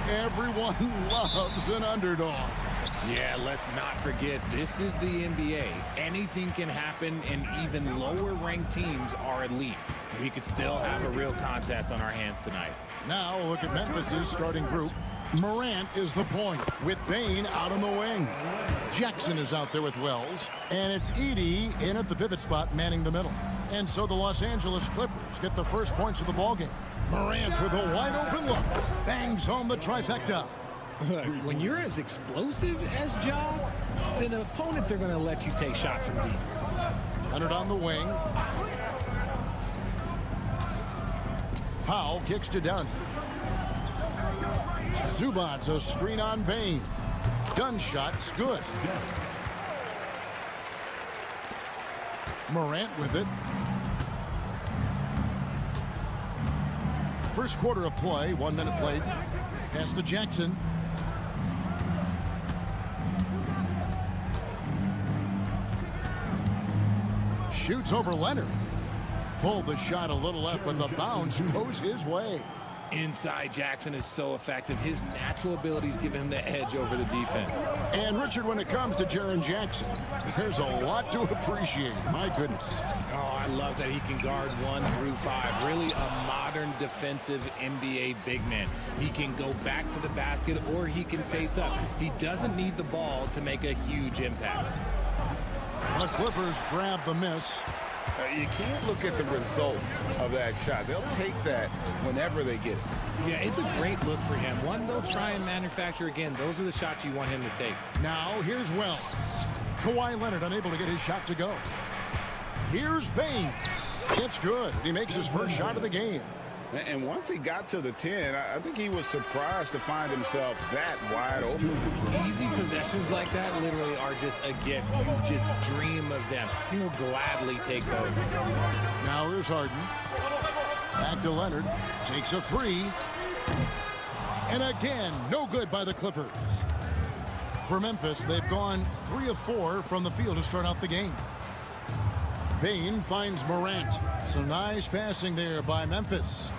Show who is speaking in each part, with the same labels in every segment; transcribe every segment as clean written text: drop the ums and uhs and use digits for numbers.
Speaker 1: Everyone loves an underdog.
Speaker 2: Yeah, let's not forget, this is the NBA. Anything can happen, and even lower-ranked teams are elite. We could still have a real contest on our hands tonight.
Speaker 1: Now look at Memphis's starting group. Morant is the point, with Bane out on the wing. Jackson is out there with Wells, and it's Edey in at the pivot spot manning the middle. And so the Los Angeles Clippers get the first points of the ballgame. Morant with a wide-open look, bangs home the trifecta.
Speaker 2: When you're as explosive as Ja, then opponents are going to let you take shots from deep.
Speaker 1: Leonard on the wing. Powell kicks to Dunn. Zubac's a screen on Bane. Dunn shot's good. Morant with it. First quarter of play, 1 minute played. Pass to Jackson. Shoots over Leonard. Pulled the shot a little left, but the bounce goes his way.
Speaker 2: Inside Jackson is so effective. His natural abilities give him the edge over the defense.
Speaker 1: And Richard, when it comes to Jaren Jackson, there's a lot to appreciate. My goodness.
Speaker 2: Oh, I love that he can guard 1 through 5. Really a modern defensive NBA big man. He can go back to the basket or he can face up. He doesn't need the ball to make a huge impact.
Speaker 1: The Clippers grab the miss.
Speaker 3: You can't look at the result of that shot. They'll take that whenever they get it.
Speaker 2: Yeah, it's a great look for him. One they'll try and manufacture again. Those are the shots you want him to take.
Speaker 1: Now here's Wells. Kawhi Leonard unable to get his shot to go. Here's Bane. It's good. He makes his first shot of the game.
Speaker 3: And once he got to the 10, I think he was surprised to find himself that wide open.
Speaker 2: Easy possessions like that literally are just a gift. You just dream of them. He'll gladly take those.
Speaker 1: Now here's Harden. Back to Leonard. Takes a 3. And again, no good by the Clippers. For Memphis, they've gone 3 of 4 from the field to start out the game. Bane finds Morant. Some nice passing there by Memphis.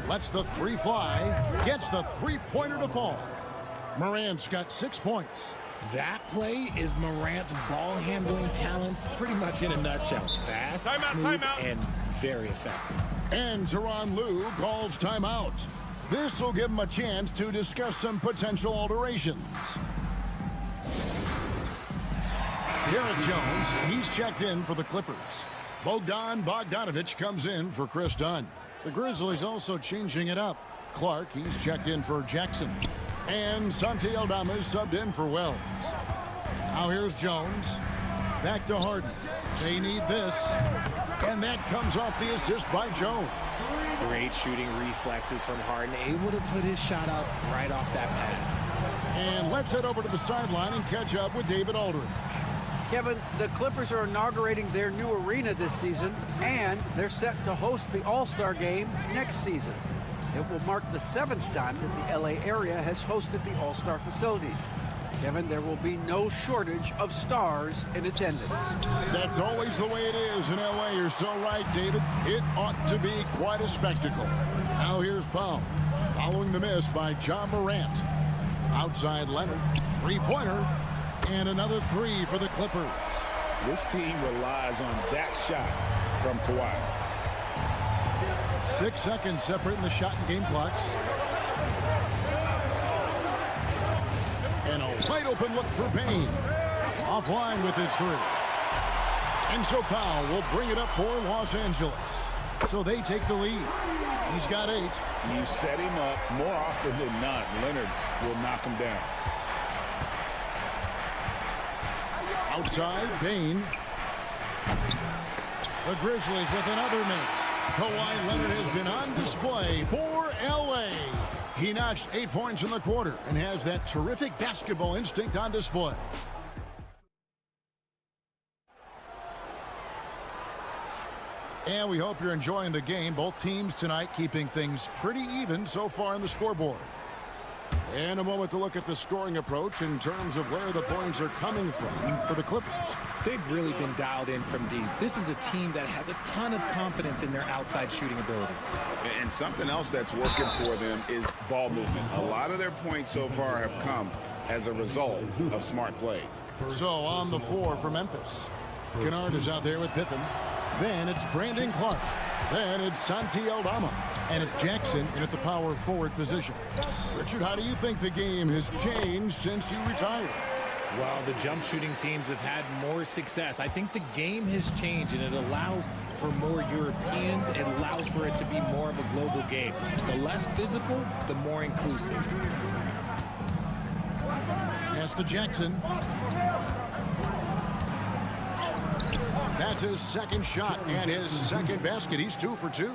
Speaker 1: Lets the 3 fly. Gets the 3-pointer to fall. Morant's got 6 points.
Speaker 2: That play is Morant's ball handling talents pretty much in a nutshell. Fast, smooth, and very effective.
Speaker 1: And Tyronn Lue calls timeout. This will give him a chance to discuss some potential alterations. Garrett Jones, he's checked in for the Clippers. Bogdan Bogdanović comes in for Chris Dunn. The Grizzlies also changing it up. Clark, he's checked in for Jackson. And Santi Aldama is subbed in for Wells. Now here's Jones. Back to Harden. They need this. And that comes off the assist by Jones.
Speaker 2: Great shooting reflexes from Harden. Able to put his shot out right off that pass.
Speaker 1: And let's head over to the sideline and catch up with David Aldridge.
Speaker 4: Kevin, the Clippers are inaugurating their new arena this season, and they're set to host the All-Star Game next season. It will mark the 7th time that the LA area has hosted the All-Star facilities. Kevin, there will be no shortage of stars in attendance.
Speaker 1: That's always the way it is in LA. You're so right, David. It ought to be quite a spectacle. Now here's Powell, following the miss by John Morant. Outside Leonard, 3-pointer. And another 3 for the Clippers.
Speaker 3: This team relies on that shot from Kawhi.
Speaker 1: 6 seconds separating the shot and game clocks. And a wide open look for Bane. Offline with his 3. And so Powell will bring it up for Los Angeles. So they take the lead. He's got 8.
Speaker 3: You set him up more often than not. Leonard will knock him down.
Speaker 1: Outside, Bane. The Grizzlies with another miss. Kawhi Leonard has been on display for LA. He notched 8 points in the quarter and has that terrific basketball instinct on display. And we hope you're enjoying the game. Both teams tonight keeping things pretty even so far on the scoreboard. And a moment to look at the scoring approach in terms of where the points are coming from for the Clippers.
Speaker 2: They've really been dialed in from deep. This is a team that has a ton of confidence in their outside shooting ability.
Speaker 3: And something else that's working for them is ball movement. A lot of their points so far have come as a result of smart plays.
Speaker 1: So on the floor for Memphis, Kennard is out there with Pippen. Then it's Brandon Clark. Then it's Santi Aldama. And it's Jackson in at the power forward position. Richard, how do you think the game has changed since you retired?
Speaker 2: Well, the jump shooting teams have had more success. I think the game has changed, and it allows for more Europeans. It allows for it to be more of a global game. The less physical, the more inclusive.
Speaker 1: Pass to Jackson. That's his second shot and his second basket. He's 2 for 2.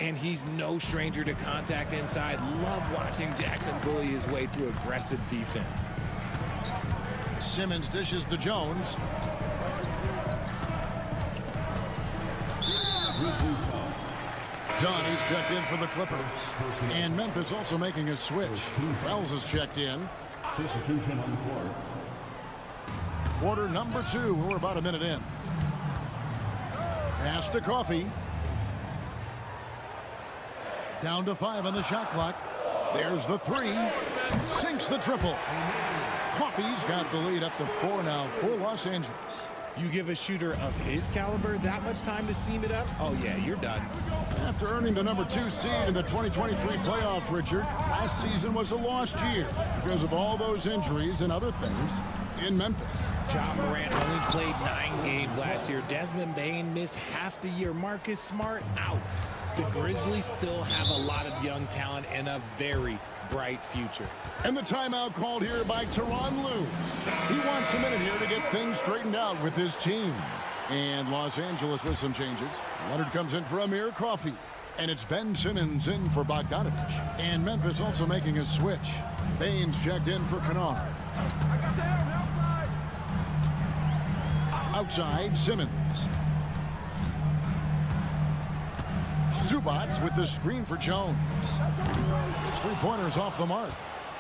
Speaker 2: And he's no stranger to contact inside. Love watching Jackson bully his way through aggressive defense.
Speaker 1: Simmons dishes to Jones. Donnie's checked in for the Clippers. And Memphis also making a switch. Wells is checked in.
Speaker 5: Substitution on the court.
Speaker 1: Quarter number 2. We're about a minute in. Pass to Coffee. Down to 5 on the shot clock. There's the 3. Sinks the triple. Coffee's got the lead up to 4 now for Los Angeles.
Speaker 2: You give a shooter of his caliber that much time to seam it up? Oh, yeah, you're done.
Speaker 1: After earning the number 2 seed in the 2023 playoffs, Richard, last season was a lost year because of all those injuries and other things in Memphis.
Speaker 2: Ja Morant only played 9 games last year. Desmond Bane missed half the year. Marcus Smart out. The Grizzlies still have a lot of young talent and a very bright future.
Speaker 1: And the timeout called here by Tyronn Lue. He wants a minute here to get things straightened out with his team. And Los Angeles with some changes. Leonard comes in for Amir Coffey. And it's Ben Simmons in for Bogdanovich. And Memphis also making a switch. Baines checked in for Kennard. Outside, Simmons. Zubats with the screen for Jones. His 3-pointers off the mark.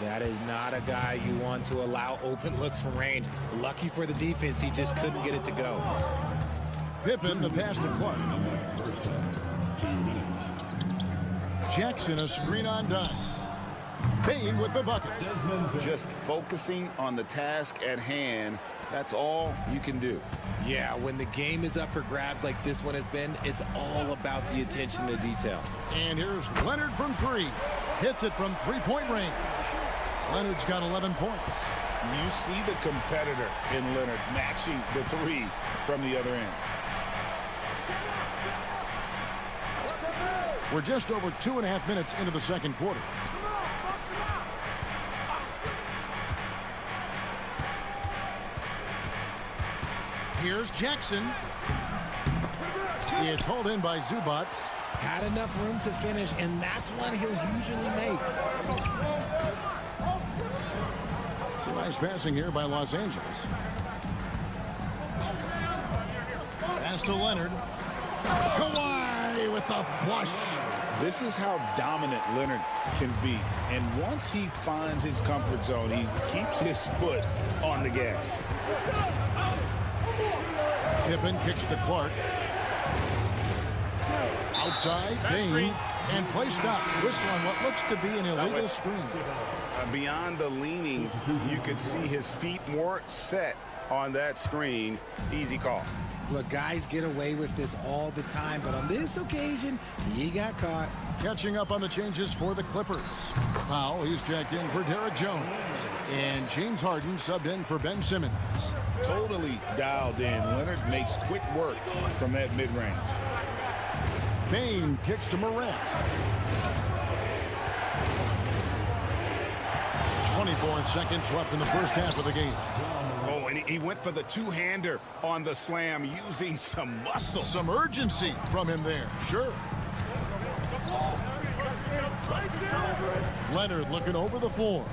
Speaker 2: That is not a guy you want to allow open looks from range. Lucky for the defense, he just couldn't get it to go.
Speaker 1: Pippen, the pass to Clark. Jackson, a screen on dime. Bane with the bucket.
Speaker 3: Just focusing on the task at hand. That's all you can do.
Speaker 2: Yeah, when the game is up for grabs like this one has been, it's all about the attention to detail.
Speaker 1: And here's Leonard from 3. Hits it from 3-point range. Leonard's got 11 points.
Speaker 3: You see the competitor in Leonard matching the 3 from the other end.
Speaker 1: We're just over 2.5 minutes into the second quarter. Here's Jackson. It's hauled in by Zubats.
Speaker 2: Had enough room to finish, and that's one he'll usually make.
Speaker 1: Some nice passing here by Los Angeles. Pass to Leonard. Kawhi with the flush.
Speaker 3: This is how dominant Leonard can be. And once he finds his comfort zone, he keeps his foot on the gas.
Speaker 1: Pippen kicks to Clark. Outside, Bane, and play stops. Whistle on what looks to be an illegal screen.
Speaker 3: Beyond the leaning, you could see his feet more set on that screen. Easy call.
Speaker 2: Look, guys get away with this all the time, but on this occasion, he got caught.
Speaker 1: Catching up on the changes for the Clippers. Powell, he's checked in for Derek Jones. And James Harden subbed in for Ben Simmons.
Speaker 3: Totally dialed in. Leonard makes quick work from that mid-range.
Speaker 1: Bane kicks to Morant. 24 seconds left in the first half of the game.
Speaker 3: Oh, and he went for the two-hander on the slam using some muscle.
Speaker 1: Some urgency from him there, sure. Leonard looking over the floor.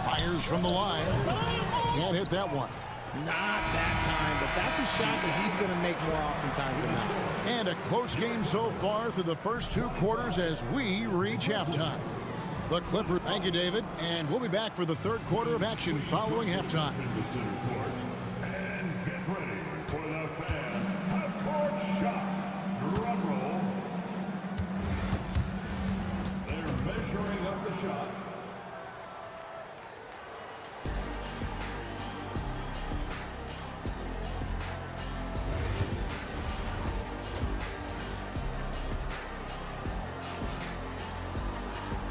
Speaker 1: Fires from the line. Can't hit that one.
Speaker 2: Not that time, but that's a shot that he's going to make more oftentimes than not.
Speaker 1: And a close game so far through the first 2 quarters as we reach halftime. The Clippers. Thank you, David. And we'll be back for the 3rd quarter of action following halftime.
Speaker 5: In the center court. And get ready for the fan half-court shot. Drum roll. They're measuring up the shot.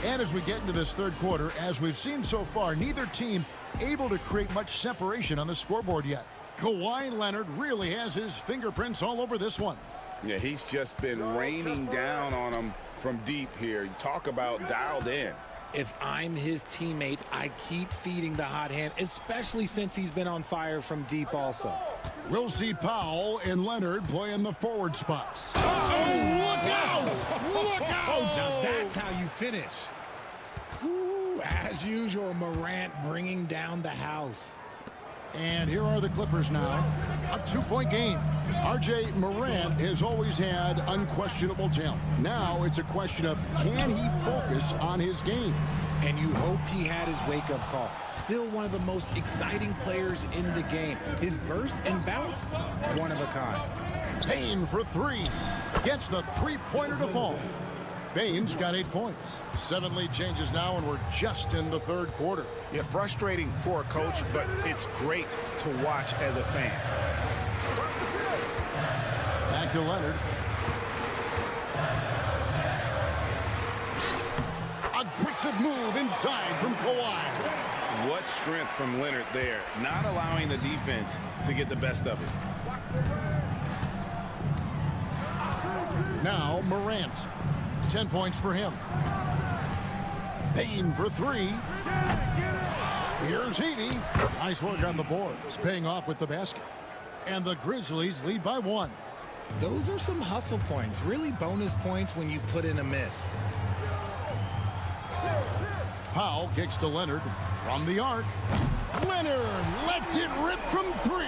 Speaker 1: And as we get into this 3rd quarter, as we've seen so far, neither team able to create much separation on the scoreboard yet. Kawhi Leonard really has his fingerprints all over this one.
Speaker 3: Yeah, he's just been raining down on him from deep here. You talk about dialed in.
Speaker 2: If I'm his teammate, I keep feeding the hot hand, especially since he's been on fire from deep also.
Speaker 1: We'll see Powell and Leonard play in the forward spots. Oh, look out! Look out!
Speaker 2: Now that's how you finish. Ooh, as usual, Morant bringing down the house.
Speaker 1: And here are the Clippers now. A 2-point game. R.J. Morant has always had unquestionable talent. Now it's a question of can he focus on his game?
Speaker 2: And you hope he had his wake-up call. Still one of the most exciting players in the game. His burst and bounce, one of a kind.
Speaker 1: Payne for 3. Gets the 3-pointer to fall. Bane's got 8 points. 7 lead changes now, and we're just in the 3rd quarter.
Speaker 3: Yeah, frustrating for a coach, but it's great to watch as a fan.
Speaker 1: Back to Leonard. Aggressive move inside from Kawhi.
Speaker 3: What strength from Leonard there, not allowing the defense to get the best of it.
Speaker 1: Now Morant. 10 points for him. Payne for 3. Here's Heaney. Nice work on the boards, paying off with the basket. And the Grizzlies lead by 1.
Speaker 2: Those are some hustle points, really bonus points when you put in a miss.
Speaker 1: Powell kicks to Leonard from the arc. Leonard lets it rip from 3.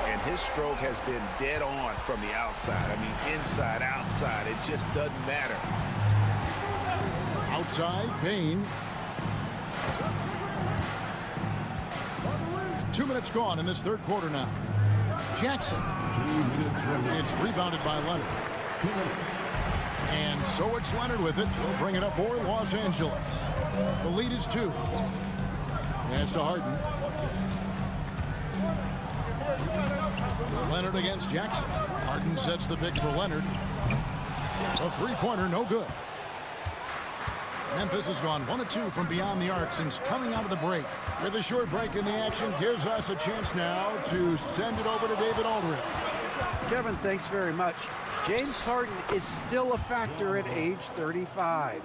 Speaker 3: And his stroke has been dead on from the outside. I mean, inside, outside, it just doesn't matter.
Speaker 1: Outside, Payne. 2 minutes gone in this 3rd quarter now. Jackson. It's rebounded by Leonard. And so it's Leonard with it. He'll bring it up for Los Angeles. The lead is 2. As to Harden. Leonard against Jackson. Harden sets the pick for Leonard. A 3-pointer, no good. Memphis has gone 1 of 2 from beyond the arc since coming out of the break. With a short break in the action, gives us a chance now to send it over to David Aldridge.
Speaker 4: Kevin, thanks very much. James Harden is still a factor at age 35.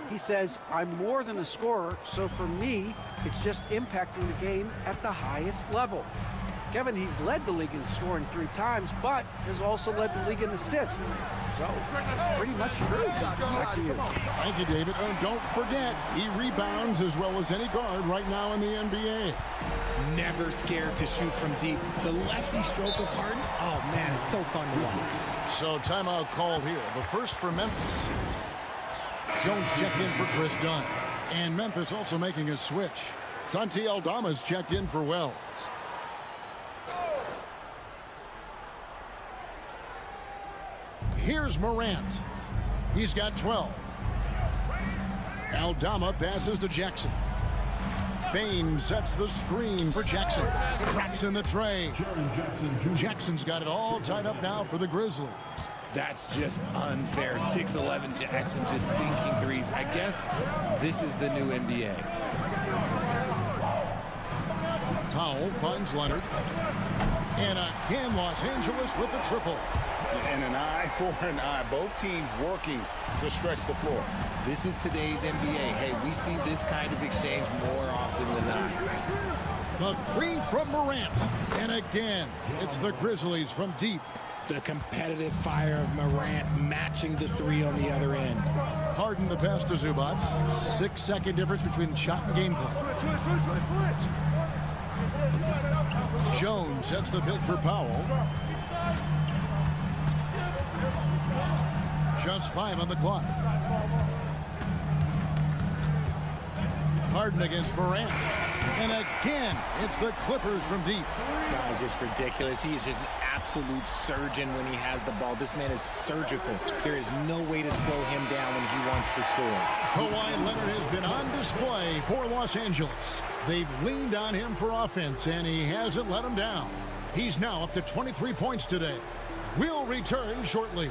Speaker 4: He says, I'm more than a scorer, so for me, it's just impacting the game at the highest level. Kevin, he's led the league in scoring 3 times, but has also led the league in assists. So, that's pretty much true. Back to you.
Speaker 1: Thank you, David. And don't forget, he rebounds as well as any guard right now in the NBA.
Speaker 2: Never scared to shoot from deep. The lefty stroke of Harden, oh man, it's so fun to watch.
Speaker 1: So timeout called here. The first for Memphis. Jones checked in for Chris Dunn. And Memphis also making a switch. Santi Aldama's checked in for Wells. Here's Morant. He's got 12. Aldama passes to Jackson. Bain sets the screen for Jackson. Traps in the tray. Jackson's got it all tied up now for the Grizzlies.
Speaker 2: That's just unfair. 6'11" Jackson just sinking threes. I guess this is the new NBA.
Speaker 1: Powell finds Leonard. And again, Los Angeles with the triple.
Speaker 3: And an eye for an eye. Both teams working to stretch the floor.
Speaker 2: This is today's NBA. Hey, we see this kind of exchange more often than not.
Speaker 1: The 3 from Morant. And again, it's the Grizzlies from deep.
Speaker 2: The competitive fire of Morant matching the 3 on the other end.
Speaker 1: Harden the pass to Zubats. 6-second difference between shot and game clock. Jones sets the pick for Powell. Just 5 on the clock. Harden against Morant. And again, it's the Clippers from deep.
Speaker 2: Guy's just ridiculous. He is just an absolute surgeon when he has the ball. This man is surgical. There is no way to slow him down when he wants to score.
Speaker 1: Kawhi Leonard has been on display for Los Angeles. They've leaned on him for offense, and he hasn't let them down. He's now up to 23 points today. We'll return shortly.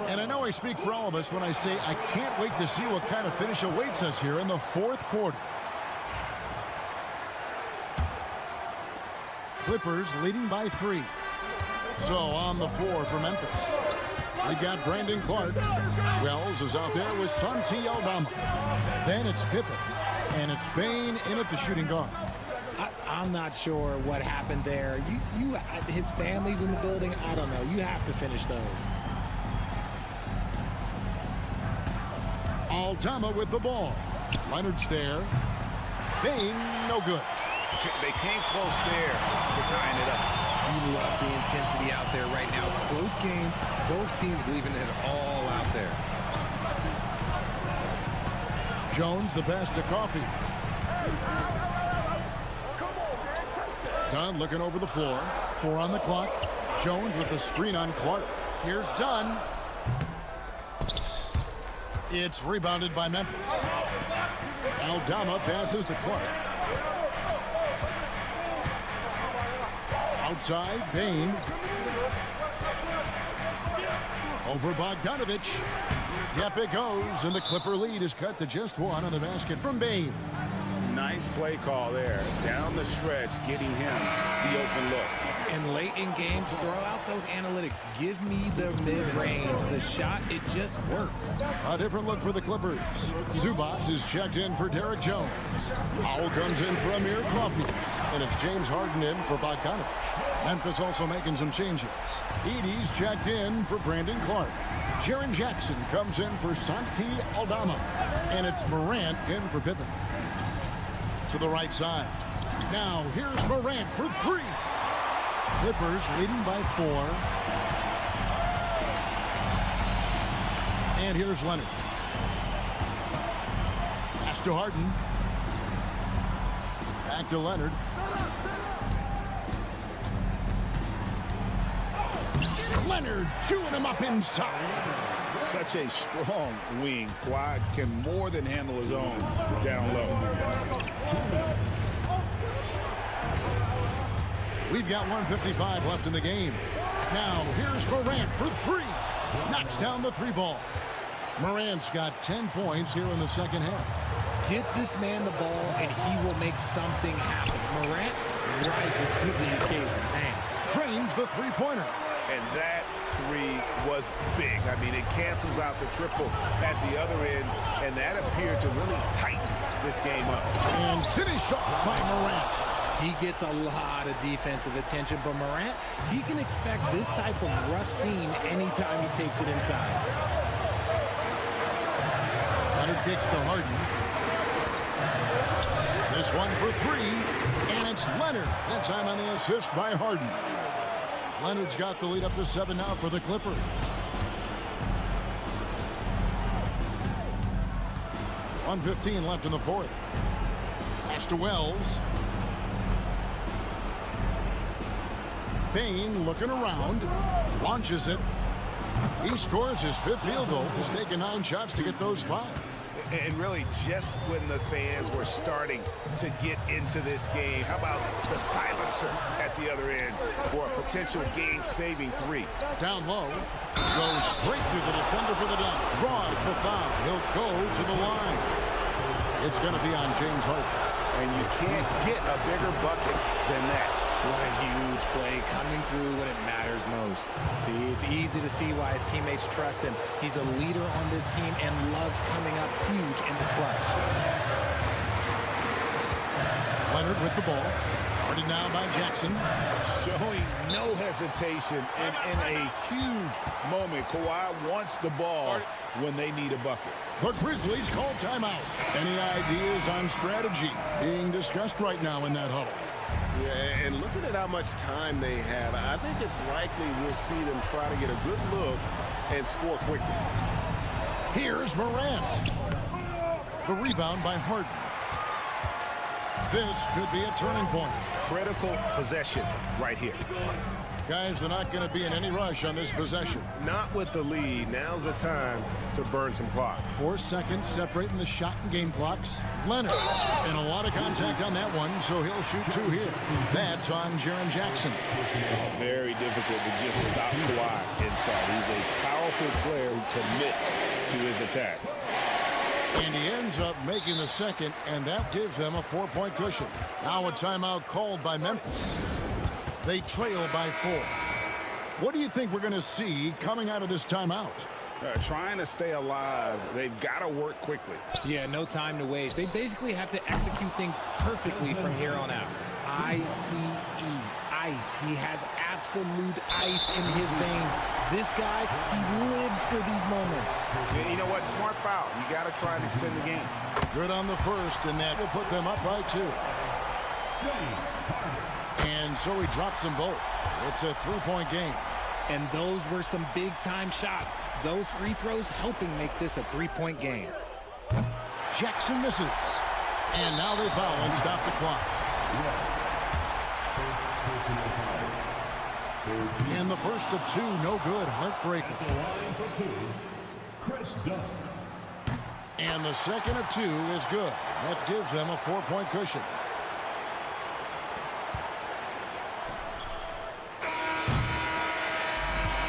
Speaker 1: And I know I speak for all of us when I say I can't wait to see what kind of finish awaits us here in the fourth quarter. Clippers leading by 3. So on the floor for Memphis, we've got Brandon Clark. Wells is out there with Santi Aldama. Then it's Pippen. And it's Bane in at the shooting guard.
Speaker 2: I'm not sure what happened there. His family's in the building. I don't know. You have to finish those.
Speaker 1: Aldama with the ball. Leonard's there. Bane, no good.
Speaker 3: They came close there to tying it up.
Speaker 2: You love the intensity out there right now. Close game. Both teams leaving it all out there.
Speaker 1: Jones, the pass to Coffee. Dunn looking over the floor. 4 on the clock. Jones with the screen on Clark. Here's Dunn. It's rebounded by Memphis. Aldama passes to Clark. Outside, Bane. Over Bogdanovich. Yep, it goes, and the Clipper lead is cut to just 1 on the basket from Bane.
Speaker 3: Nice play call there. Down the stretch, getting him the open look.
Speaker 2: And late in games, throw out those analytics. Give me the mid-range. The shot, it just works.
Speaker 1: A different look for the Clippers. Zubac is checked in for Derek Jones. Powell comes in for Amir Coffey. And it's James Harden in for Bogdanovich. Memphis also making some changes. Edey's checked in for Brandon Clark. Jaren Jackson comes in for Santi Aldama. And it's Morant in for Pippen. To the right side. Now here's Morant for 3. Clippers leading by 4. And here's Leonard. Pass to Harden. Back to Leonard. Leonard chewing him up inside.
Speaker 3: Such a strong wing. Kawhi can more than handle his own down low.
Speaker 1: We've got 1:55 left in the game. Now here's Morant for 3. Knocks down the 3 ball. Morant's got 10 points here in the second half.
Speaker 2: Get this man the ball and he will make something happen. Morant rises to the occasion. Man.
Speaker 1: Drains the 3-pointer.
Speaker 3: And that 3 was big. I mean, it cancels out the triple at the other end, and that appeared to really tighten this game up.
Speaker 1: And finished off by Morant.
Speaker 2: He gets a lot of defensive attention, but Morant, he can expect this type of rough scene anytime he takes it inside.
Speaker 1: Leonard kicks to Harden. This one for 3, and it's Leonard. That time on the assist by Harden. Leonard's got the lead up to 7 now for the Clippers. .115 left in the fourth. Pass to Wells. Bane looking around. Launches it. He scores his 5th field goal. He's taken 9 shots to get those 5.
Speaker 3: And really, just when the fans were starting to get into this game, how about the silencer at the other end for a potential game-saving 3?
Speaker 1: Down low. Goes straight through the defender for the dunk. Draws the foul. He'll go to the line. It's going to be on James Harden.
Speaker 3: And you can't get a bigger bucket than that.
Speaker 2: What a huge play coming through when it matters most. See, it's easy to see why his teammates trust him. He's a leader on this team and loves coming up huge in the clutch.
Speaker 1: Leonard with the ball. Guarded now by Jackson.
Speaker 3: Showing no hesitation and in a huge moment. Kawhi wants the ball when they need a bucket.
Speaker 1: The Grizzlies call timeout. Any ideas on strategy being discussed right now in that huddle?
Speaker 6: Yeah, and looking at how much time they have, I think it's likely we'll see them try to get a good look and score quickly.
Speaker 1: Here's Morant. The rebound by Harden. This could be a turning point.
Speaker 3: Critical possession right here.
Speaker 1: Guys, they're not going to be in any rush on this possession.
Speaker 6: Not with the lead. Now's the time to burn some clock.
Speaker 1: 4 seconds separating the shot and game clocks. Leonard. And a lot of contact on that one, so he'll shoot 2 here. That's on Jaren Jackson.
Speaker 3: Very difficult to just stop Kawhi inside. He's a powerful player who commits to his attacks.
Speaker 1: And he ends up making the second, and that gives them a 4-point cushion. Now a timeout called by Memphis. They trail by 4. What do you think we're going to see coming out of this timeout?
Speaker 6: Trying to stay alive. They've got to work quickly.
Speaker 2: Yeah, no time to waste. They basically have to execute things perfectly from here on out. I-C-E, ice. He has absolute ice in his veins. This guy, he lives for these moments.
Speaker 6: Yeah, you know what? Smart foul. You got to try and extend the game.
Speaker 1: Good on the first, and that will put them up by 2. And so he drops them both. It's a 3-point game.
Speaker 2: And those were some big-time shots. Those free throws helping make this a 3-point game.
Speaker 1: Jackson misses. And now they foul and stop the clock. And the first of 2, no good. Heartbreaker. And the second of 2 is good. That gives them a 4-point cushion.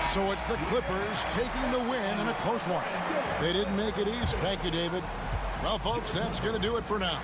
Speaker 1: So it's the Clippers taking the win in a close one. They didn't make it easy. Thank you, David. Well, folks, that's going to do it for now.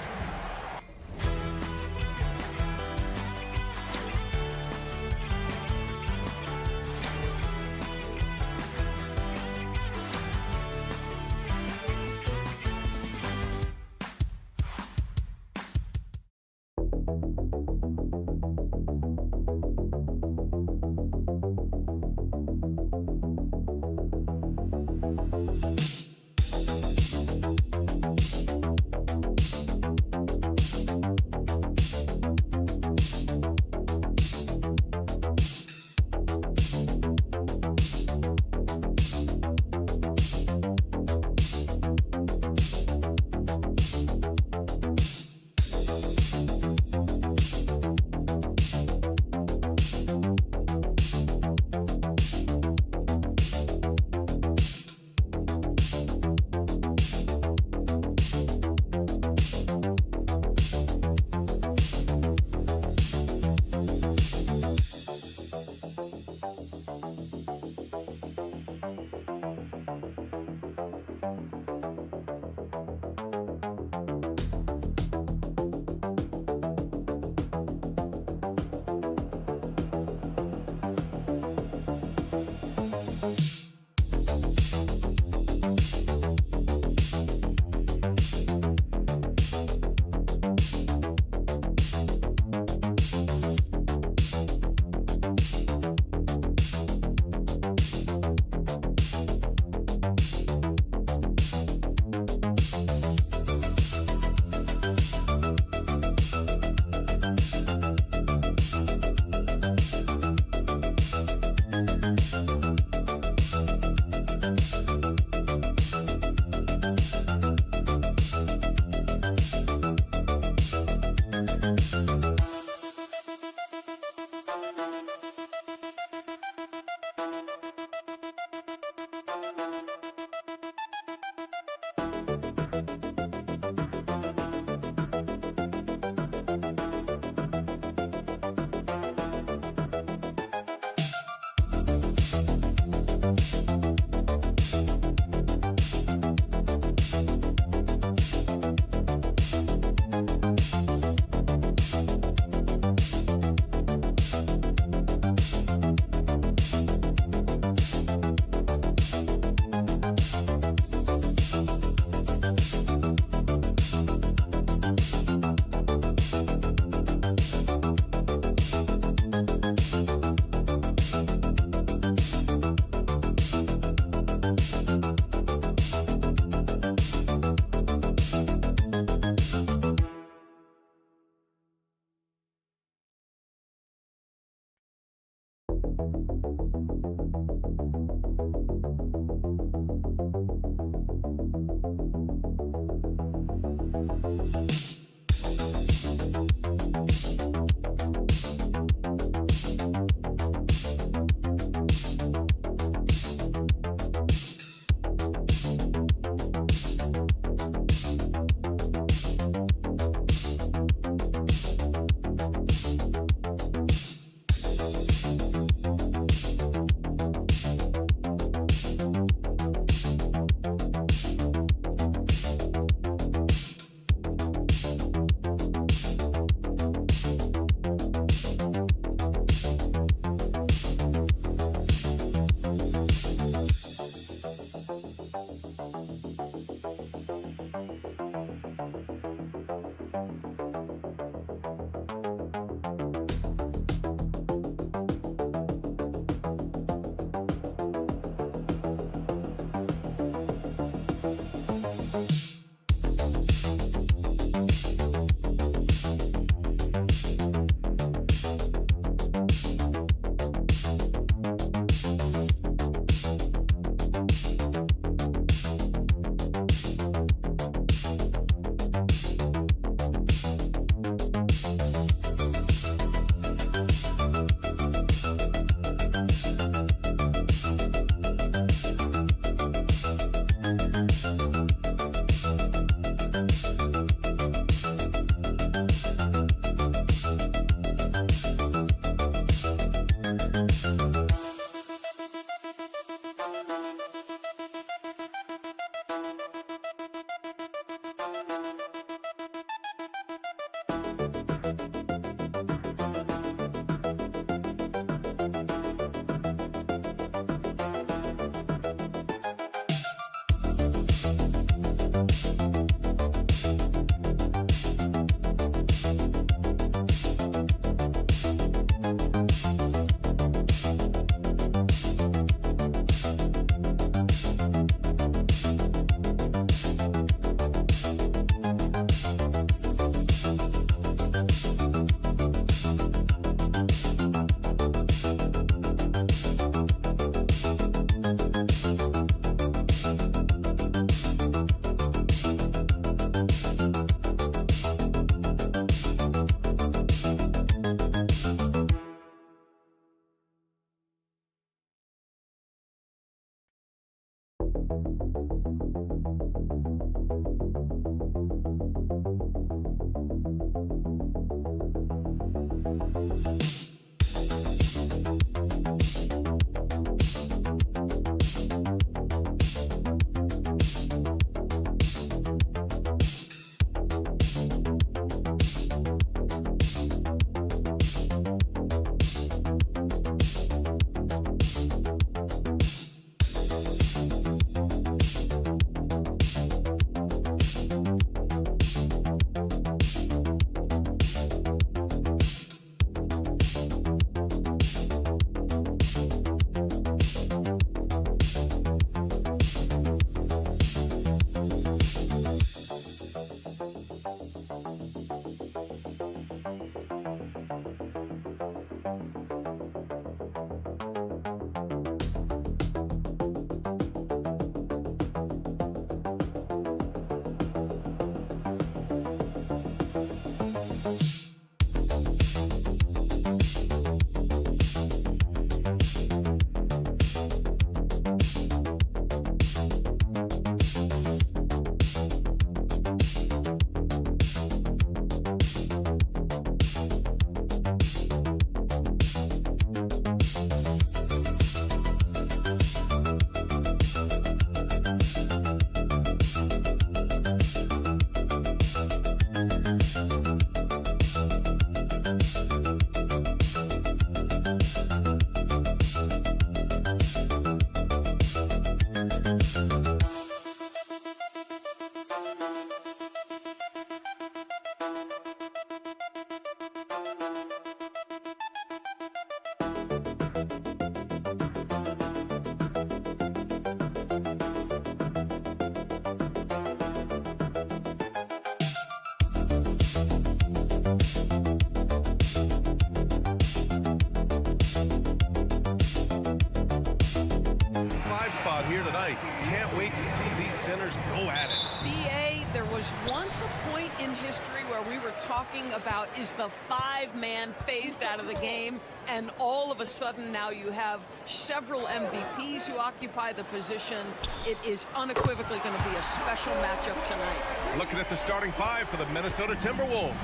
Speaker 7: was once a point in history where we were talking about, is the 5-man phased out of the game, and all of a sudden now you have several MVPs who occupy the position. It is unequivocally going to be a special matchup tonight.
Speaker 8: Looking at the starting 5 for the Minnesota Timberwolves.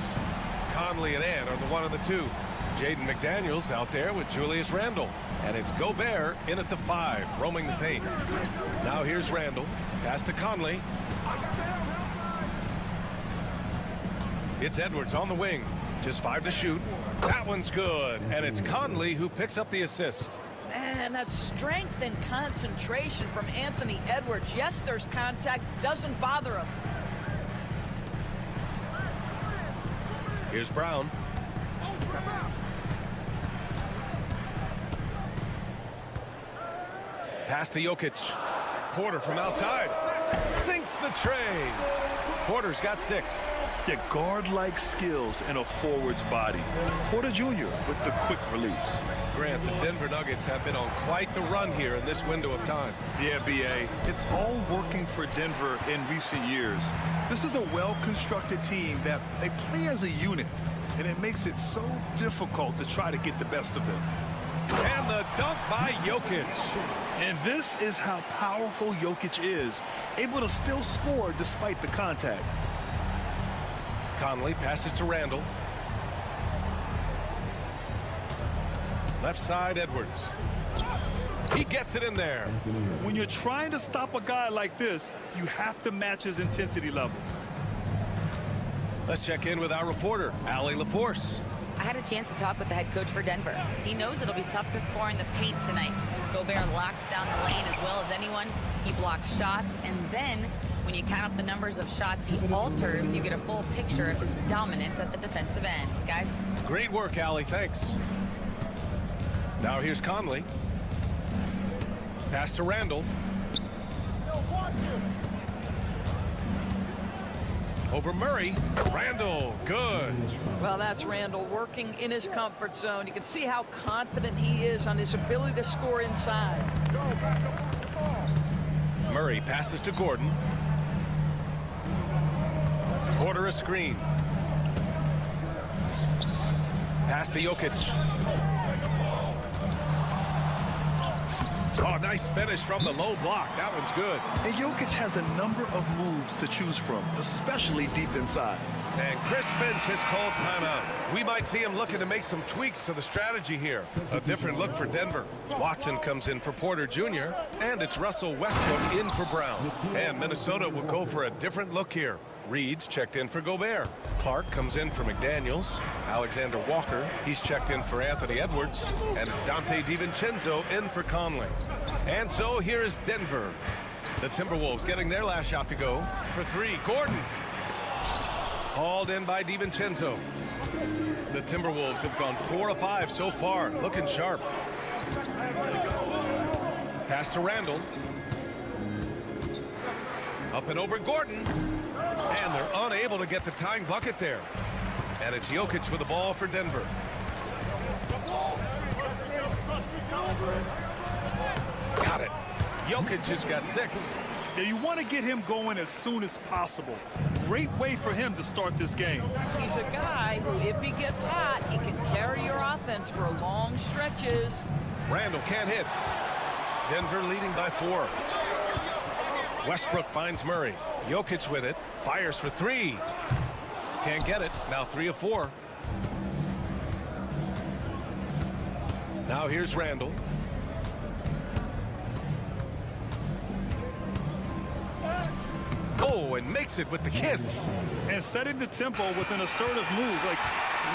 Speaker 8: Conley and Ant are the 1 of the 2. Jaden McDaniels out there with Julius Randle. And it's Gobert in at the 5, roaming the paint. Now here's Randle. Pass to Conley. It's Edwards on the wing. Just 5 to shoot. That one's good. And it's Conley who picks up the assist.
Speaker 7: Man, that strength and concentration from Anthony Edwards. Yes, there's contact. Doesn't bother him.
Speaker 8: Here's Brown. Pass to Jokic. Porter from outside. Sinks the tray. Porter's got 6.
Speaker 5: Yeah, guard-like skills in a forward's body. Porter Jr. with the quick release.
Speaker 8: Grant, the Denver Nuggets have been on quite the run here in this window of time.
Speaker 5: Yeah, B.A. It's all working for Denver in recent years. This is a well-constructed team that they play as a unit, and it makes it so difficult to try to get the best of them.
Speaker 8: And the dunk by Jokic.
Speaker 5: And this is how powerful Jokic is, able to still score despite the contact.
Speaker 8: Conley passes to Randle. Left side, Edwards. He gets it in there.
Speaker 5: When you're trying to stop a guy like this, you have to match his intensity level.
Speaker 8: Let's check in with our reporter, Allie LaForce.
Speaker 9: I had a chance to talk with the head coach for Denver. He knows it'll be tough to score in the paint tonight. Gobert locks down the lane as well as anyone. He blocks shots, and then when you count up the numbers of shots he alters, you get a full picture of his dominance at the defensive end. Guys?
Speaker 8: Great work, Allie. Thanks. Now here's Conley. Pass to Randle. Over Murray. Randle, good.
Speaker 7: Well, that's Randle working in his comfort zone. You can see how confident he is on his ability to score inside.
Speaker 8: Murray passes to Gordon. Order a screen. Pass to Jokic. Oh, nice finish from the low block. That one's good.
Speaker 5: And Jokic has a number of moves to choose from, especially deep inside.
Speaker 8: And Chris Finch has called timeout. We might see him looking to make some tweaks to the strategy here. A different look for Denver. Watson comes in for Porter Jr., and it's Russell Westbrook in for Brown. And Minnesota will go for a different look here. Reed's checked in for Gobert. Clark comes in for McDaniels. Alexander Walker, he's checked in for Anthony Edwards. And it's Dante DiVincenzo in for Conley. And so here is Denver. The Timberwolves getting their last shot to go for 3. Gordon. Hauled in by DiVincenzo. The Timberwolves have gone 4 of 5 so far, looking sharp. Pass to Randle. Up and over Gordon. And they're unable to get the tying bucket there. And it's Jokic with the ball for Denver. Got it. Jokic just got 6.
Speaker 5: Now you want to get him going as soon as possible. Great way for him to start this game.
Speaker 7: He's a guy who, if he gets hot, he can carry your offense for long stretches.
Speaker 8: Randle can't hit. Denver leading by 4. Westbrook finds Murray. Jokic with it. Fires for 3. Can't get it. Now 3 of 4. Now here's Randle. Oh, and makes it with the kiss.
Speaker 5: And setting the tempo with an assertive move. Like,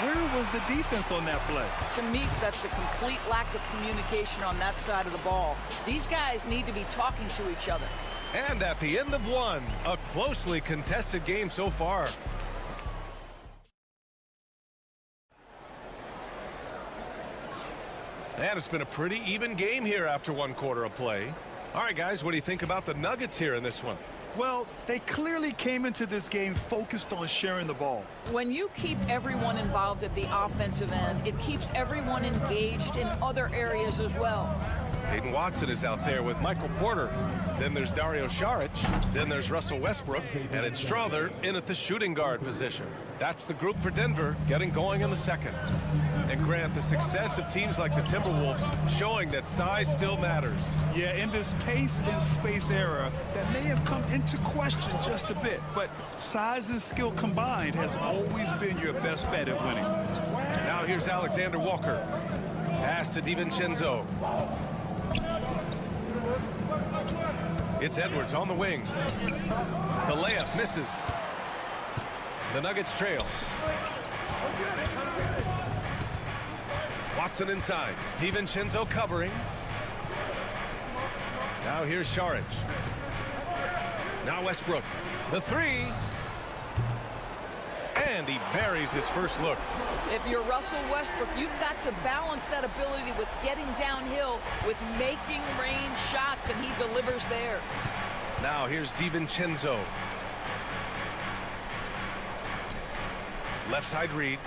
Speaker 5: where was the defense on that play?
Speaker 7: To me, that's a complete lack of communication on that side of the ball. These guys need to be talking to each other.
Speaker 8: And at the end of 1, a closely contested game so far. And it's been a pretty even game here after 1 quarter of play. All right, guys, what do you think about the Nuggets here in this one?
Speaker 5: Well, they clearly came into this game focused on sharing the ball.
Speaker 7: When you keep everyone involved at the offensive end, it keeps everyone engaged in other areas as well.
Speaker 8: Hayden Watson is out there with Michael Porter. Then there's Dario Saric. Then there's Russell Westbrook. And it's Strother in at the shooting guard position. That's the group for Denver getting going in the second. And Grant, the success of teams like the Timberwolves showing that size still matters.
Speaker 5: Yeah, in this pace and space era, that may have come into question just a bit. But size and skill combined has always been your best bet at winning.
Speaker 8: Now here's Alexander Walker. Pass to DiVincenzo. It's Edwards on the wing. The layup misses. The Nuggets trail. Watson inside. DiVincenzo covering. Now here's Saric. Now Westbrook. The three. And he buries his first look.
Speaker 7: If you're Russell Westbrook, you've got to balance that ability with getting downhill, with making range shots, and he delivers there.
Speaker 8: Now here's DiVincenzo. Left side read.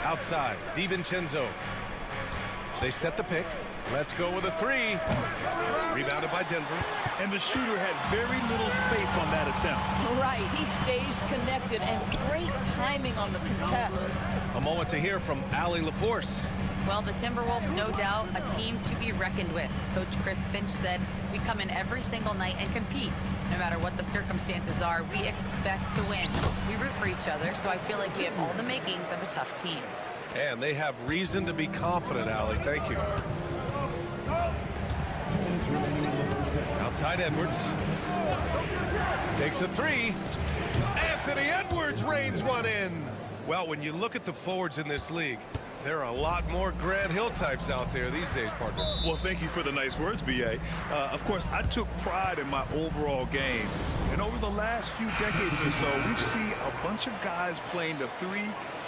Speaker 8: Outside, DiVincenzo. They set the pick. Let's go with a three. Rebounded by Denver.
Speaker 5: And the shooter had very little space on that attempt.
Speaker 7: Right, he stays connected, and great timing on the contest.
Speaker 8: A moment to hear from Allie LaForce.
Speaker 9: Well, the Timberwolves, no doubt, a team to be reckoned with. Coach Chris Finch said, we come in every single night and compete. No matter what the circumstances are, we expect to win. We root for each other, so I feel like we have all the makings of a tough team.
Speaker 8: And they have reason to be confident, Allie. Thank you. Outside Edwards. Takes a three. Anthony Edwards rains one in. Well, when you look at the forwards in this league, there are a lot more Grant Hill types out there these days, partner.
Speaker 5: Well, thank you for the nice words, B.A. Of course, I took pride in my overall game. And over the last few decades or so, we've seen a bunch of guys playing the 3,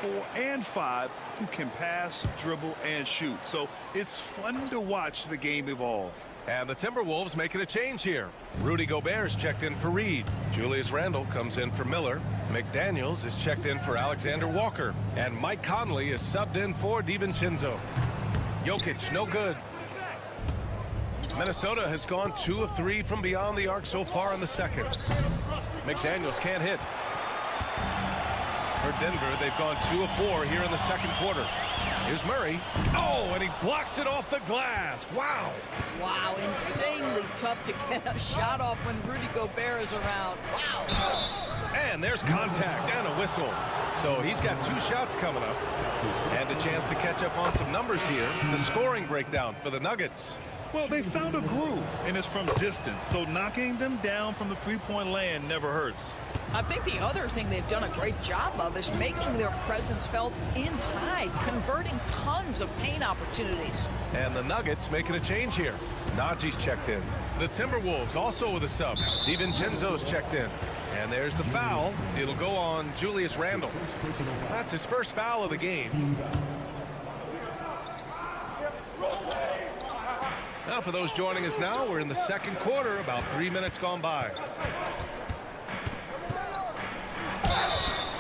Speaker 5: 4, and 5 who can pass, dribble, and shoot. So it's fun to watch the game evolve.
Speaker 8: And the Timberwolves making a change here. Rudy Gobert is checked in for Reed. Julius Randle comes in for Miller. McDaniels is checked in for Alexander Walker. And Mike Conley is subbed in for DiVincenzo. Jokic, no good. Minnesota has gone 2 of 3 from beyond the arc so far in the second. McDaniels can't hit. For Denver, they've gone 2 of 4 here in the second quarter. Here's Murray. Oh, and he blocks it off the glass. Wow.
Speaker 7: Wow, insanely tough to get a shot off when Rudy Gobert is around. Wow.
Speaker 8: And there's contact and a whistle. So he's got 2 shots coming up. And a chance to catch up on some numbers here. The scoring breakdown for the Nuggets.
Speaker 5: Well, they found a groove, and it's from distance. So knocking them down from the three-point land never hurts.
Speaker 7: I think the other thing they've done a great job of is making their presence felt inside, converting tons of paint opportunities.
Speaker 8: And the Nuggets making a change here. Najee's checked in. The Timberwolves also with a sub. DiVincenzo's checked in. And there's the foul. It'll go on Julius Randle. That's his first foul of the game. Now for those joining us now, we're in the second quarter, about 3 minutes gone by.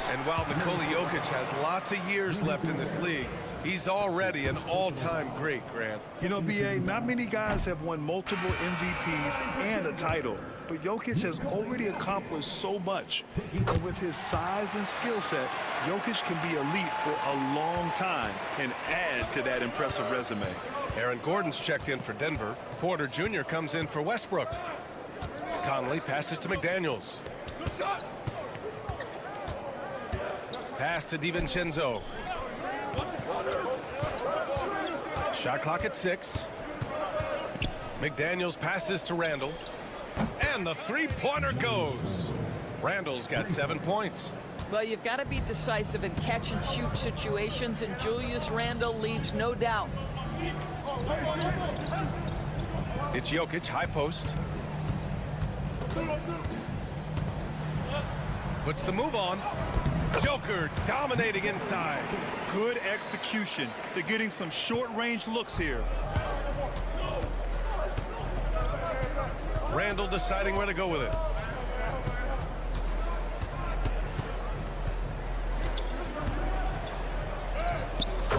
Speaker 8: And while Nikola Jokic has lots of years left in this league, he's already an all-time great, Grant.
Speaker 5: You know, B.A., not many guys have won multiple MVPs and a title, but Jokic has already accomplished so much. And with his size and skill set, Jokic can be elite for a long time and add to that impressive resume.
Speaker 8: Aaron Gordon's checked in for Denver. Porter Jr. comes in for Westbrook. Conley passes to McDaniels. Pass to DiVincenzo. Shot clock at 6. McDaniels passes to Randle. And the three-pointer goes. Randle's got 7 points.
Speaker 7: Well, you've got to be decisive in catch-and-shoot situations, and Julius Randle leaves no doubt.
Speaker 8: It's Jokic, high post. Puts the move on. Joker dominating inside.
Speaker 5: Good execution. They're getting some short-range looks here.
Speaker 8: Randle deciding where to go with it.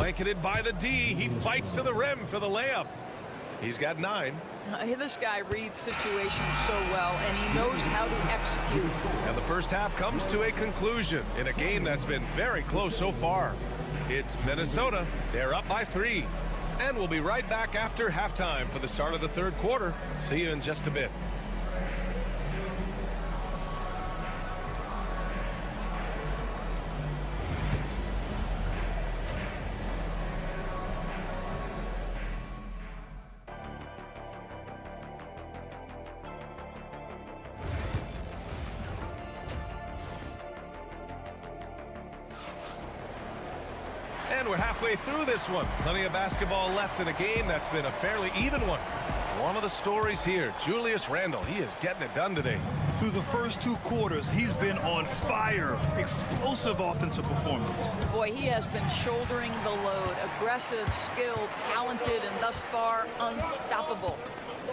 Speaker 8: Blanketed by the D. He fights to the rim for the layup. He's got 9.
Speaker 7: This guy reads situations so well, and he knows how to execute.
Speaker 8: And the first half comes to a conclusion in a game that's been very close so far. It's Minnesota. They're up by 3. And we'll be right back after halftime for the start of the third quarter. See you in just a bit. And we're halfway through this one. Plenty of basketball left in a game that's been a fairly even one. One of the stories here, Julius Randle. He is getting it done today.
Speaker 5: Through the first 2 quarters, he's been on fire. Explosive offensive performance.
Speaker 7: Boy, he has been shouldering the load. Aggressive, skilled, talented, and thus far unstoppable.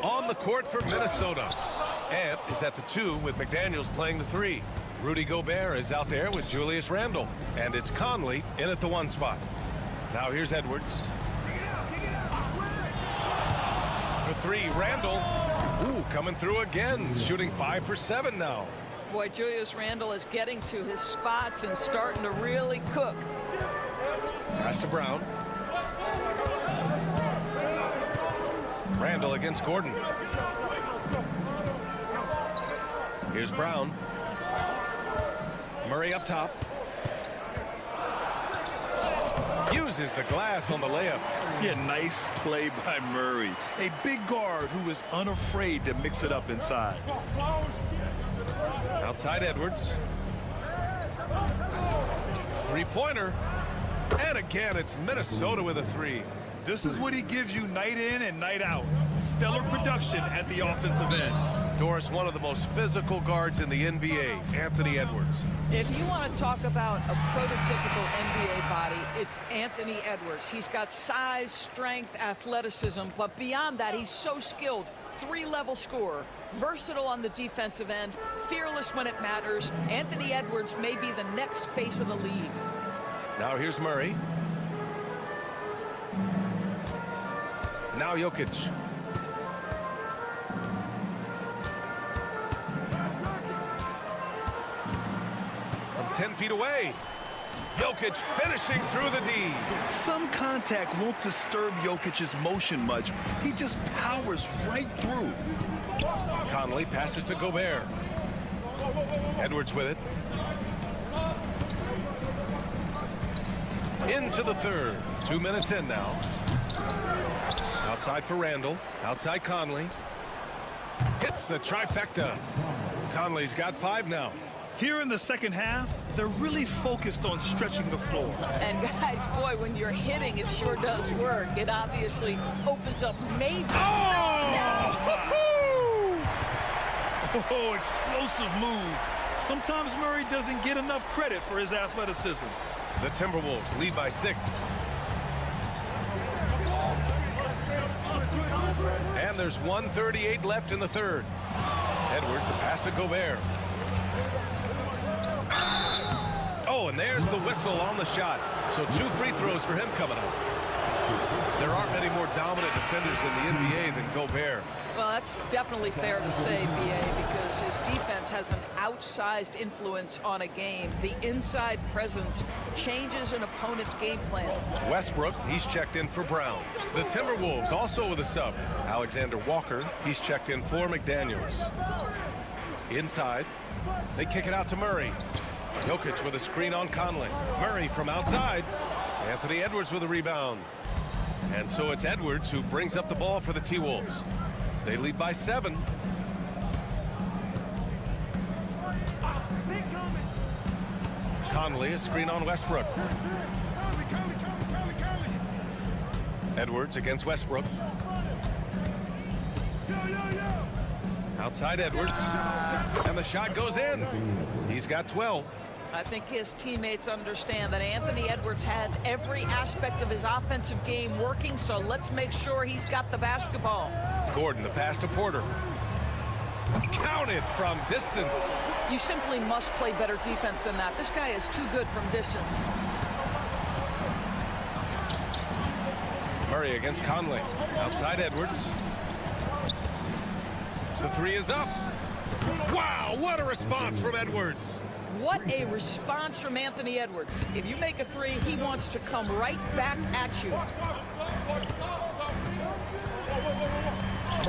Speaker 8: On the court for Minnesota. Ant is at the 2 with McDaniels playing the 3. Rudy Gobert is out there with Julius Randle. And it's Conley in at the 1 spot. Now here's Edwards. For 3, Randle. Ooh, coming through again. Shooting 5 for 7 now.
Speaker 7: Boy, Julius Randle is getting to his spots and starting to really cook.
Speaker 8: Pass to Brown. Randle against Gordon. Here's Brown. Murray up top. Uses the glass on the layup.
Speaker 5: Yeah, nice play by Murray. A big guard who is unafraid to mix it up inside.
Speaker 8: Outside Edwards. 3-pointer. And again, it's Minnesota with a 3.
Speaker 5: This is what he gives you night in and night out. Stellar production at the offensive end.
Speaker 8: Doris, one of the most physical guards in the NBA, Anthony Edwards.
Speaker 7: If you want to talk about a prototypical NBA body, it's Anthony Edwards. He's got size, strength, athleticism, but beyond that, he's so skilled. 3-level scorer, versatile on the defensive end, fearless when it matters. Anthony Edwards may be the next face of the league.
Speaker 8: Now here's Murray. Now Jokic. From 10 feet away. Jokic finishing through the D.
Speaker 5: Some contact won't disturb Jokic's motion much. He just powers right through.
Speaker 8: Conley passes to Gobert. Edwards with it. Into the third. 2 minutes in now. Outside for Randle. Outside Conley. Hits the trifecta. Conley's got 5 now.
Speaker 5: Here in the second half, they're really focused on stretching the floor.
Speaker 7: And guys, boy, when you're hitting, it sure does work. It obviously opens up major.
Speaker 5: Oh, explosive move. Sometimes Murray doesn't get enough credit for his athleticism.
Speaker 8: The Timberwolves lead by 6. And there's 1:38 left in the third. Edwards, the pass to Gobert. Oh, and there's the whistle on the shot. So 2 free throws for him coming up. There aren't many more dominant defenders in the NBA than Gobert.
Speaker 7: Well, that's definitely fair to say, B.A., because his defense has an outsized influence on a game. The inside presence changes an opponent's game plan.
Speaker 8: Westbrook, he's checked in for Brown. The Timberwolves also with a sub. Alexander Walker, he's checked in for McDaniels. Inside, they kick it out to Murray. Jokic with a screen on Conley. Murray from outside. Anthony Edwards with a rebound. And so it's Edwards who brings up the ball for the T-Wolves. They lead by 7. Conley, a screen on Westbrook. Edwards against Westbrook. Outside Edwards. And the shot goes in. He's got 12.
Speaker 7: I think his teammates understand that Anthony Edwards has every aspect of his offensive game working, so let's make sure he's got the basketball.
Speaker 8: Gordon, the pass to Porter. Counted from distance.
Speaker 7: You simply must play better defense than that. This guy is too good from distance.
Speaker 8: Murray against Conley. Outside Edwards. The three is up. Wow, what a response from Edwards.
Speaker 7: What a response from Anthony Edwards. If you make a three, he wants to come right back at you.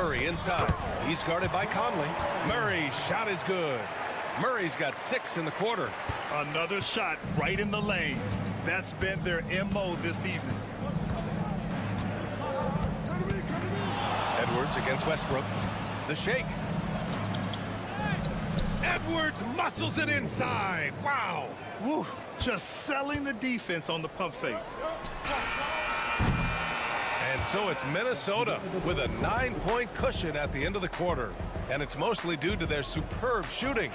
Speaker 8: Murray inside. He's guarded by Conley. Murray's shot is good. Murray's got 6 in the quarter.
Speaker 5: Another shot right in the lane. That's been their MO this evening.
Speaker 8: Edwards against Westbrook. The shake. Edwards muscles it inside. Wow.
Speaker 5: Woo, just selling the defense on the pump fake.
Speaker 8: And so it's Minnesota with a 9-point cushion at the end of the quarter. And it's mostly due to their superb shooting.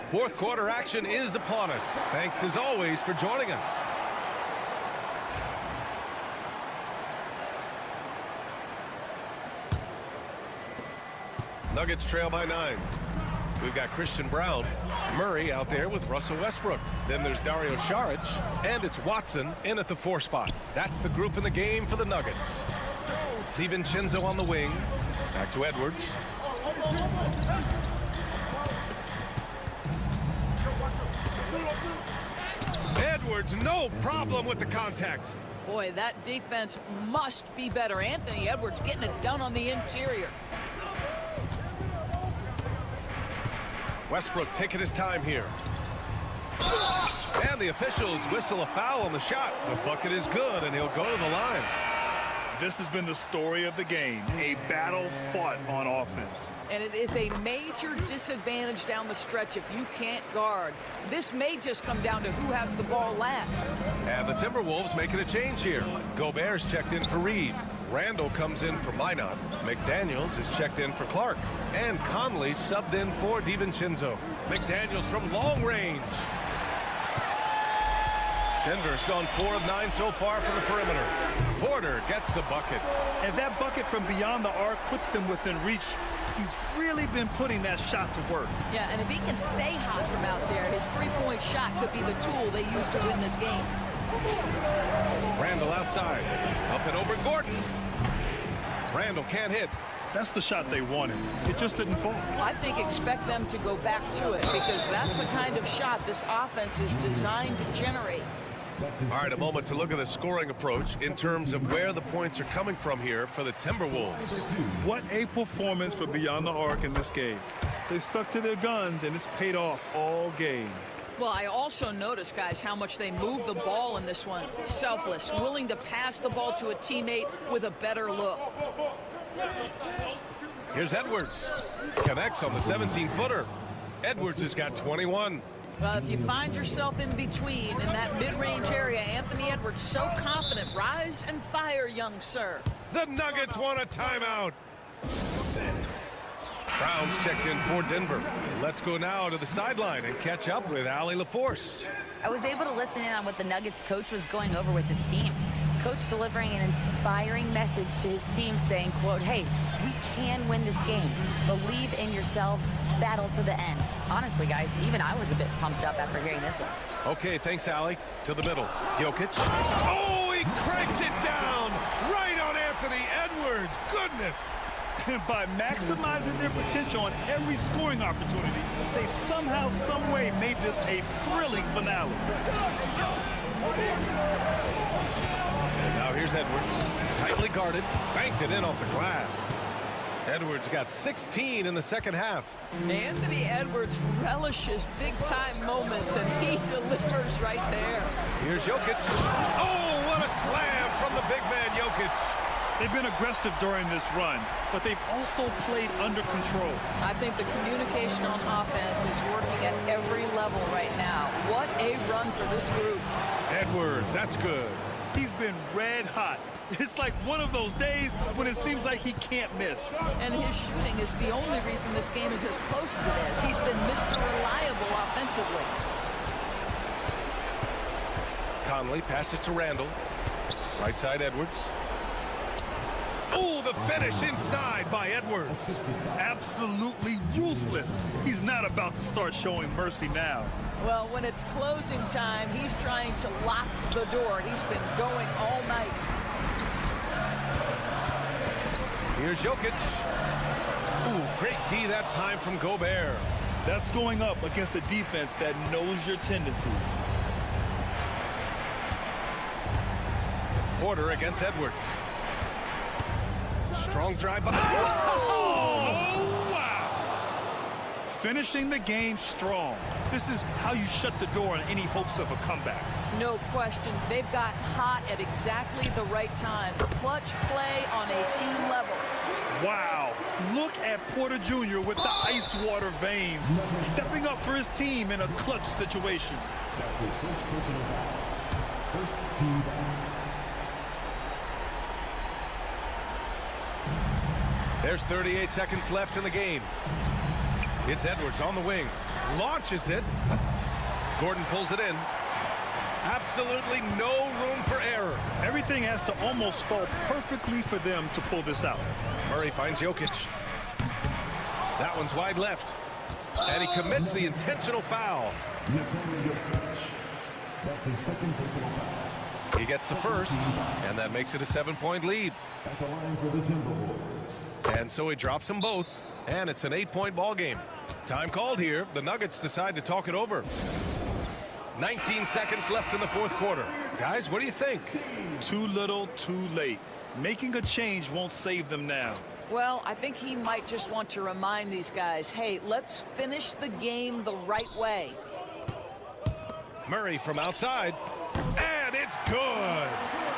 Speaker 8: Fourth quarter action is upon us. Thanks as always for joining us. Nuggets trail by 9. We've got Christian Brown, Murray out there with Russell Westbrook. Then there's Dario Saric, and it's Watson in at the 4 spot. That's the group in the game for the Nuggets. DiVincenzo on the wing. Back to Edwards. Edwards, no problem with the contact.
Speaker 7: Boy, that defense must be better. Anthony Edwards getting it done on the interior.
Speaker 8: Westbrook taking his time here. And the officials whistle a foul on the shot. The bucket is good, and he'll go to the line.
Speaker 5: This has been the story of the game, a battle fought on offense.
Speaker 7: And it is a major disadvantage down the stretch if you can't guard. This may just come down to who has the ball last.
Speaker 8: And the Timberwolves making a change here. Gobert's checked in for Reed. Randall comes in for Minot. McDaniels is checked in for Clark. And Conley subbed in for DiVincenzo. McDaniels from long range. Denver's gone 4 of 9 so far from the perimeter. Porter gets the bucket.
Speaker 5: And that bucket from beyond the arc puts them within reach. He's really been putting that shot to work.
Speaker 7: Yeah, and if he can stay hot from out there, his three-point shot could be the tool they use to win this game.
Speaker 8: Randall outside. Up and over Gordon. Randall can't hit.
Speaker 5: That's the shot they wanted. It just didn't fall.
Speaker 7: I think expect them to go back to it because that's the kind of shot this offense is designed to generate.
Speaker 8: All right, a moment to look at the scoring approach in terms of where the points are coming from here for the Timberwolves.
Speaker 5: What a performance for beyond the arc in this game. They stuck to their guns, and it's paid off all game.
Speaker 7: Well, I also noticed, guys, how much they move the ball in this one. Selfless, willing to pass the ball to a teammate with a better look.
Speaker 8: Here's Edwards. Connects on the 17-footer. Edwards has got 21.
Speaker 7: Well, if you find yourself in between in that mid-range area, Anthony Edwards so confident. Rise and fire, young sir.
Speaker 8: The Nuggets want a timeout. Brown's checked in for Denver. Let's go now to the sideline and catch up with Allie LaForce.
Speaker 9: I was able to listen in on what the Nuggets coach was going over with his team. Coach delivering an inspiring message to his team saying, quote, hey, we can win this game. Believe in yourselves. Battle to the end. Honestly, guys, even I was a bit pumped up after hearing this one.
Speaker 8: Okay, thanks, Allie. To the middle. Jokic. Oh, he cranks it down right on Anthony Edwards. Goodness.
Speaker 5: By maximizing their potential on every scoring opportunity, they've somehow, some way made this a thrilling finale.
Speaker 8: Now here's Edwards. Tightly guarded. Banked it in off the glass. Edwards got 16 in the second half.
Speaker 7: Anthony Edwards relishes big-time moments, and he delivers right there.
Speaker 8: Here's Jokic. Oh, what a slam from the big man, Jokic.
Speaker 5: They've been aggressive during this run, but they've also played under control.
Speaker 7: I think the communication on offense is working at every level right now. What a run for this group.
Speaker 8: Edwards, that's good.
Speaker 5: He's been red hot. It's like one of those days when it seems like he can't miss.
Speaker 7: And his shooting is the only reason this game is as close as it is. He's been Mr. Reliable offensively.
Speaker 8: Conley passes to Randall. Right side Edwards. Oh, the finish inside by Edwards.
Speaker 5: Absolutely ruthless. He's not about to start showing mercy now.
Speaker 7: Well, when it's closing time, he's trying to lock the door. He's been going all night.
Speaker 8: Here's Jokic. Ooh, great D that time from Gobert.
Speaker 5: That's going up against a defense that knows your tendencies.
Speaker 8: Porter against Edwards. Strong drive by.
Speaker 5: Oh, wow! Finishing the game strong. This is how you shut the door on any hopes of a comeback.
Speaker 7: No question. They've got hot at exactly the right time. Clutch play on a team level.
Speaker 5: Wow. Look at Porter Jr. with the ice water veins, stepping up for his team in a clutch situation.
Speaker 10: That's his first personal foul. First team foul.
Speaker 8: There's 38 seconds left in the game. It's Edwards on the wing. Launches it. Gordon pulls it in. Absolutely no room for error.
Speaker 5: Everything has to almost fall perfectly for them to pull this out.
Speaker 8: Murray finds Jokic. That one's wide left. And he commits the intentional foul.
Speaker 10: That's his second personal foul.
Speaker 8: He gets the first, and that makes it a 7-point lead.
Speaker 10: At the line for the Timberwolves.
Speaker 8: And so he drops them both, and it's an 8-point ball game. Time called here. The Nuggets decide to talk it over. 19 seconds left in the fourth quarter. Guys, what do you think?
Speaker 5: Too little, too late. Making a change won't save them now.
Speaker 7: Well, I think he might just want to remind these guys, hey, let's finish the game the right way.
Speaker 8: Murray from outside, and it's good.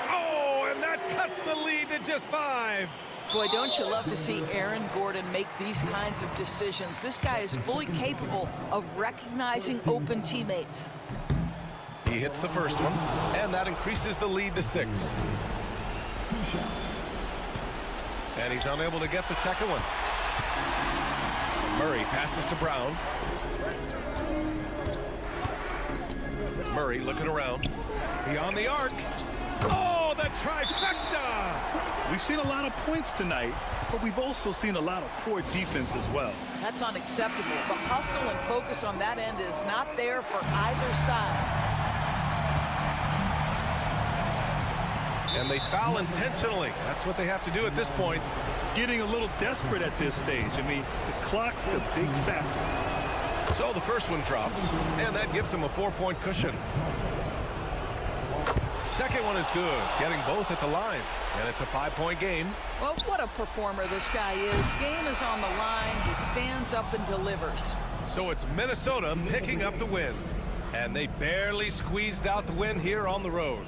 Speaker 8: Oh, and that cuts the lead to just 5.
Speaker 7: Boy, don't you love to see Aaron Gordon make these kinds of decisions. This guy is fully capable of recognizing open teammates.
Speaker 8: He hits the first one, and that increases the lead to 6. And he's unable to get the second one. Murray passes to Brown. Murray looking around. Beyond the arc. Oh, the trifecta!
Speaker 5: We've seen a lot of points tonight, but we've also seen a lot of poor defense as well.
Speaker 7: That's unacceptable. The hustle and focus on that end is not there for either side.
Speaker 8: And they foul intentionally. That's what they have to do at this point.
Speaker 5: Getting a little desperate at this stage. I mean, the clock's the big factor.
Speaker 8: So the first one drops, and that gives them a 4-point cushion. Second one is good, getting both at the line. And it's a 5-point game.
Speaker 7: Well, what a performer this guy is. Game is on the line. He stands up and delivers.
Speaker 8: So it's Minnesota picking up the win. And they barely squeezed out the win here on the road.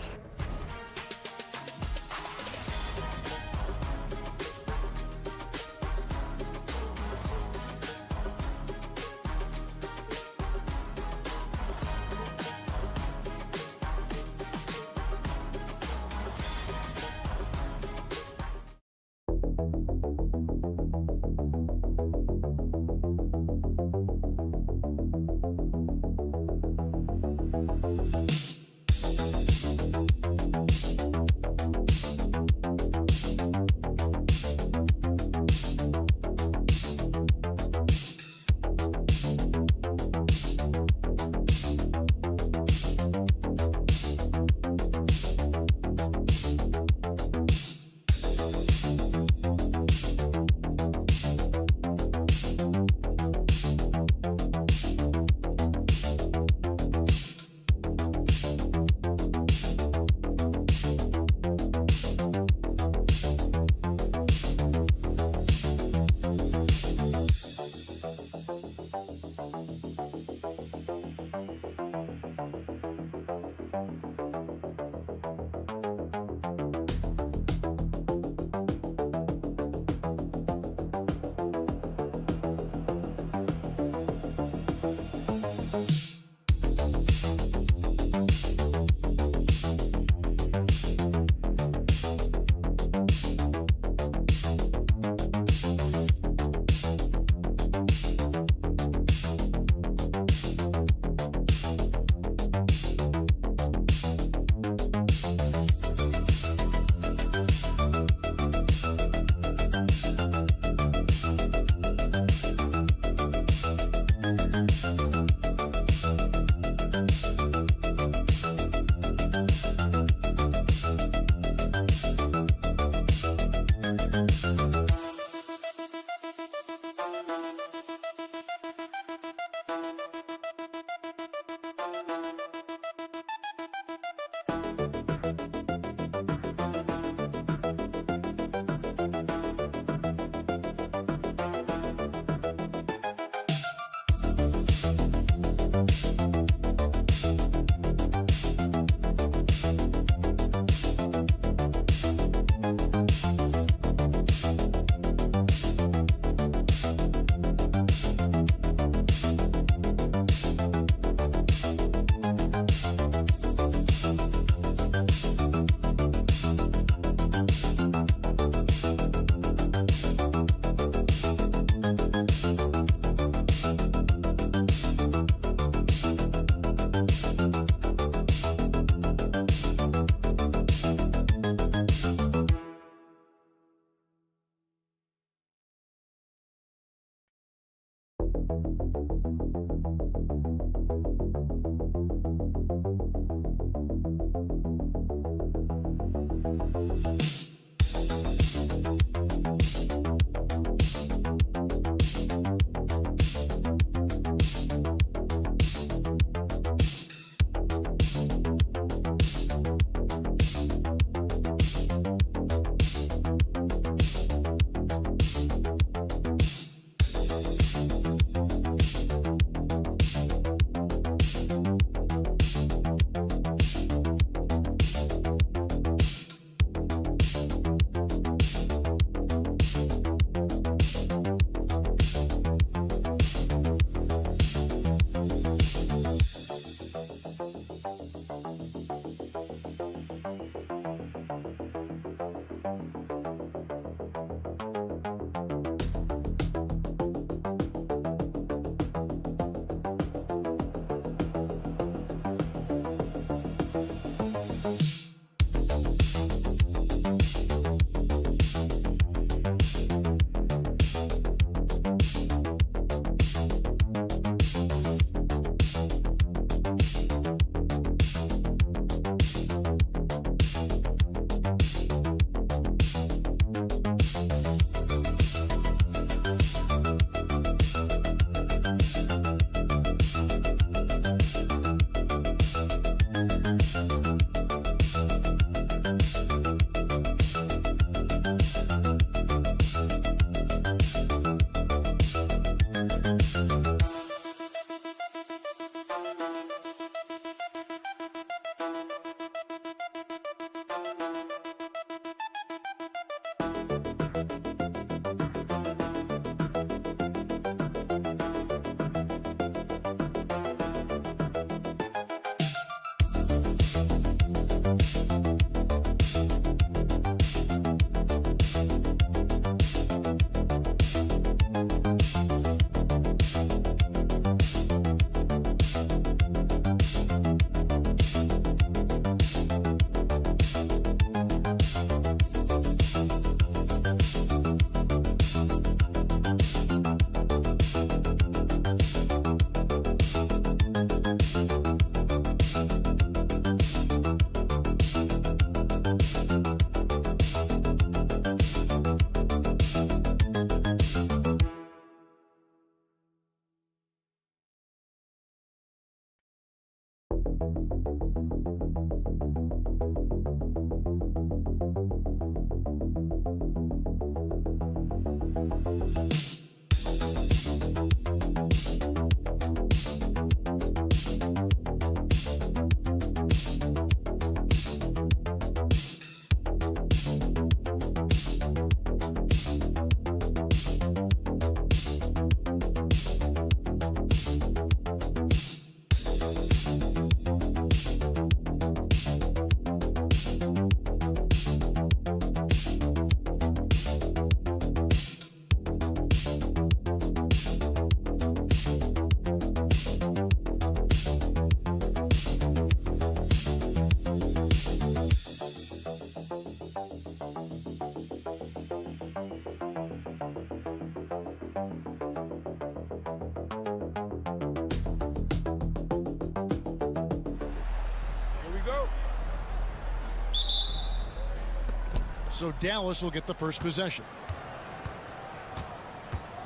Speaker 1: So Dallas will get the first possession.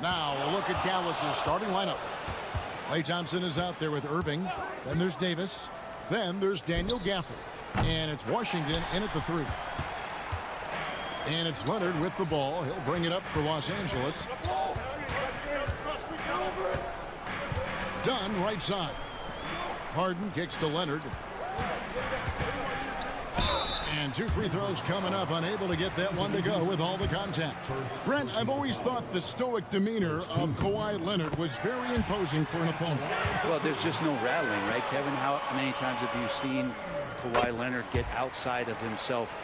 Speaker 1: Now a look at Dallas's starting lineup. Klay Thompson is out there with Irving. Then there's Davis. Then there's Daniel Gafford. And it's Washington in at the 3. And it's Leonard with the ball. He'll bring it up for Los Angeles. Dunn right side. Harden kicks to Leonard. And 2 free throws coming up, unable to get that one to go with all the contact. Brent, I've always thought the stoic demeanor of Kawhi Leonard was very imposing for an opponent.
Speaker 4: Well, there's just no rattling, right, Kevin? How many times have you seen Kawhi Leonard get outside of himself,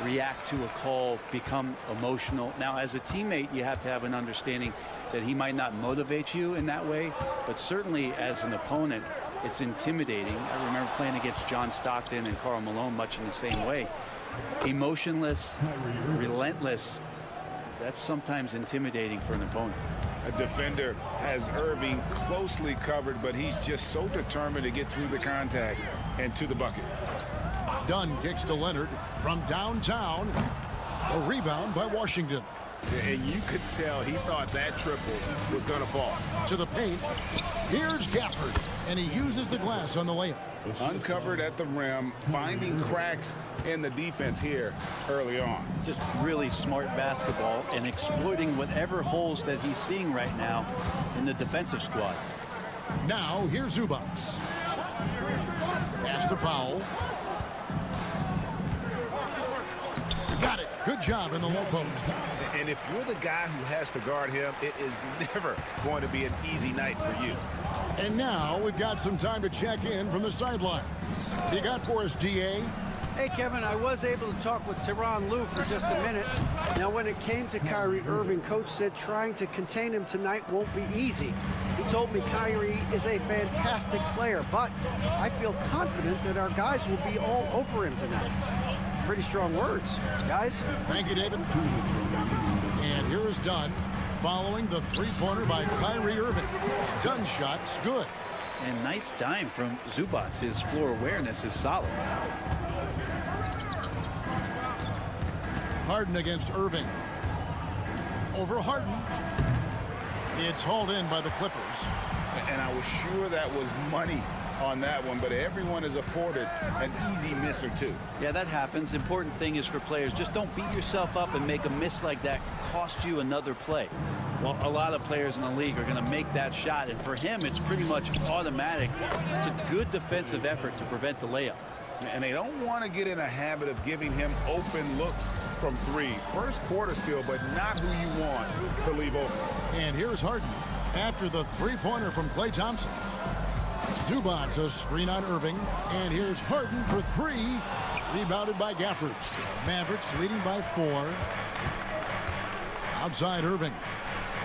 Speaker 4: react to a call, become emotional? Now, as a teammate, you have to have an understanding that he might not motivate you in that way, but certainly as an opponent, it's intimidating. I remember playing against John Stockton and Karl Malone much in the same way. Emotionless, relentless. That's sometimes intimidating for an opponent.
Speaker 3: A defender has Irving closely covered, but he's just so determined to get through the contact and to the bucket.
Speaker 1: Dunn kicks to Leonard from downtown. A rebound by Washington.
Speaker 3: And you could tell he thought that triple was going to fall.
Speaker 1: To the paint. Here's Gafford. And he uses the glass on the layup.
Speaker 3: Uncovered at the rim, finding cracks in the defense here early on.
Speaker 4: Just really smart basketball and exploiting whatever holes that he's seeing right now in the defensive squad.
Speaker 1: Now here's Zubac. Pass to Powell. Got it. Good job in the low post.
Speaker 3: And if you're the guy who has to guard him, it is never going to be an easy night for you.
Speaker 1: And now we've got some time to check in from the sidelines. You got for us, DA?
Speaker 4: Hey, Kevin, I was able to talk with Tyronn Lue for just a minute. Now, when it came to Kyrie Irving, Coach said trying to contain him tonight won't be easy. He told me Kyrie is a fantastic player, but I feel confident that our guys will be all over him tonight. Pretty strong words, guys.
Speaker 1: Thank you, David. And here is Dunn following the three-pointer by Kyrie Irving. Dunn's shot's good.
Speaker 4: And nice dime from Zubac. His floor awareness is solid.
Speaker 1: Harden against Irving. Over Harden. It's hauled in by the Clippers.
Speaker 3: And I was sure that was money on that one, but everyone is afforded an easy miss or two.
Speaker 4: Yeah, that happens. Important thing is for players, just don't beat yourself up and make a miss like that cost you another play. Well, a lot of players in the league are going to make that shot, and for him, it's pretty much automatic. It's a good defensive effort to prevent the layup.
Speaker 3: And they don't want to get in a habit of giving him open looks from three. First quarter still, but not who you want to leave open.
Speaker 1: And here's Harden after the three-pointer from Klay Thompson. Zubac a screen on Irving, and here's Harden for three, rebounded by Gafford. Mavericks leading by 4. Outside Irving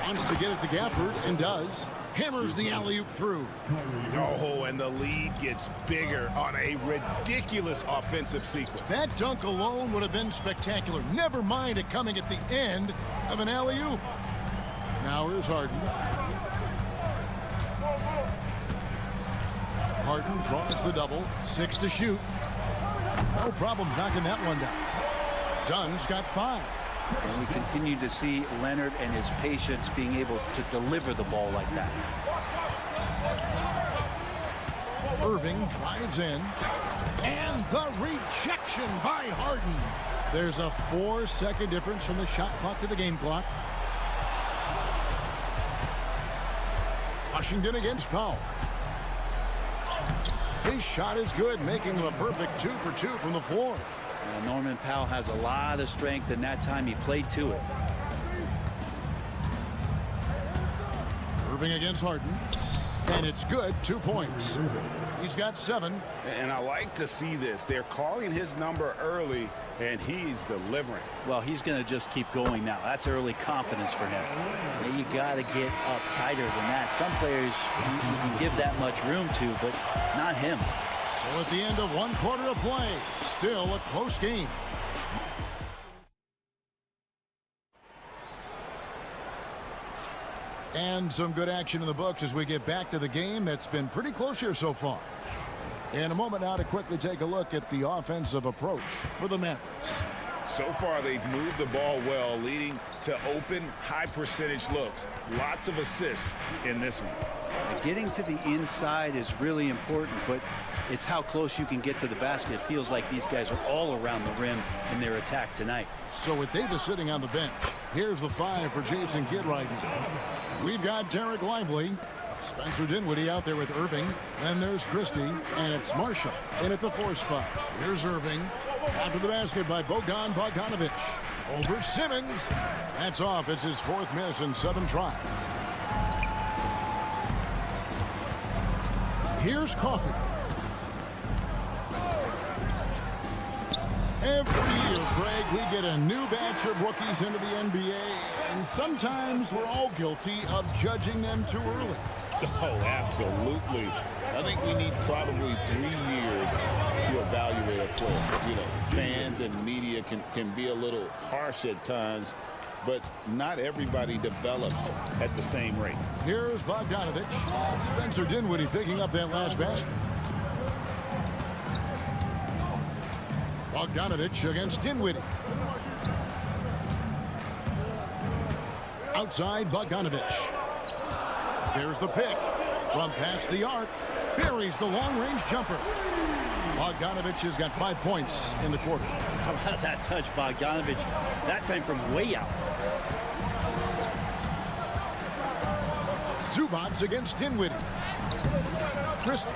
Speaker 1: wants to get it to Gafford and does. Hammers the alley-oop through.
Speaker 3: Oh, and the lead gets bigger on a ridiculous offensive sequence.
Speaker 1: That dunk alone would have been spectacular. Never mind it coming at the end of an alley-oop. Now here's Harden. Harden draws the double. 6 to shoot. No problems knocking that one down. Dunn's got 5.
Speaker 4: And we continue to see Leonard and his patience being able to deliver the ball like that.
Speaker 1: Irving drives in. And the rejection by Harden. There's a 4-second difference from the shot clock to the game clock. Washington against Powell. His shot is good, making him a perfect 2 for 2 from the floor.
Speaker 4: Norman Powell has a lot of strength, and that time he played to it.
Speaker 1: Irving against Harden. And it's good, 2 points. He's got 7.
Speaker 3: And I like to see this. They're calling his number early, and he's delivering.
Speaker 4: Well, he's going to just keep going now. That's early confidence for him. You got to get up tighter than that. Some players you can give that much room to, but not him.
Speaker 1: So at the end of 1 quarter of play, still a close game. And some good action in the books as we get back to the game that's been pretty close here so far. In a moment now to quickly take a look at the offensive approach for the Mavericks.
Speaker 3: So far, they've moved the ball well, leading to open, high-percentage looks. Lots of assists in this one.
Speaker 4: Getting to the inside is really important, but it's how close you can get to the basket. It feels like these guys are all around the rim in their attack tonight.
Speaker 1: So with Davis sitting on the bench, here's the 5 for Jason Kidd right now. We've got Derek Lively, Spencer Dinwiddie out there with Irving. Then there's Christie, and it's Marshall in at the 4 spot. Here's Irving. After the basket by Bogdan Bogdanovic. Over Simmons. That's off. It's his 4th miss in 7 tries. Here's Coffey. Every year, Greg, we get a new batch of rookies into the NBA, and sometimes we're all guilty of judging them too early.
Speaker 3: Oh, absolutely. I think we need probably 3 years to evaluate a player. You know, fans and media can be a little harsh at times, but not everybody develops at the same rate.
Speaker 1: Here's Bogdanovic. Spencer Dinwiddie picking up that last basket. Bogdanovic against Dinwiddie. Outside Bogdanovic. There's the pick. From past the arc. Buries the long-range jumper. Bogdanovic has got 5 points in the quarter.
Speaker 4: How about that touch, Bogdanovic? That time from way out.
Speaker 1: Zubats against Dinwiddie. Christie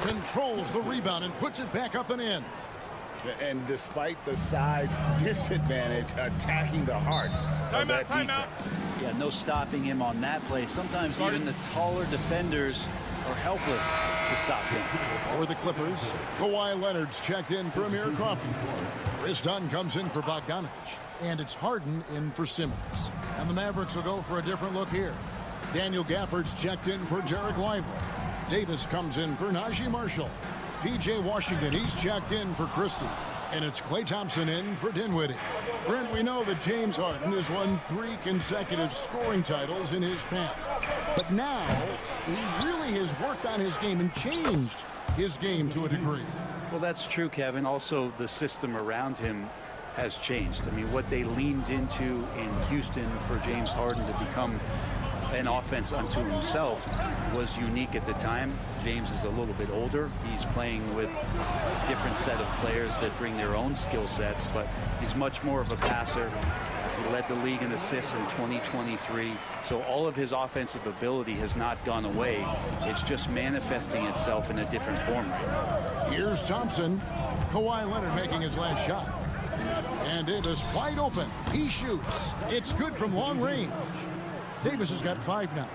Speaker 1: controls the rebound and puts it back up and in.
Speaker 3: And despite the size disadvantage, attacking the heart of that defense.
Speaker 4: Yeah, no stopping him on that play. Sometimes even the taller defenders are helpless to stop him.
Speaker 1: For the Clippers, Kawhi Leonard's checked in for Amir Coffey. Chris Dunn comes in for Bogdanovic. And it's Harden in for Simmons. And the Mavericks will go for a different look here. Daniel Gafford's checked in for Derek Lively. Davis comes in for Najee Marshall. P.J. Washington, he's checked in for Christie. And it's Klay Thompson in for Dinwiddie. Brent, we know that James Harden has won 3 consecutive scoring titles in his past. But now, he really has worked on his game and changed his game to a degree.
Speaker 4: Well, that's true, Kevin. Also, the system around him has changed. I mean, what they leaned into in Houston for James Harden to become an offense unto himself was unique at the time. James is a little bit older. He's playing with a different set of players that bring their own skill sets, but he's much more of a passer. He led the league in assists in 2023. So all of his offensive ability has not gone away. It's just manifesting itself in a different form right now.
Speaker 1: Here's Thompson. Kawhi Leonard making his last shot. And Davis wide open. He shoots. It's good from long range. Davis has got 5 now.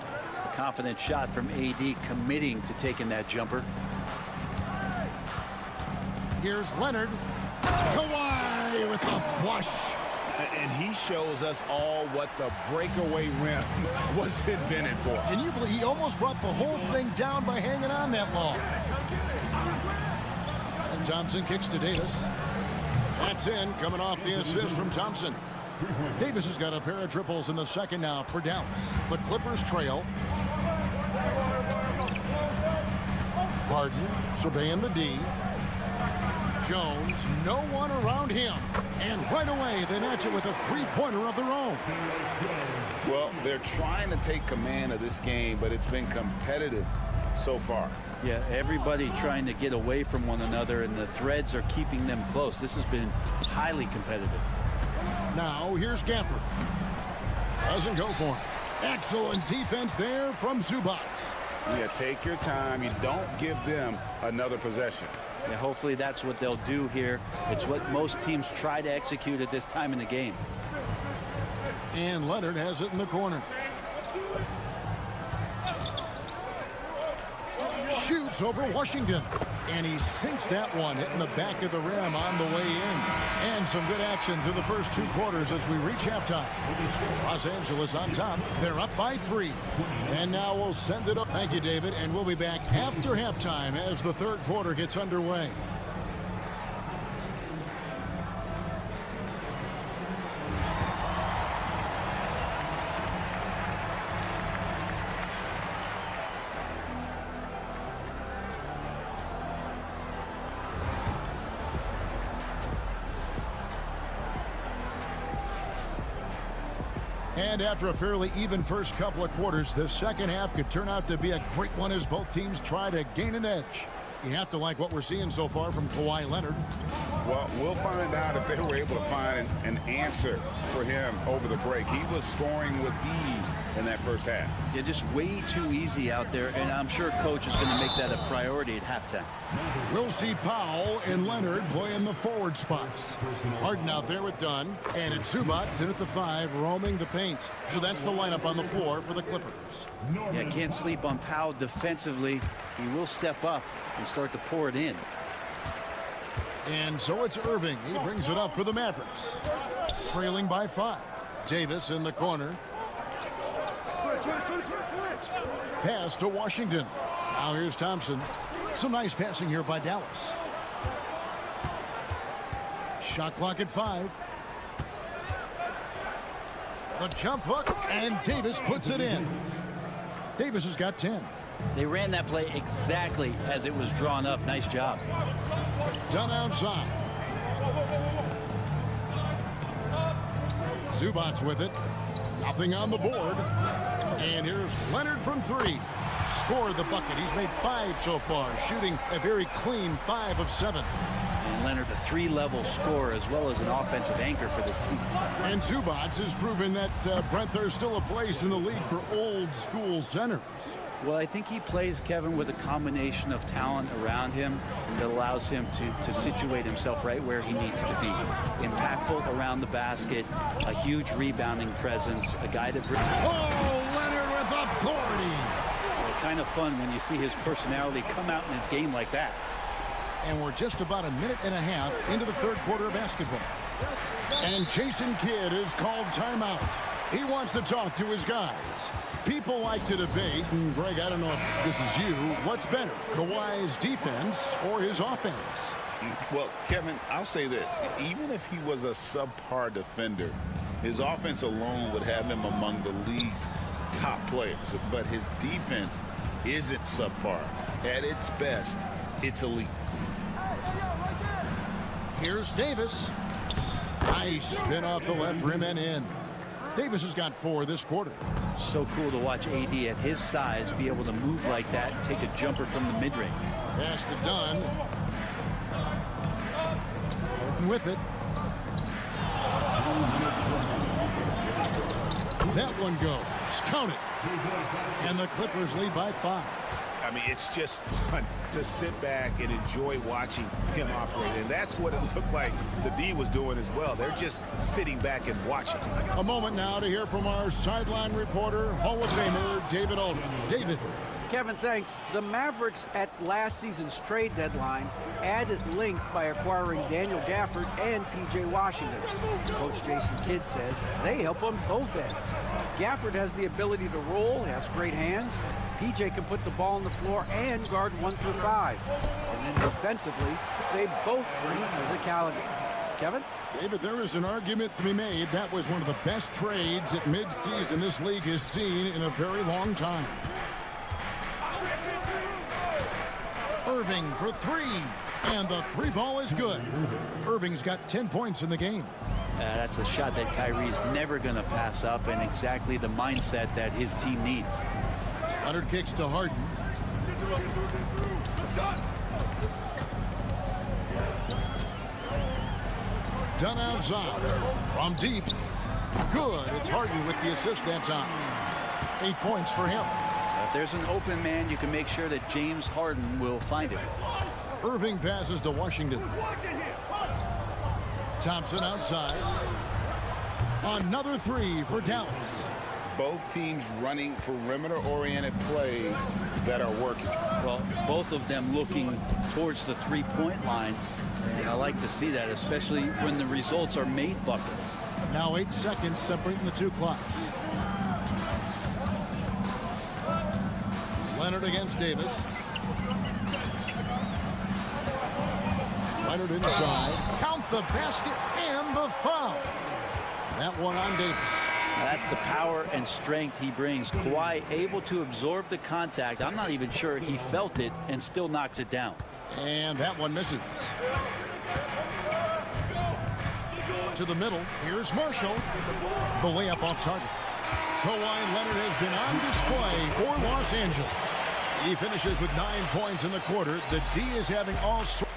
Speaker 4: A confident shot from AD, committing to taking that jumper.
Speaker 1: Here's Leonard. Kawhi with the flush.
Speaker 3: And he shows us all what the breakaway rim was invented for.
Speaker 1: Can you believe he almost brought the whole thing down by hanging on that long? And Thompson kicks to Davis. That's in, coming off the assist from Thompson. Davis has got a pair of triples in the second now for Dallas. The Clippers trail. Harden surveying the D. Jones, no one around him. And right away, they match it with a 3-pointer of their own.
Speaker 3: Well, they're trying to take command of this game, but it's been competitive so far.
Speaker 4: Yeah, everybody trying to get away from one another, and the threads are keeping them close. This has been highly competitive.
Speaker 1: Now, here's Gafford. Doesn't go for him. Excellent defense there from Zubats.
Speaker 3: Yeah, take your time. You don't give them another possession.
Speaker 4: Yeah, hopefully that's what they'll do here. It's what most teams try to execute at this time in the game.
Speaker 1: And Leonard has it in the corner. Shoots over Washington. And he sinks that one, hitting the back of the rim on the way in. And some good action through the first 2 quarters as we reach halftime. Los Angeles on top. They're up by 3. And now we'll send it up. Thank you, David. And we'll be back after halftime as the 3rd quarter gets underway. And after a fairly even first couple of quarters, the second half could turn out to be a great one as both teams try to gain an edge. You have to like what we're seeing so far from Kawhi Leonard.
Speaker 3: Well, we'll find out if they were able to find an answer for him over the break. He was scoring with ease in that first half.
Speaker 11: Yeah, just way too easy out there, and I'm sure coach is going to make that a priority at halftime.
Speaker 1: We'll see Powell and Leonard play in the forward spots. Harden out there with Dunn, and it's Zubac in at the 5, roaming the paint. So that's the lineup on the floor for the Clippers.
Speaker 11: Yeah, can't sleep on Powell defensively. He will step up and start to pour it in.
Speaker 1: And so it's Irving. He brings it up for the Mavericks. Trailing by 5. Davis in the corner. Pass to Washington. Now here's Thompson. Some nice passing here by Dallas. Shot clock at 5. The jump hook, and Davis puts it in. Davis has got 10.
Speaker 11: They ran that play exactly as it was drawn up. Nice job.
Speaker 1: Done outside. Zubac with it. Nothing on the board. And here's Leonard from 3. Scored the bucket. He's made 5 so far, shooting a very clean 5 of 7.
Speaker 11: And Leonard, a 3-level scorer as well as an offensive anchor for this team.
Speaker 1: And Zubac has proven that, Brent, there's still a place in the league for old school centers.
Speaker 11: Well, I think he plays, Kevin, with a combination of talent around him that allows him to situate himself right where he needs to be. Impactful around the basket, a huge rebounding presence, a guy that brings...
Speaker 1: Oh, Leonard with authority.
Speaker 11: Well, kind of fun when you see his personality come out in his game like that.
Speaker 1: And we're just about a minute and a half into the third quarter of basketball. And Jason Kidd is called timeout. He wants to talk to his guys. People like to debate, and Greg, I don't know if this is you, what's better, Kawhi's defense or his offense?
Speaker 3: Well, Kevin, I'll say this. Even if he was a subpar defender, his offense alone would have him among the league's top players. But his defense isn't subpar. At its best, it's elite.
Speaker 1: Here's Davis. Nice spin off the left rim and in. Davis has got 4 this quarter.
Speaker 11: So cool to watch AD at his size be able to move like that and take a jumper from the mid-range.
Speaker 1: Pass to Dunn. Harden with it. That one goes. Count it. And the Clippers lead by 5.
Speaker 6: I mean, it's just fun to sit back and enjoy watching him operate. And that's what it looked like the D was doing as well. They're just sitting back and watching.
Speaker 1: A moment now to hear from our sideline reporter, Hall of Famer David Aldridge. David.
Speaker 4: Kevin, thanks. The Mavericks at last season's trade deadline added length by acquiring Daniel Gafford and P.J. Washington. Coach Jason Kidd says they help on both ends. Gafford has the ability to roll, he has great hands. P.J. can put the ball on the floor and guard 1 through 5. And then defensively, they both bring physicality. Kevin?
Speaker 1: David, there is an argument to be made. That was one of the best trades at midseason this league has seen in a very long time. Irving for 3. And the 3 ball is good. Irving's got 10 points in the game.
Speaker 11: That's a shot that Kyrie's never going to pass up, and exactly the mindset that his team needs.
Speaker 1: Leonard kicks to Harden. Done outside. From deep. Good. It's Harden with the assist that time. 8 points for him.
Speaker 11: If there's an open man, you can make sure that James Harden will find him.
Speaker 1: Irving passes to Washington. Thompson outside. Another 3 for Dallas.
Speaker 3: Both teams running perimeter-oriented plays that are working.
Speaker 11: Well, both of them looking towards the 3-point line. And I like to see that, especially when the results are made buckets.
Speaker 1: Now 8 seconds separating the 2 clocks. Leonard against Davis. Leonard inside. Count the basket and the foul. That one on Davis.
Speaker 11: That's the power and strength he brings. Kawhi able to absorb the contact. I'm not even sure he felt it and still knocks it down.
Speaker 1: And that one misses. To the middle. Here's Marshall. The layup off target. Kawhi Leonard has been on display for Los Angeles. He finishes with 9 points in the quarter. The D is having all sorts.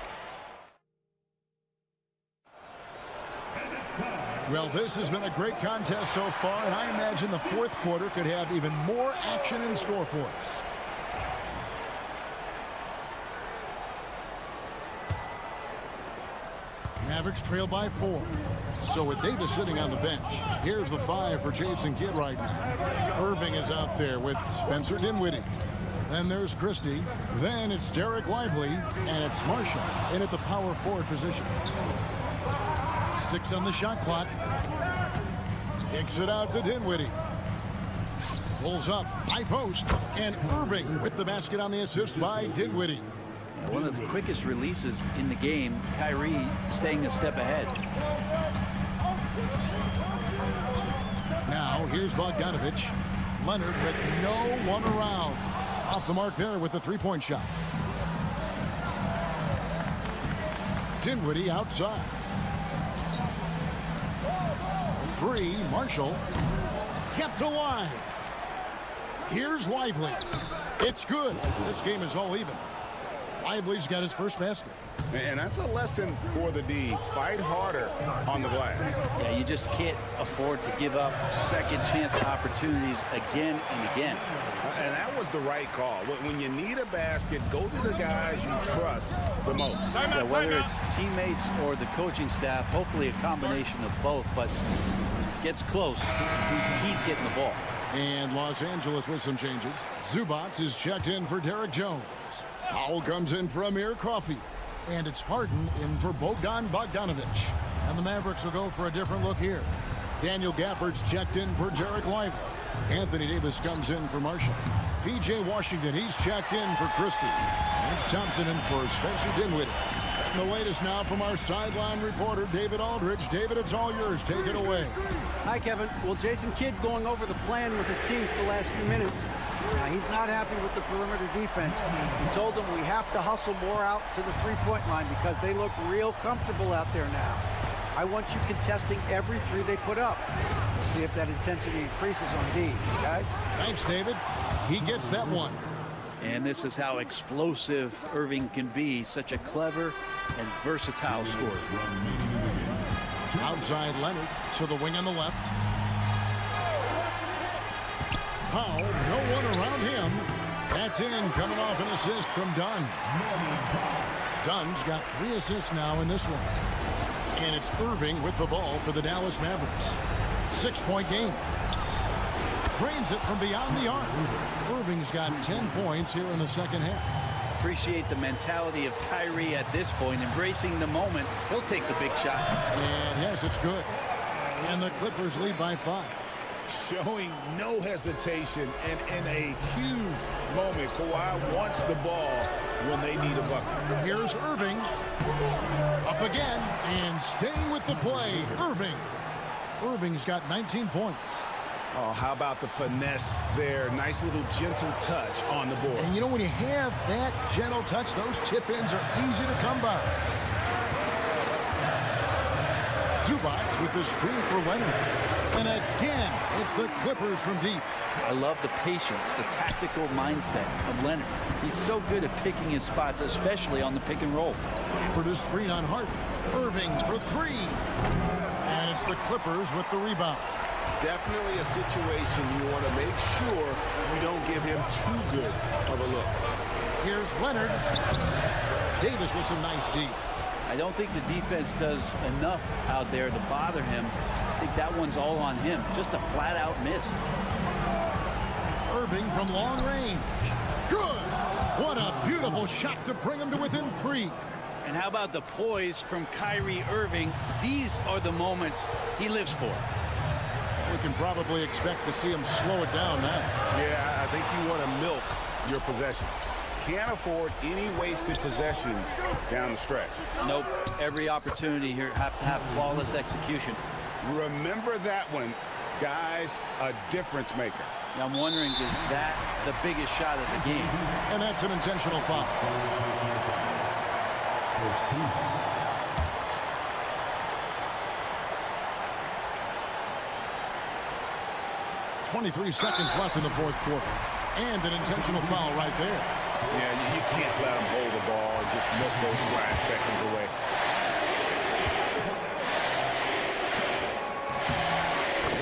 Speaker 1: Well, this has been a great contest so far, and I imagine the fourth quarter could have even more action in store for us. Mavericks trail by 4. So with Davis sitting on the bench, here's the 5 for Jason Kidd right now. Irving is out there with Spencer Dinwiddie. Then there's Christie. Then it's Derek Lively. And it's Marshall in at the power forward position. 6 on the shot clock. Kicks it out to Dinwiddie. Pulls up, high post. And Irving with the basket on the assist by Dinwiddie.
Speaker 11: One of the quickest releases in the game. Kyrie staying a step ahead.
Speaker 1: Now here's Bogdanovich. Leonard with no one around. Off the mark there with the three-point shot. Dinwiddie outside. 3, Marshall. Kept alive. Here's Lively. It's good. This game is all even. Lively's got his first basket.
Speaker 3: And that's a lesson for the D. Fight harder on the glass.
Speaker 11: Yeah, you just can't afford to give up second chance opportunities again and again.
Speaker 3: And that was the right call. When you need a basket, go to the guys you trust the most.
Speaker 11: Yeah, whether it's teammates or the coaching staff, hopefully a combination of both, but gets close, he's getting the ball.
Speaker 1: And Los Angeles with some changes. Zubac is checked in for Derek Jones. Powell comes in for Amir Coffey. And it's Harden in for Bogdan Bogdanovich. And the Mavericks will go for a different look here. Daniel Gafford's checked in for Derek Lively. Anthony Davis comes in for Marshall. P.J. Washington, he's checked in for Christie. It's Thompson in for Spencer Dinwiddie. And the latest now from our sideline reporter, David Aldridge. David, it's all yours. Take it away.
Speaker 4: Hi, Kevin. Well, Jason Kidd going over the plan with his team for the last few minutes. Now, he's not happy with the perimeter defense. He told them we have to hustle more out to the three-point line because they look real comfortable out there now. I want you contesting every three they put up. We'll see if that intensity increases on D, guys.
Speaker 1: Thanks, David. He gets that one.
Speaker 11: And this is how explosive Irving can be. Such a clever and versatile scorer.
Speaker 1: Outside Leonard to the wing on the left. Powell, no one around him. That's in, coming off an assist from Dunn. Dunn's got 3 assists now in this one. And it's Irving with the ball for the Dallas Mavericks. 6-point game. Drains it from beyond the arc. Irving's got 10 points here in the second half.
Speaker 11: Appreciate the mentality of Kyrie at this point, embracing the moment. He'll take the big shot.
Speaker 1: And yes, it's good. And the Clippers lead by 5.
Speaker 3: Showing no hesitation, and in a huge moment, Kawhi wants the ball when they need a bucket.
Speaker 1: Here's Irving. Up again, and staying with the play, Irving. Irving's got 19 points.
Speaker 3: Oh, how about the finesse there? Nice little gentle touch on the board.
Speaker 1: And you know, when you have that gentle touch, those chip-ins are easy to come by. Zubac with the screen for Leonard. And again, it's the Clippers from deep.
Speaker 11: I love the patience, the tactical mindset of Leonard. He's so good at picking his spots, especially on the pick and roll.
Speaker 1: For the screen on Harden. Irving for 3. And it's the Clippers with the rebound.
Speaker 6: Definitely a situation you want to make sure you don't give him too good of a look.
Speaker 1: Here's Leonard. Davis with some nice D.
Speaker 11: I don't think the defense does enough out there to bother him. I think that one's all on him. Just a flat-out miss.
Speaker 1: Irving from long range. Good. What a beautiful shot to bring him to within 3.
Speaker 11: And how about the poise from Kyrie Irving? These are the moments he lives for.
Speaker 1: We can probably expect to see him slow it down now.
Speaker 3: Yeah, I think you want to milk your possessions. Can't afford any wasted possessions down the stretch.
Speaker 11: Nope. Every opportunity here have to have flawless execution.
Speaker 3: Remember that one, guys, a difference maker.
Speaker 11: Now I'm wondering, is that the biggest shot of the game?
Speaker 1: And that's an intentional foul. 23 seconds left in the fourth quarter. And an intentional foul right there.
Speaker 6: Yeah, you can't let them hold the ball and just milk those last seconds away.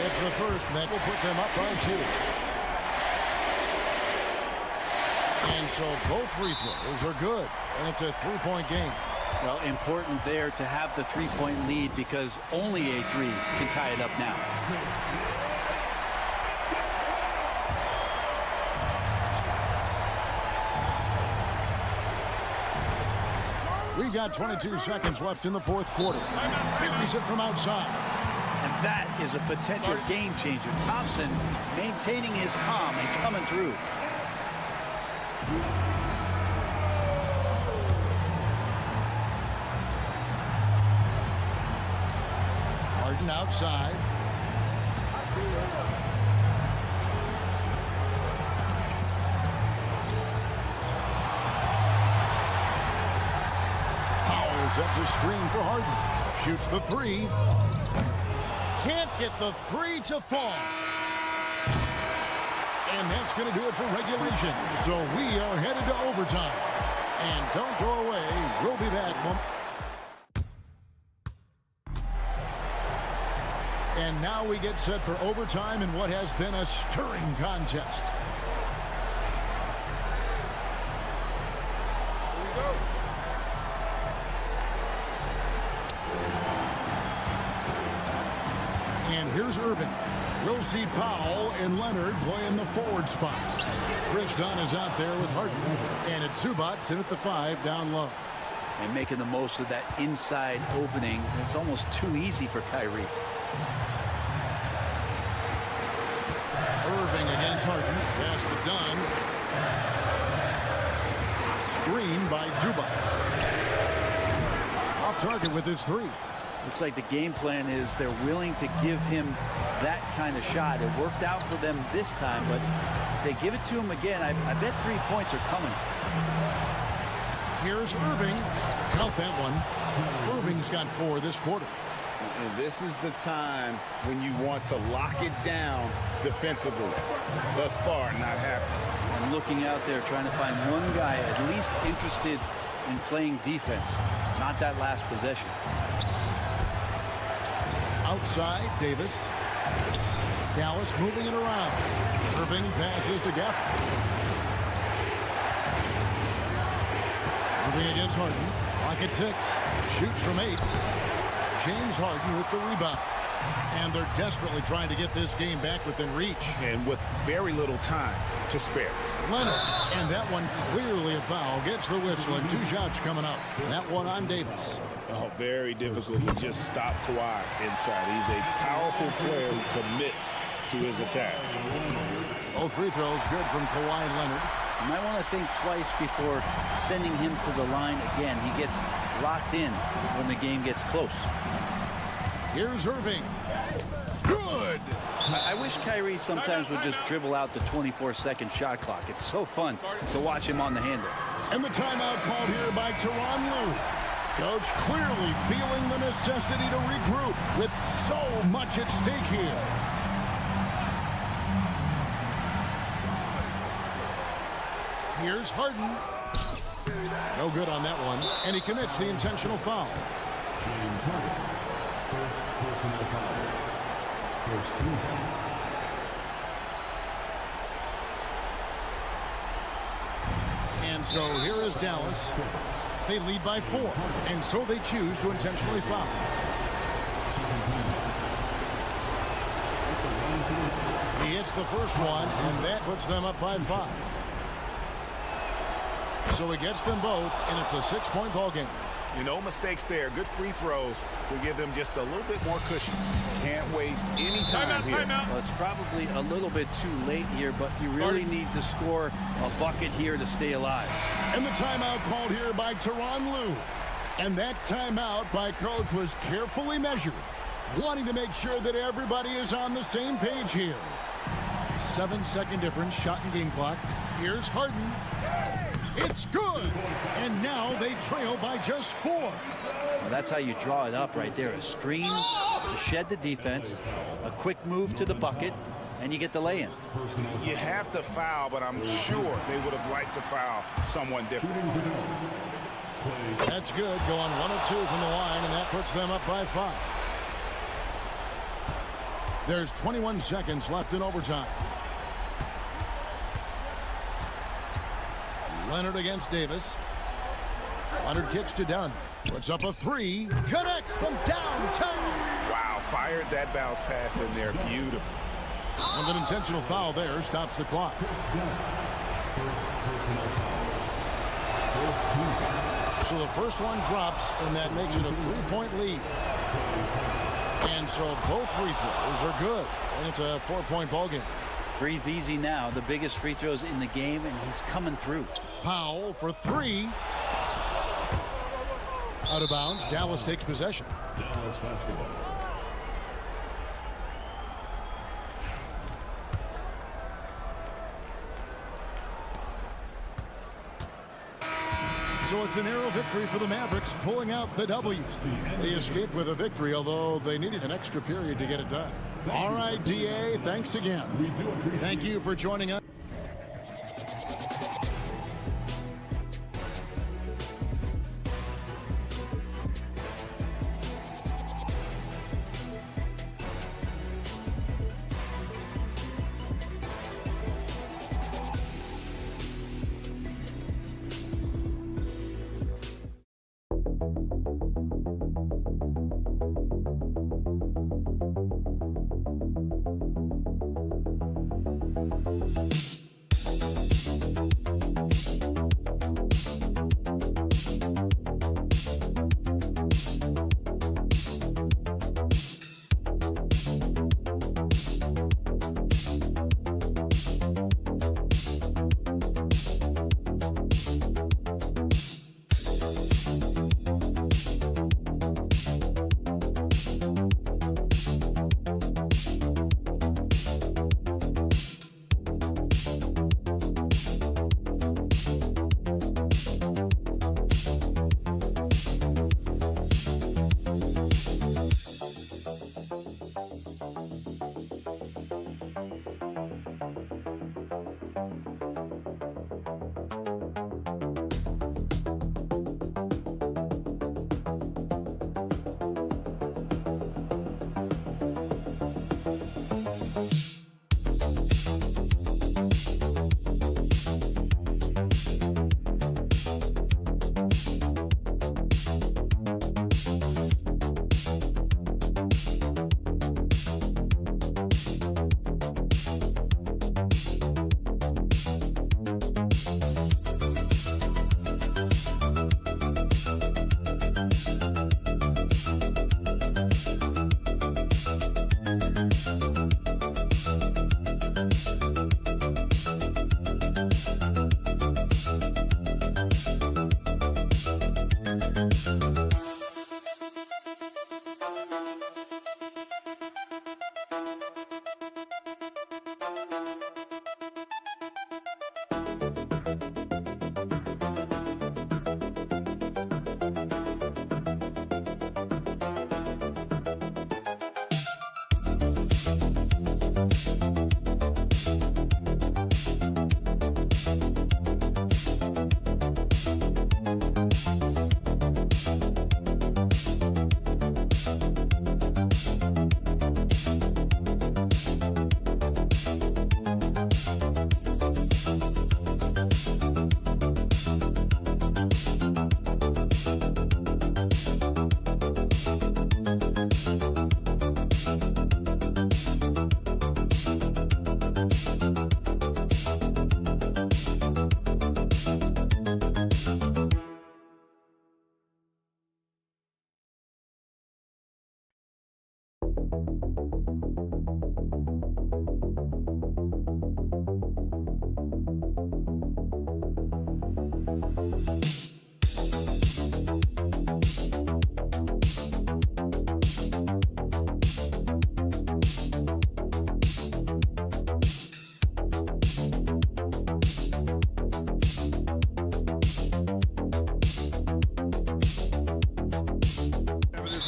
Speaker 1: It's the first that will put them up by 2. And so both free throws are good. And it's a 3-point game.
Speaker 11: Well, important there to have the 3-point lead because only a 3 can tie it up now.
Speaker 1: We got 22 seconds left in the fourth quarter. Buries it from outside.
Speaker 11: And that is a potential game changer. Thompson maintaining his calm and coming through.
Speaker 1: Harden outside.
Speaker 10: I see you.
Speaker 1: Sets a screen for Harden. Shoots the 3. Can't get the 3 to fall. And that's going to do it for regulation. So we are headed to overtime. And don't go away. We'll be back. And now we get set for overtime in what has been a stirring contest. And here's Irving. We'll see Powell and Leonard play in the forward spots. Chris Dunn is out there with Harden. And it's Zubats in at the 5 down low.
Speaker 11: And making the most of that inside opening. It's almost too easy for Kyrie.
Speaker 1: Irving against Harden. Pass to Dunn. Screen by Zubats. Off target with his 3.
Speaker 11: Looks like the game plan is they're willing to give him that kind of shot. It worked out for them this time, but if they give it to him again, I bet 3 points are coming.
Speaker 1: Here's Irving. Count that one. Irving's got 4 this quarter.
Speaker 3: And this is the time when you want to lock it down defensively. Thus far, not happening.
Speaker 11: I'm looking out there trying to find one guy at least interested in playing defense, not that last possession.
Speaker 1: Outside, Davis. Dallas moving it around. Irving passes to Gafford. Irving against Harden. Clock at 6. Shoots from 8. James Harden with the rebound. And they're desperately trying to get this game back within reach.
Speaker 6: And with very little time to spare.
Speaker 1: Leonard, and that one clearly a foul. Gets the whistle and 2 shots coming up. That one on Davis.
Speaker 6: Oh, very difficult to just stop Kawhi inside. He's a powerful player who commits to his attacks.
Speaker 1: Both free throws good from Kawhi and Leonard.
Speaker 11: You might want to think twice before sending him to the line again. He gets locked in when the game gets close.
Speaker 1: Here's Irving. Good!
Speaker 11: I wish Kyrie sometimes would just dribble out the 24-second shot clock. It's so fun to watch him on the handle.
Speaker 1: And the timeout called here by Tyronn Lue. Coach clearly feeling the necessity to regroup with so much at stake here. Here's Harden. No good on that one. And he commits the intentional foul. And so here is Dallas. They lead by 4, and so they choose to intentionally foul. He hits the first one, and that puts them up by 5. So he gets them both, and it's a 6-point ball game.
Speaker 6: You know, mistakes there. Good free throws to give them just a little bit more cushion. Can't waste any time here.
Speaker 11: Well, it's probably a little bit too late here, but you really need to score a bucket here to stay alive.
Speaker 1: And the timeout called here by Tyronn Lue. And that timeout by Coach was carefully measured, wanting to make sure that everybody is on the same page here. 7-second difference, shot and game clock. Here's Harden. It's good. And now they trail by just 4.
Speaker 11: Well, that's how you draw it up right there. A screen to shed the defense, a quick move to the bucket, and you get the lay-in.
Speaker 3: You have to foul, but I'm sure they would have liked to foul someone different.
Speaker 1: That's good. Going 1 of 2 from the line, and that puts them up by 5. There's 21 seconds left in overtime. Leonard against Davis. Leonard kicks to Dunn. Puts up a 3. Connects from downtown.
Speaker 3: Wow, fired that bounce pass in there. Beautiful.
Speaker 1: And an intentional foul there stops the clock. So the first one drops, and that makes it a 3-point lead. And so both free throws are good, and it's a 4-point ball game.
Speaker 11: Breathe easy now. The biggest free throws in the game, and he's coming through.
Speaker 1: Powell for 3. Out of bounds. Dallas takes possession.
Speaker 10: Dallas basketball.
Speaker 1: So it's a narrow victory for the Mavericks, pulling out the W. They escaped with a victory, although they needed an extra period to get it done. All right, DA, thanks again. Thank you for joining us.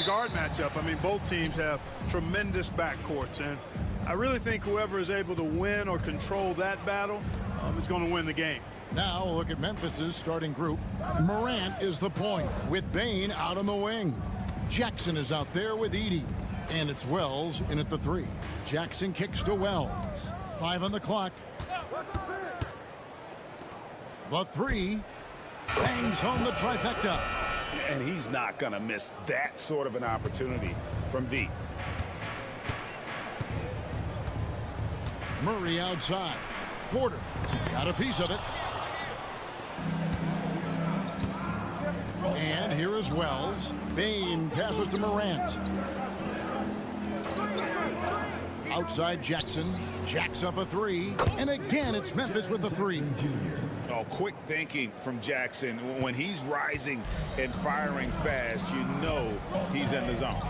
Speaker 5: Guard matchup. I mean, both teams have tremendous backcourts, and I really think whoever is able to win or control that battle is going to win the game.
Speaker 1: Now a look at Memphis's starting group. Morant is the point with Bane out on the wing. Jackson is out there with Edey. And it's Wells in at the 3. Jackson kicks to Wells. 5 on the clock. The 3 bangs home the trifecta.
Speaker 3: And he's not going to miss that sort of an opportunity from deep.
Speaker 1: Murray outside. Porter got a piece of it. And here is Wells. Bane passes to Morant. Outside Jackson. Jacks up a 3. And again, it's Memphis with the 3.
Speaker 3: Oh, quick thinking from Jackson. When he's rising and firing fast, you know he's in the zone.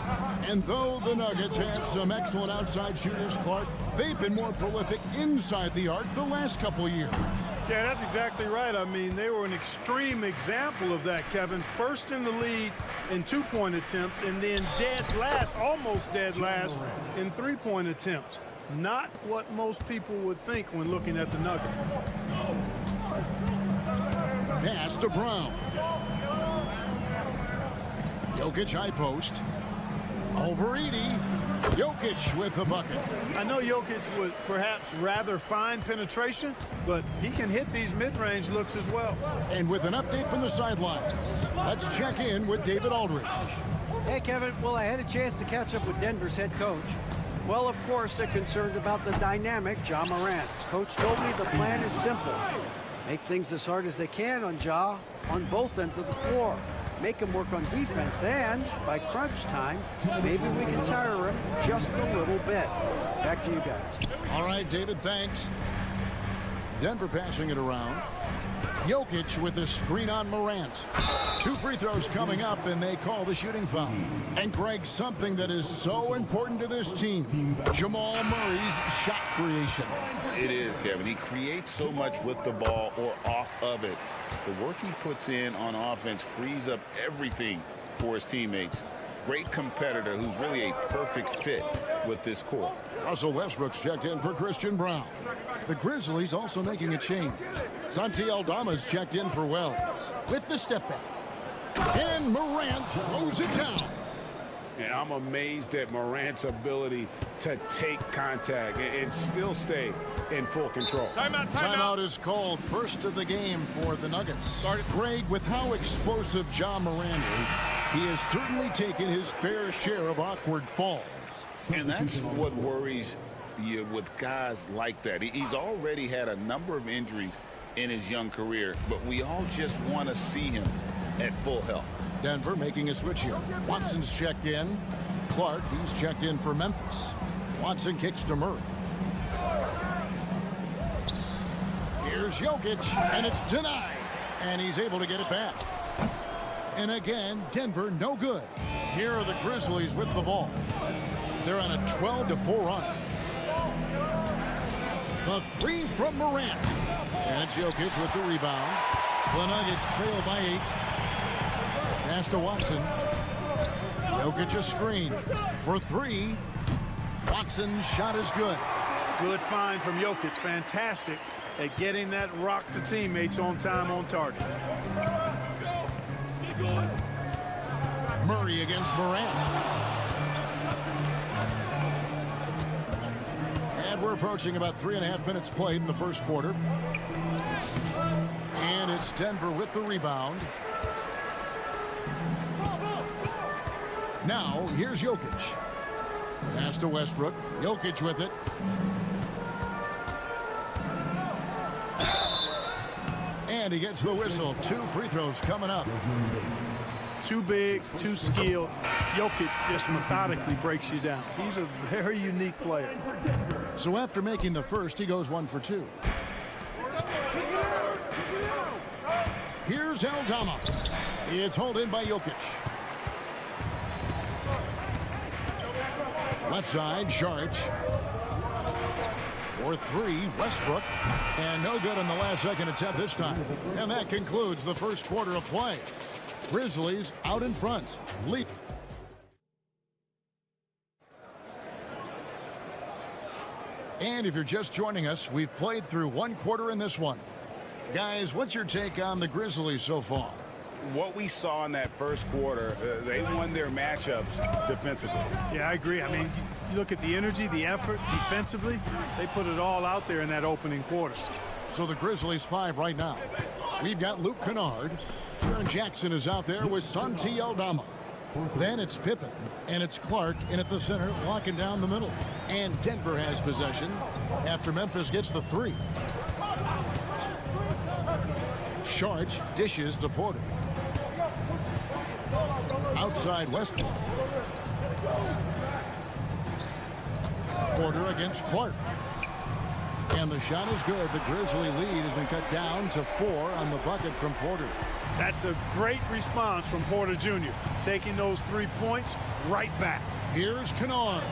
Speaker 1: And though the Nuggets have some excellent outside shooters, Clark, they've been more prolific inside the arc the last couple years.
Speaker 5: Yeah, that's exactly right. I mean, they were an extreme example of that, Kevin. First in the league in 2-point attempts, and then dead last, almost dead last, in 3-point attempts. Not what most people would think when looking at the Nuggets.
Speaker 1: Pass to Brown. Jokic high post. Over Edey. Jokic with the bucket.
Speaker 5: I know Jokic would perhaps rather find penetration, but he can hit these mid-range looks as well.
Speaker 1: And with an update from the sidelines, let's check in with David Aldridge.
Speaker 4: Hey, Kevin. Well, I had a chance to catch up with Denver's head coach. Well, of course, they're concerned about the dynamic Ja Morant. Coach told me the plan is simple. Make things as hard as they can on Ja on both ends of the floor. Make him work on defense, and by crunch time, maybe we can tire him just a little bit. Back to you guys.
Speaker 1: All right, David, thanks. Denver passing it around. Jokic with a screen on Morant. 2 free throws coming up, and they call the shooting foul. And Greg, something that is so important to this team, Jamal Murray's shot creation.
Speaker 3: It is, Kevin. He creates so much with the ball or off of it. The work he puts in on offense frees up everything for his teammates. Great competitor who's really a perfect fit with this core.
Speaker 1: Russell Westbrook's checked in for Christian Brown. The Grizzlies also making a change. Santi Aldama's checked in for Wells with the step back. And Morant throws it down.
Speaker 3: And I'm amazed at Morant's ability to take contact and still stay in full control.
Speaker 1: Timeout is called. First of the game for the Nuggets. Greg, with how explosive Ja Morant is, he has certainly taken his fair share of awkward falls.
Speaker 3: And that's what worries you with guys like that. He's already had a number of injuries in his young career, but we all just want to see him at full health.
Speaker 1: Denver making a switch here. Watson's checked in. Clark, he's checked in for Memphis. Watson kicks to Murray. Here's Jokic, and it's denied. And he's able to get it back. And again, Denver no good. Here are the Grizzlies with the ball. They're on a 12-4 run. The 3 from Morant. And it's Jokic with the rebound. The Nuggets trail by 8. Pass to Watson. Jokic a screen for 3. Watson's shot is good.
Speaker 5: Good find from Jokic. Fantastic at getting that rock to teammates on time, on target.
Speaker 1: Murray against Morant. And we're approaching about 3.5 minutes played in the first quarter. And it's Denver with the rebound. Now, here's Jokic. Pass to Westbrook. Jokic with it. And he gets the whistle. 2 free throws coming up.
Speaker 5: Too big, too skilled. Jokic just methodically breaks you down. He's a very unique player.
Speaker 1: So after making the first, he goes 1 for 2. Here's Aldama. It's hauled in by Jokic. Left side, Saric. For 3, Westbrook. And no good on the last second attempt this time. And that concludes the first quarter of play. Grizzlies out in front. Lead. And if you're just joining us, we've played through one quarter in this one. Guys, what's your take on the Grizzlies so far?
Speaker 3: What we saw in that first quarter, they won their matchups defensively.
Speaker 12: Yeah, I agree. I mean, you look at the energy, the effort defensively, they put it all out there in that opening quarter.
Speaker 1: So the Grizzlies 5 right now. We've got Luke Kennard. Jaren Jackson is out there with Santi Aldama. Then it's Pippen, and it's Clark in at the center, locking down the middle. And Denver has possession after Memphis gets the 3. Sharch dishes to Porter. Outside Westbrook. Porter against Clark. And the shot is good. The Grizzly lead has been cut down to 4 on the bucket from Porter.
Speaker 12: That's a great response from Porter Jr., taking those 3 points right back.
Speaker 1: Here's Kennard,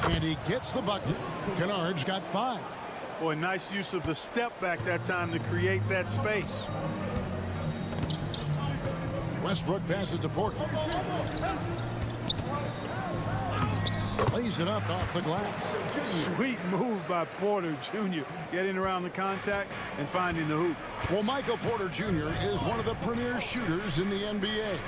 Speaker 1: and he gets the bucket. Kennard's got 5.
Speaker 12: Boy, nice use of the step back that time to create that space.
Speaker 1: Westbrook passes to Porter. Lays it up off the glass.
Speaker 12: Sweet move by Porter Jr., getting around the contact and finding the hoop.
Speaker 1: Well, Michael Porter Jr. is one of the premier shooters in the NBA.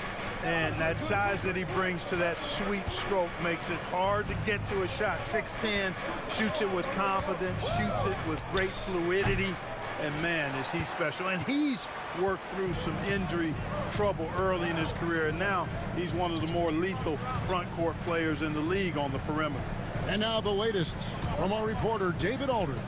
Speaker 12: And that size that he brings to that sweet stroke makes it hard to get to a shot. 6'10", shoots it with confidence, shoots it with great fluidity. And man, is he special. And he's worked through some injury trouble early in his career. And now he's one of the more lethal front court players in the league on the perimeter.
Speaker 1: And now the latest from our reporter, David Aldridge.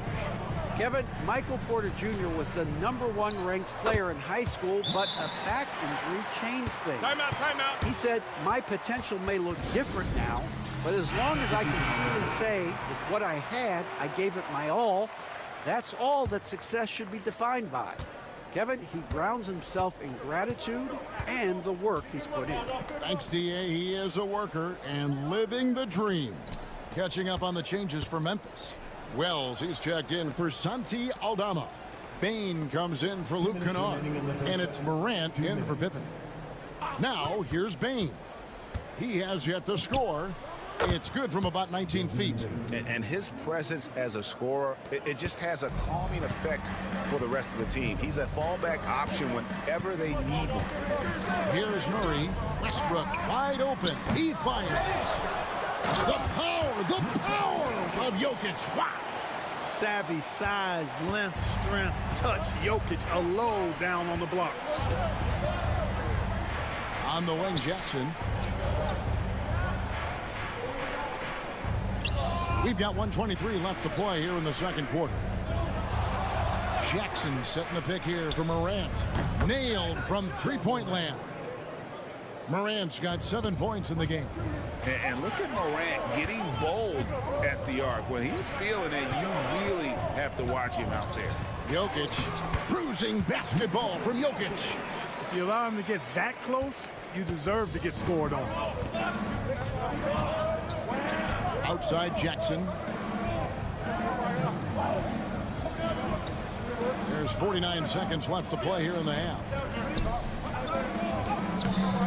Speaker 4: Kevin, Michael Porter Jr. was the #1 ranked player in high school, but a back injury changed things.
Speaker 5: Timeout.
Speaker 4: He said, my potential may look different now, but as long as I can truly say with what I had, I gave it my all. That's all that success should be defined by. Kevin, he grounds himself in gratitude and the work he's put in.
Speaker 1: Thanks, D.A. He is a worker and living the dream. Catching up on the changes for Memphis. Wells, he's checked in for Santi Aldama. Bain comes in for Luke Kennard. And it's Morant in for Pippen. Now, here's Bain. He has yet to score. It's good from about 19 feet.
Speaker 6: And his presence as a scorer, it just has a calming effect for the rest of the team. He's a fallback option whenever they need him.
Speaker 1: Here's Murray. Westbrook wide open. He fires. The power of Jokic. Wow.
Speaker 12: Savvy, size, length, strength, touch. Jokic alone down on the blocks.
Speaker 1: On the wing, Jackson. We've got 1:23 left to play here in the second quarter. Jackson setting the pick here for Morant. Nailed from three-point land. Morant's got 7 points in the game.
Speaker 3: And look at Morant getting bold at the arc. When he's feeling it, you really have to watch him out there.
Speaker 1: Jokic, bruising basketball from Jokic.
Speaker 12: If you allow him to get that close, you deserve to get scored on.
Speaker 1: Outside Jackson. There's 49 seconds left to play here in the half.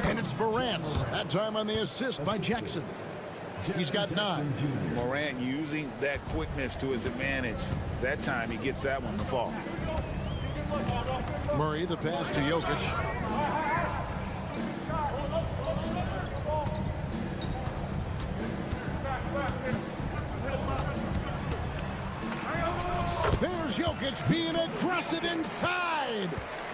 Speaker 1: And it's Morant, that time on the assist by Jackson. He's got 9.
Speaker 3: Morant using that quickness to his advantage. That time he gets that one to fall.
Speaker 1: Murray, the pass to Jokic. There's Jokic being aggressive inside.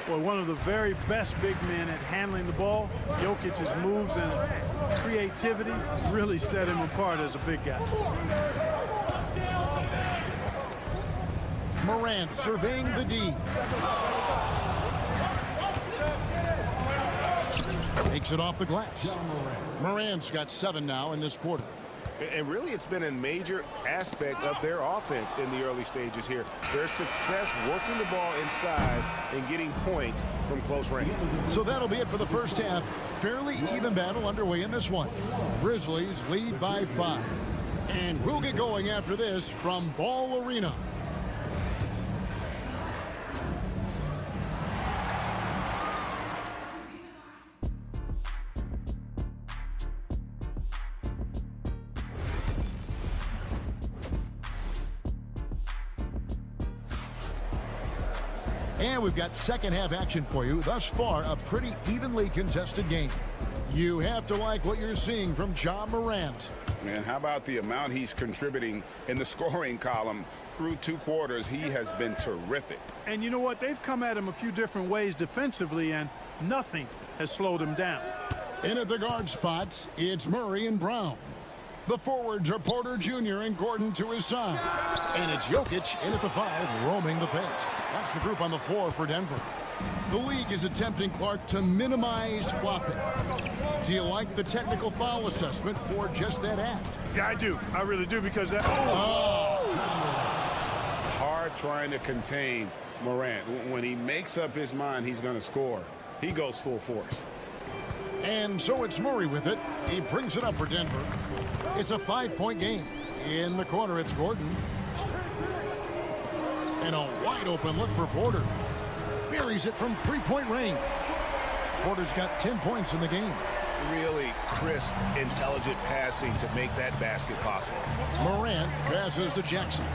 Speaker 12: Well, one of the very best big men at handling the ball. Jokic's moves and creativity really set him apart as a big guy.
Speaker 1: Morant surveying the D. Takes it off the glass. Morant's got 7 now in this quarter.
Speaker 6: And really, it's been a major aspect of their offense in the early stages here. Their success working the ball inside and getting points from close range.
Speaker 1: So that'll be it for the first half. Fairly even battle underway in this one. Grizzlies lead by 5. And we'll get going after this from Ball Arena. And we've got second half action for you. Thus far, a pretty evenly contested game. You have to like what you're seeing from Ja Morant.
Speaker 3: Man, how about the amount he's contributing in the scoring column? Through 2 quarters, he has been terrific.
Speaker 12: And you know what? They've come at him a few different ways defensively, and nothing has slowed him down.
Speaker 1: In at the guard spots, it's Murray and Brown. The forwards are Porter Jr. and Gordon to his side. And it's Jokic in at the 5, roaming the paint. That's the group on the floor for Denver. The league is attempting, Clark, to minimize flopping. Do you like the technical foul assessment for just that act?
Speaker 12: Yeah, I do. I really do, because that...
Speaker 3: Hard trying to contain Morant. When he makes up his mind he's going to score, he goes full force.
Speaker 1: And so it's Murray with it. He brings it up for Denver. It's a 5-point game. In the corner, it's Gordon. And a wide open look for Porter. Buries it from 3-point range. Porter's got 10 points in the game.
Speaker 6: Really crisp, intelligent passing to make that basket possible.
Speaker 1: Morant passes to Jackson.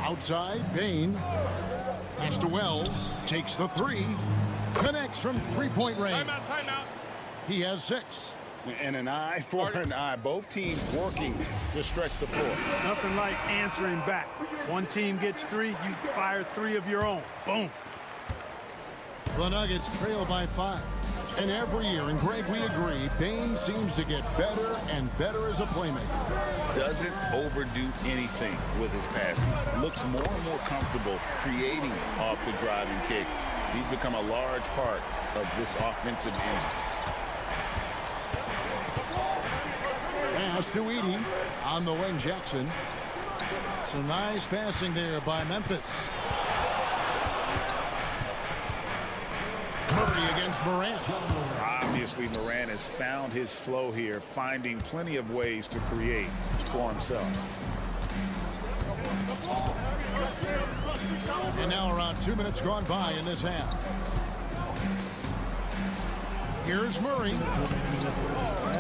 Speaker 1: Outside, Bain. Pass to Wells. Takes the 3. Connects from 3-point range.
Speaker 2: Timeout.
Speaker 1: He has 6.
Speaker 3: And an eye for an eye. Both teams working to stretch the floor.
Speaker 12: Nothing like answering back. One team gets 3, you fire 3 of your own. Boom.
Speaker 1: The Nuggets trail by 5. And every year, and Greg, we agree, Bain seems to get better and better as a playmaker.
Speaker 3: Doesn't overdo anything with his passing. Looks more and more comfortable creating off the driving kick. He's become a large part of this offensive engine.
Speaker 1: Pass to Edey on the wing, Jackson. Some nice passing there by Memphis. Murray against Morant.
Speaker 3: Obviously, Morant has found his flow here, finding plenty of ways to create for himself.
Speaker 1: And now around 2 minutes gone by in this half. Here's Murray.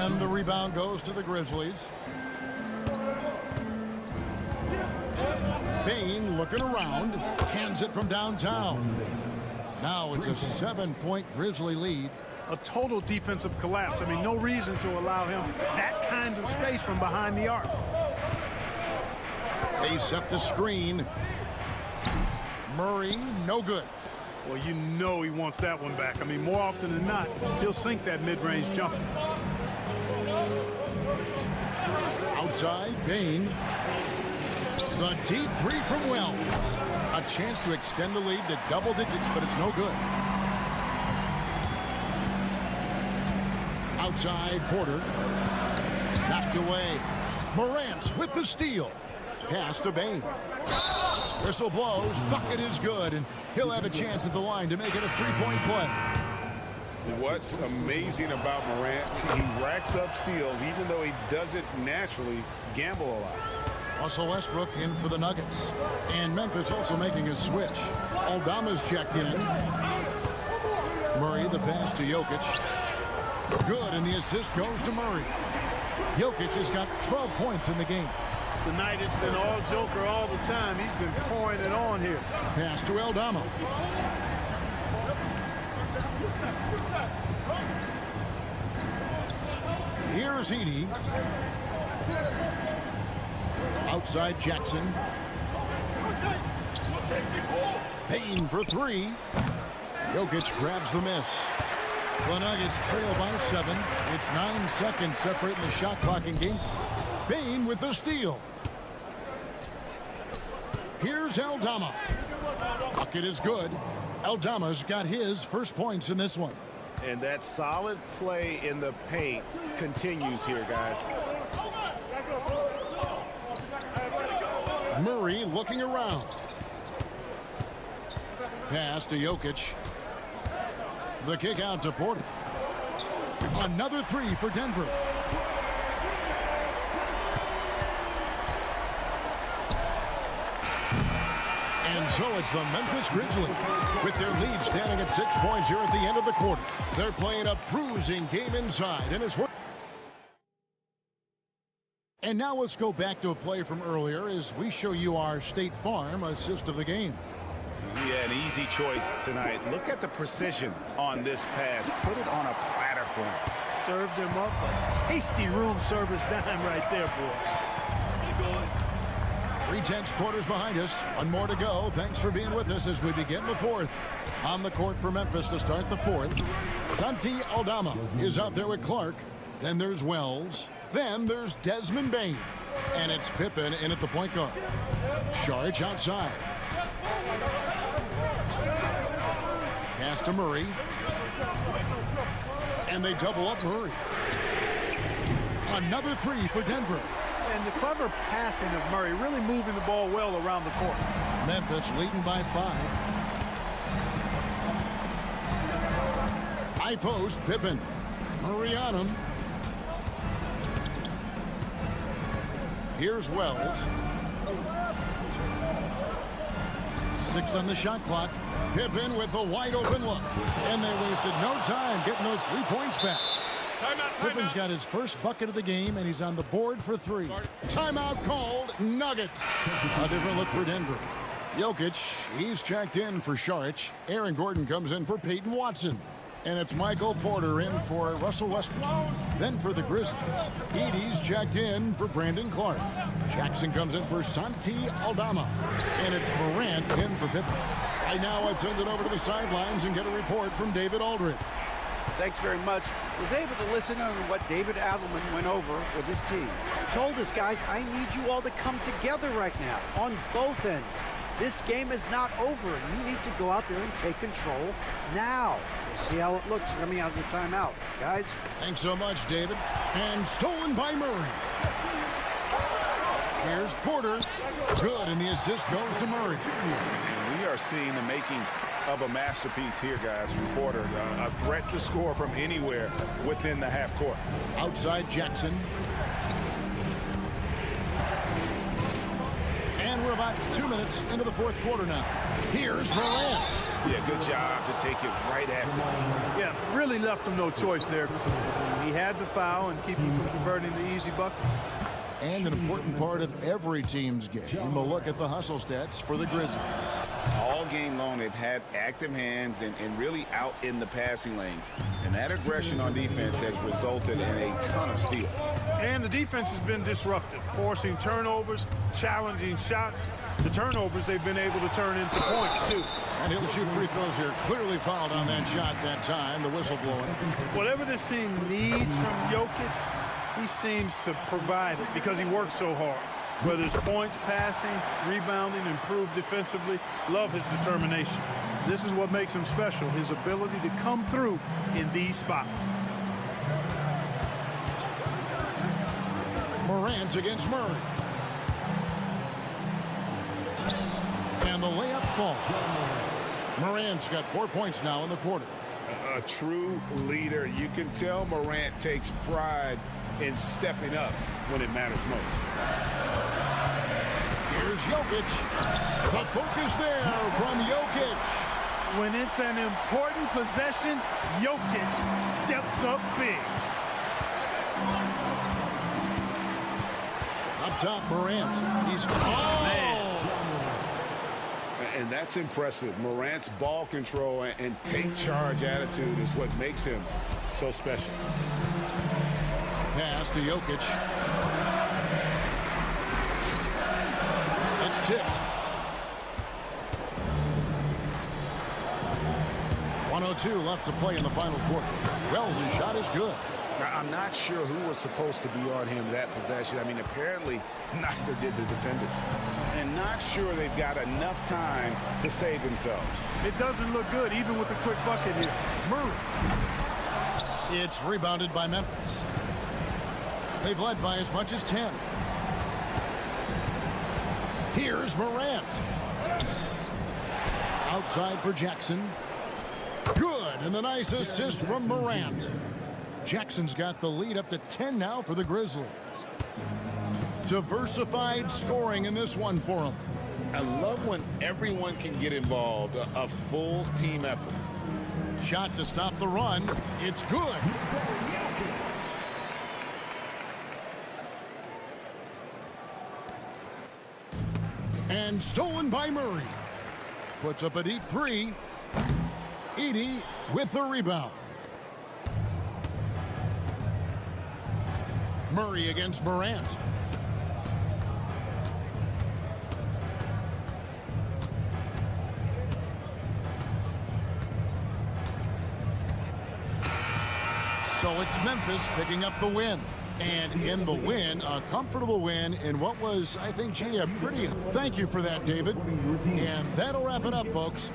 Speaker 1: And the rebound goes to the Grizzlies. Bain looking around. Cans it from downtown. Now it's a 7-point Grizzly lead.
Speaker 12: A total defensive collapse. I mean, no reason to allow him that kind of space from behind the arc.
Speaker 1: They set the screen. Murray, no good.
Speaker 12: Well, you know he wants that one back. I mean, more often than not, he'll sink that mid-range jumper.
Speaker 1: Outside, Bain. The deep 3 from Wells. A chance to extend the lead to double digits, but it's no good. Outside, Porter. Knocked away. Morant with the steal. Pass to Bain. Whistle blows. Bucket is good, and he'll have a chance at the line to make it a 3-point play.
Speaker 3: What's amazing about Morant, he racks up steals, even though he doesn't naturally gamble a lot.
Speaker 1: Russell Westbrook in for the Nuggets. And Memphis also making a switch. Aldama's checked in. Murray, the pass to Jokic. Good, and the assist goes to Murray. Jokic has got 12 points in the game.
Speaker 12: Tonight it's been all Joker all the time. He's been pouring it on here.
Speaker 1: Pass to Aldama. Here's Edey. Outside Jackson. Payne for 3. Jokic grabs the miss. The Nuggets trail by 7. It's 9 seconds separating the shot clock in game. Payne with the steal. Here's Aldama. Bucket is good. Aldama's got his first points in this one.
Speaker 6: And that solid play in the paint continues here, guys.
Speaker 1: Murray looking around. Pass to Jokic. The kick out to Porter. Another 3 for Denver. And so it's the Memphis Grizzlies with their lead standing at 6 points here at the end of the quarter. They're playing a bruising game inside, and And now let's go back to a play from earlier as we show you our State Farm assist of the game.
Speaker 6: Yeah, an easy choice tonight. Look at the precision on this pass. Put it on a platter for him.
Speaker 12: Served him up a tasty room service dime right there, boy.
Speaker 1: 3/10 quarters behind us. One more to go. Thanks for being with us as we begin the fourth. On the court for Memphis to start the fourth. Santi Aldama is out there with Clark. Then there's Wells. Then there's Desmond Bain. And it's Pippen in at the point guard. Saric outside. Pass to Murray. And they double up Murray. Another three for Denver.
Speaker 12: And the clever passing of Murray, really moving the ball well around the court.
Speaker 1: Memphis leading by 5. High post, Pippen. Murray on him. Here's Wells. 6 on the shot clock. Pippen with a wide open look. And they wasted no time getting those 3 points back. Pippen's got his first bucket of the game, and he's on the board for 3. Timeout called. Nuggets. A different look for Denver. Jokic, he's checked in for Saric. Aaron Gordon comes in for Peyton Watson. And it's Michael Porter in for Russell Westbrook. Then for the Grizzlies, Edey's checked in for Brandon Clark. Jackson comes in for Santi Aldama. And it's Morant in for Pippen. Right now, I'd send it over to the sidelines and get a report from David Aldridge.
Speaker 4: Thanks very much. Was able to listen on what David Adelman went over with his team. He told us, guys, I need you all to come together right now on both ends. This game is not over. You need to go out there and take control now. We'll see how it looks coming out of the timeout. Guys?
Speaker 1: Thanks so much, David. And stolen by Murray. Here's Porter. Good, and the assist goes to Murray.
Speaker 6: And we are seeing the makings of a masterpiece here, guys, from Porter. A threat to score from anywhere within the half court.
Speaker 1: Outside Jackson. And we're about 2 minutes into the fourth quarter now. Here's Morant.
Speaker 6: Yeah, good job to take it right at the...
Speaker 12: Yeah, really left him no choice there. He had to foul and keep him from converting the easy bucket.
Speaker 1: And an important part of every team's game, a look at the hustle stats for the Grizzlies.
Speaker 6: All game long, they've had active hands and really out in the passing lanes. And that aggression on defense has resulted in a ton of steals.
Speaker 12: And the defense has been disruptive, forcing turnovers, challenging shots. The turnovers they've been able to turn into points, too.
Speaker 1: And he'll shoot free throws here. Clearly fouled on that shot that time, the whistle blowing.
Speaker 12: Whatever this team needs from Jokic, he seems to provide it because he works so hard. Whether it's points, passing, rebounding, improved defensively, love his determination. This is what makes him special, his ability to come through in these spots.
Speaker 1: Morant against Murray. And the layup falls. Morant's got 4 points now in the quarter.
Speaker 6: A true leader. You can tell Morant takes pride in stepping up when it matters most.
Speaker 1: Here's Jokic. The focus there from Jokic.
Speaker 12: When it's an important possession, Jokic steps up big.
Speaker 1: Up top, Morant. He's... Oh!
Speaker 6: And that's impressive. Morant's ball control and take charge attitude is what makes him so special.
Speaker 1: Pass to Jokic. It's tipped. 1:02 left to play in the final quarter. Wells' shot is good.
Speaker 6: Now, I'm not sure who was supposed to be on him that possession. I mean, apparently neither did the defenders. And not sure they've got enough time to save themselves.
Speaker 12: It doesn't look good, even with a quick bucket here.
Speaker 1: Murray. It's rebounded by Memphis. They've led by as much as 10. Here's Morant. Outside for Jackson. Good, and the nice assist from Morant. Jackson's got the lead up to 10 now for the Grizzlies. Diversified scoring in this one for them.
Speaker 6: I love when everyone can get involved, a full team effort.
Speaker 1: Shot to stop the run. It's good. And stolen by Murray. Puts up a deep three. Edey with the rebound. Murray against Morant. So it's Memphis picking up the win. And in the win, a comfortable win in what was, I think, gee, a pretty... Thank you for that, David. And that'll wrap it up, folks.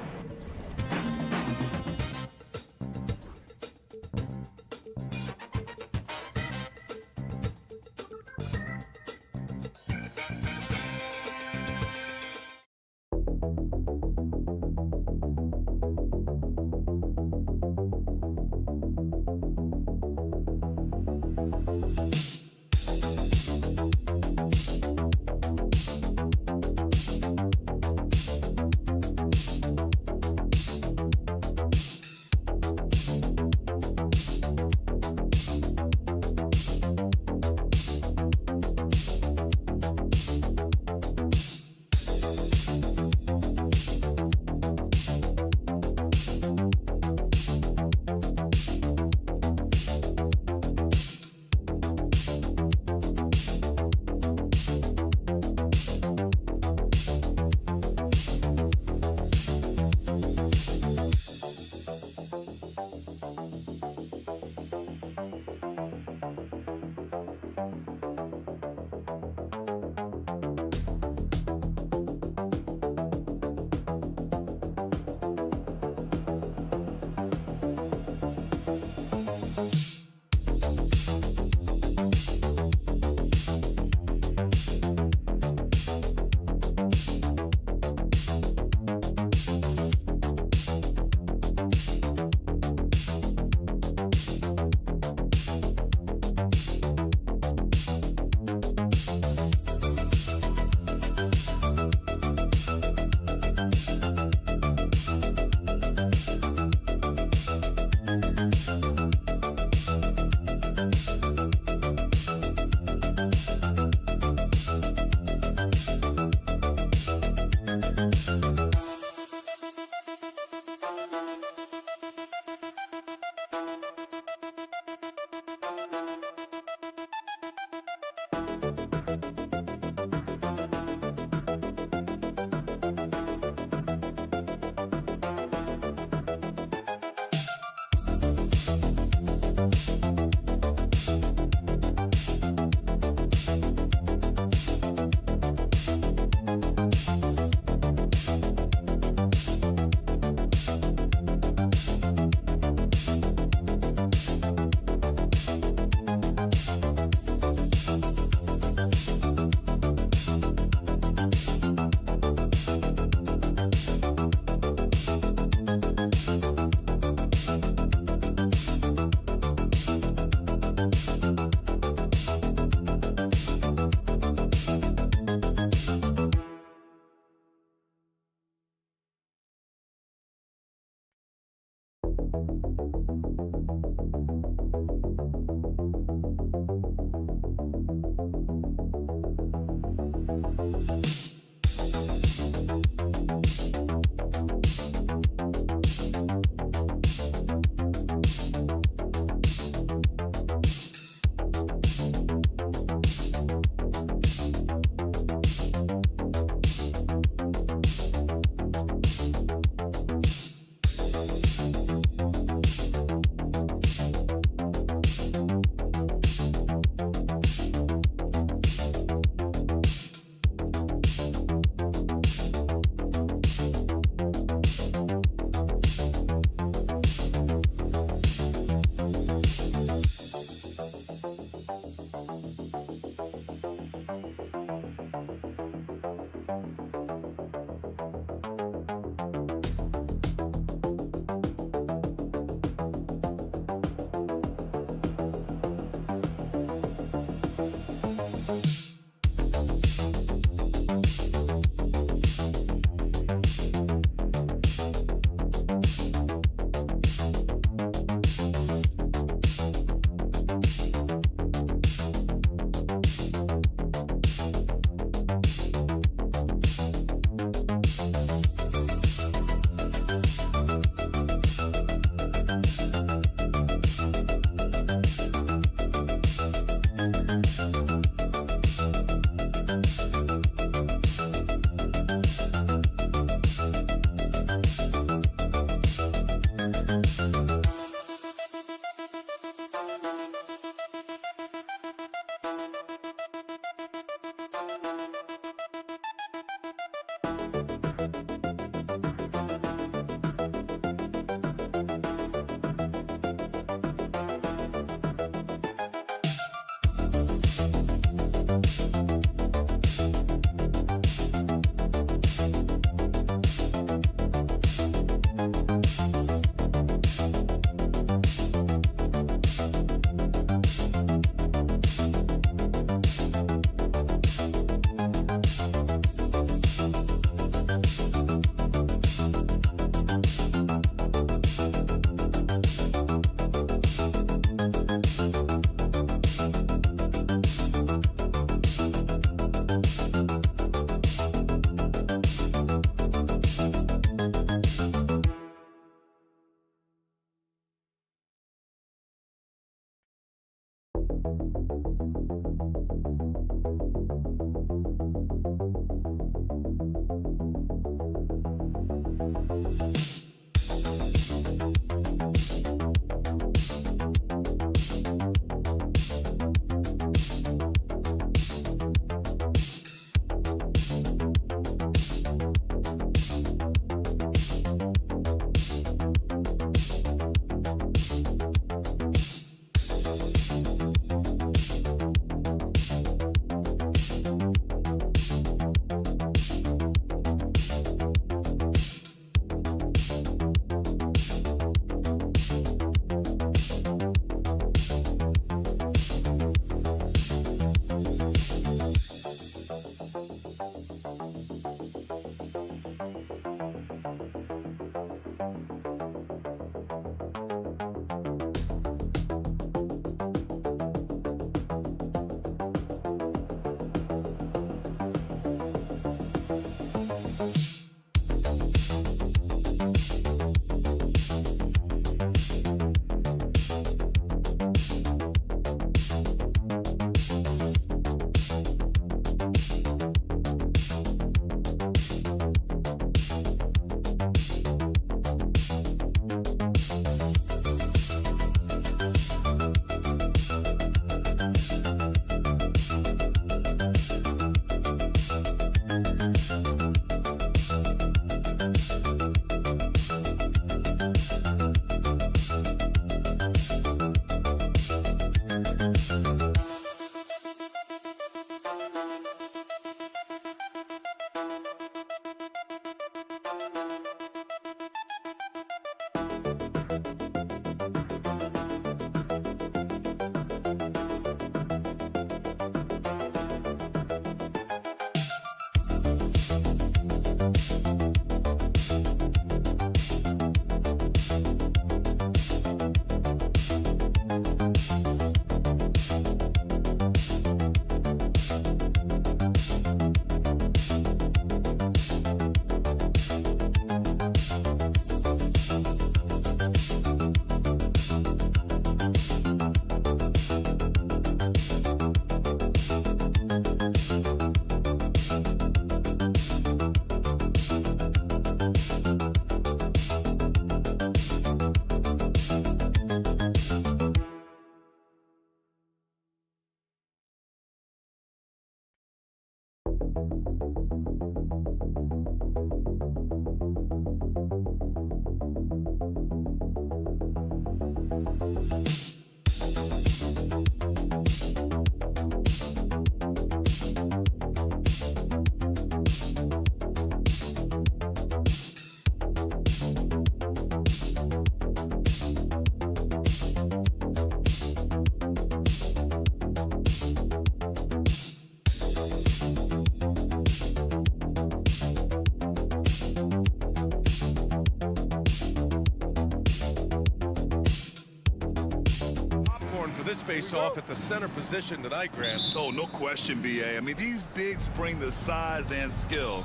Speaker 8: this face-off at the center position tonight, Grant.
Speaker 5: Oh, no question, B.A. I mean, these bigs bring the size and skill.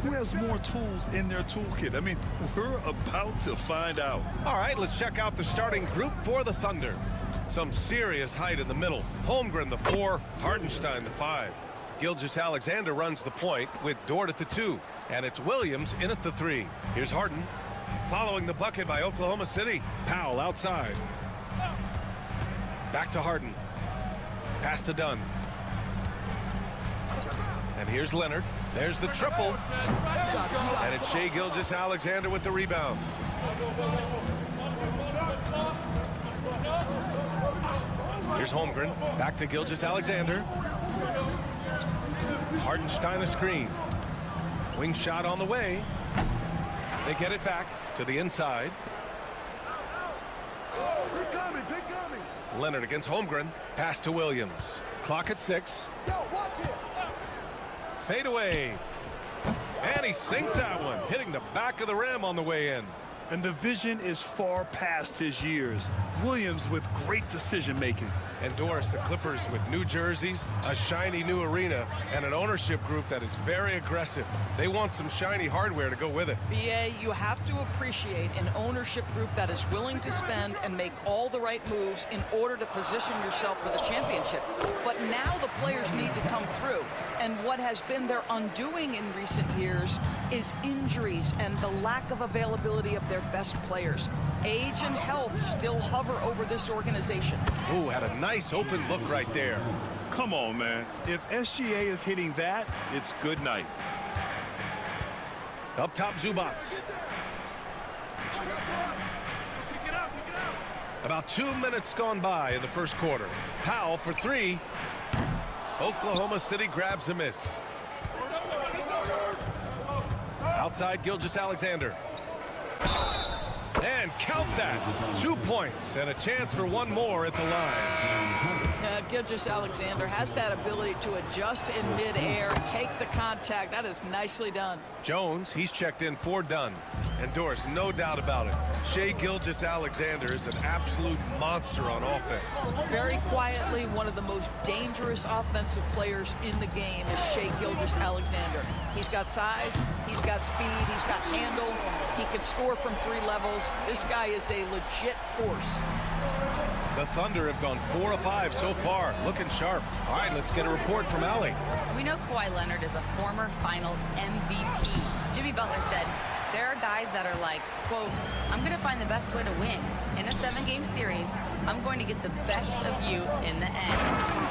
Speaker 5: Who has more tools in their toolkit? I mean, we're about to find out.
Speaker 8: All right, let's check out the starting group for the Thunder. Some serious height in the middle. Holmgren, the 4, Hartenstein, the 5. Gilgeous-Alexander runs the point with Dort at the 2. And it's Williams in at the 3. Here's Harden. Following the bucket by Oklahoma City. Powell outside. Back to Harden. Pass to Dunn. And here's Leonard. There's the triple. And it's Shai Gilgeous-Alexander with the rebound. Here's Holmgren. Back to Gilgeous-Alexander. Hartenstein a screen. Wing shot on the way. They get it back to the inside. Leonard against Holmgren. Pass to Williams. Clock at 6. Fade away. And he sinks that one, hitting the back of the rim on the way in.
Speaker 5: And the vision is far past his years. Williams with great decision making.
Speaker 8: And Doris, the Clippers with new jerseys, a shiny new arena, and an ownership group that is very aggressive. They want some shiny hardware to go with it.
Speaker 7: BA, you have to appreciate an ownership group that is willing to spend and make all the right moves in order to position yourself for the championship. But now the players need to come through. And what has been their undoing in recent years is injuries and the lack of availability of their best players. Age and health still hover over this organization.
Speaker 8: Ooh, had a nice open look right there.
Speaker 5: Come on, man. If SGA is hitting that, it's good night.
Speaker 8: Up top, Zubats. About 2 minutes gone by in the first quarter. Powell for three. Oklahoma City grabs a miss. Outside, Gilgeous-Alexander. And count that. 2 points and a chance for one more at the line.
Speaker 7: Gilgeous-Alexander has that ability to adjust in midair, take the contact. That is nicely done.
Speaker 8: Jones, he's checked in for Dunn. And Doris, no doubt about it, Shai Gilgeous-Alexander is an absolute monster on offense.
Speaker 7: Very quietly, one of the most dangerous offensive players in the game is Shai Gilgeous-Alexander. He's got size, he's got speed, he's got handle, he can score from 3 levels. This guy is a legit force.
Speaker 8: The Thunder have gone 4 of 5 so far, looking sharp. All right, let's get a report from Allie.
Speaker 9: We know Kawhi Leonard is a former Finals MVP. Jimmy Butler said, there are guys that are like, quote, I'm going to find the best way to win. In a 7-game series, I'm going to get the best of you in the end.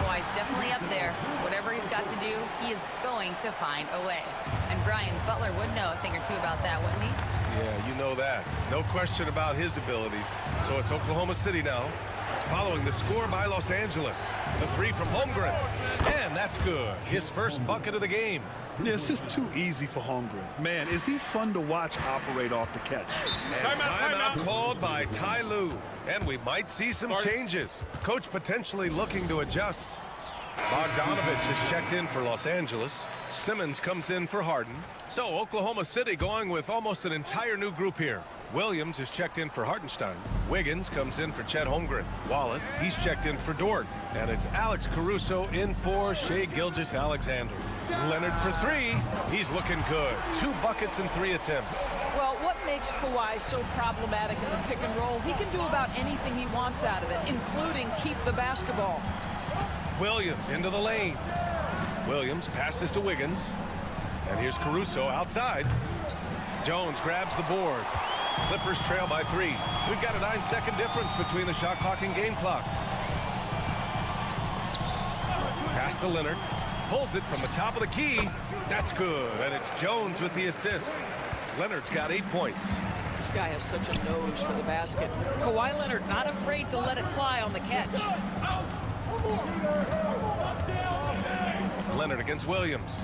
Speaker 9: Kawhi's definitely up there. Whatever he's got to do, he is going to find a way. And Brian, Butler would know a thing or two about that, wouldn't he?
Speaker 8: Yeah, you know that. No question about his abilities. So it's Oklahoma City now, following the score by Los Angeles. The three from Holmgren. And that's good. His first bucket of the game.
Speaker 5: Yeah, it's just too easy for Holmgren. Man, is he fun to watch operate off the catch.
Speaker 8: And timeout called by Ty Lue. And we might see some changes. Coach potentially looking to adjust. Bogdanovich is checked in for Los Angeles. Simmons comes in for Harden. So Oklahoma City going with almost an entire new group here. Williams is checked in for Hartenstein. Wiggins comes in for Chet Holmgren. Wallace, he's checked in for Dort. And it's Alex Caruso in for Shai Gilgeous-Alexander. Leonard for three. He's looking good. 2 buckets and 3 attempts.
Speaker 7: Well, what makes Kawhi so problematic in the pick and roll? He can do about anything he wants out of it, including keep the basketball.
Speaker 8: Williams into the lane. Williams passes to Wiggins. And here's Caruso outside. Jones grabs the board. Clippers trail by 3. We've got a 9-second difference between the shot clock and game clock. Pass to Leonard. Pulls it from the top of the key. That's good. And it's Jones with the assist. Leonard's got 8 points.
Speaker 7: This guy has such a nose for the basket. Kawhi Leonard not afraid to let it fly on the catch.
Speaker 8: Leonard against Williams.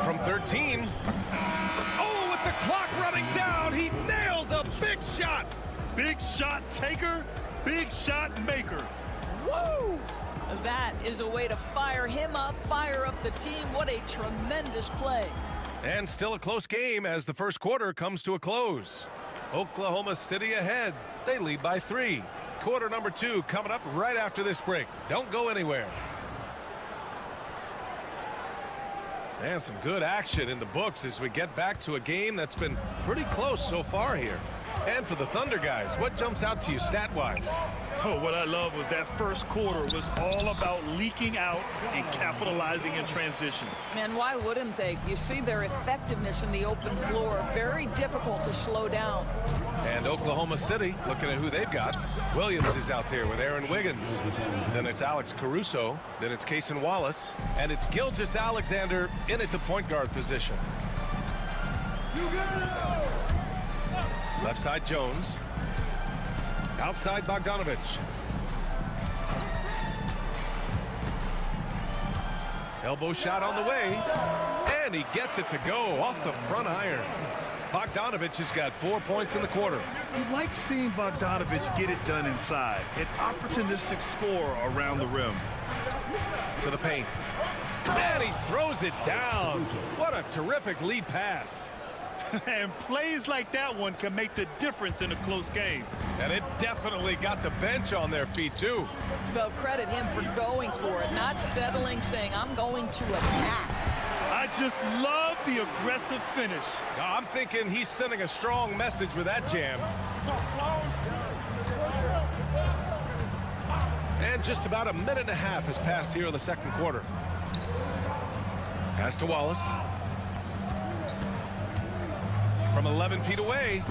Speaker 8: From 13. Oh, with the clock running down, he nails a big shot.
Speaker 5: Big shot taker, big shot maker.
Speaker 7: Woo! That is a way to fire him up, fire up the team. What a tremendous play.
Speaker 8: And still a close game as the first quarter comes to a close. Oklahoma City ahead. They lead by 3. Quarter number 2 coming up right after this break. Don't go anywhere. And some good action in the books as we get back to a game that's been pretty close so far here. And for the Thunder guys, what jumps out to you stat-wise?
Speaker 5: Oh, what I love was that first quarter was all about leaking out and capitalizing in transition.
Speaker 7: Man, why wouldn't they? You see their effectiveness in the open floor. Very difficult to slow down.
Speaker 8: And Oklahoma City, looking at who they've got. Williams is out there with Aaron Wiggins. Then it's Alex Caruso. Then it's Cason Wallace. And it's Gilgeous-Alexander in at the point guard position. Left side, Jones. Outside, Bogdanovich. Elbow shot on the way. And he gets it to go off the front iron. Bogdanovich has got 4 points in the quarter.
Speaker 5: You like seeing Bogdanovich get it done inside. An opportunistic score around the rim.
Speaker 8: To the paint. And he throws it down. What a terrific lead pass.
Speaker 5: And plays like that one can make the difference in a close game.
Speaker 8: And it definitely got the bench on their feet, too.
Speaker 7: Well, credit him for going for it, not settling, saying, I'm going to attack.
Speaker 5: I just love the aggressive finish.
Speaker 8: I'm thinking he's sending a strong message with that jam. And just about a minute and a half has passed here in the second quarter. Pass to Wallace. From 11 feet away.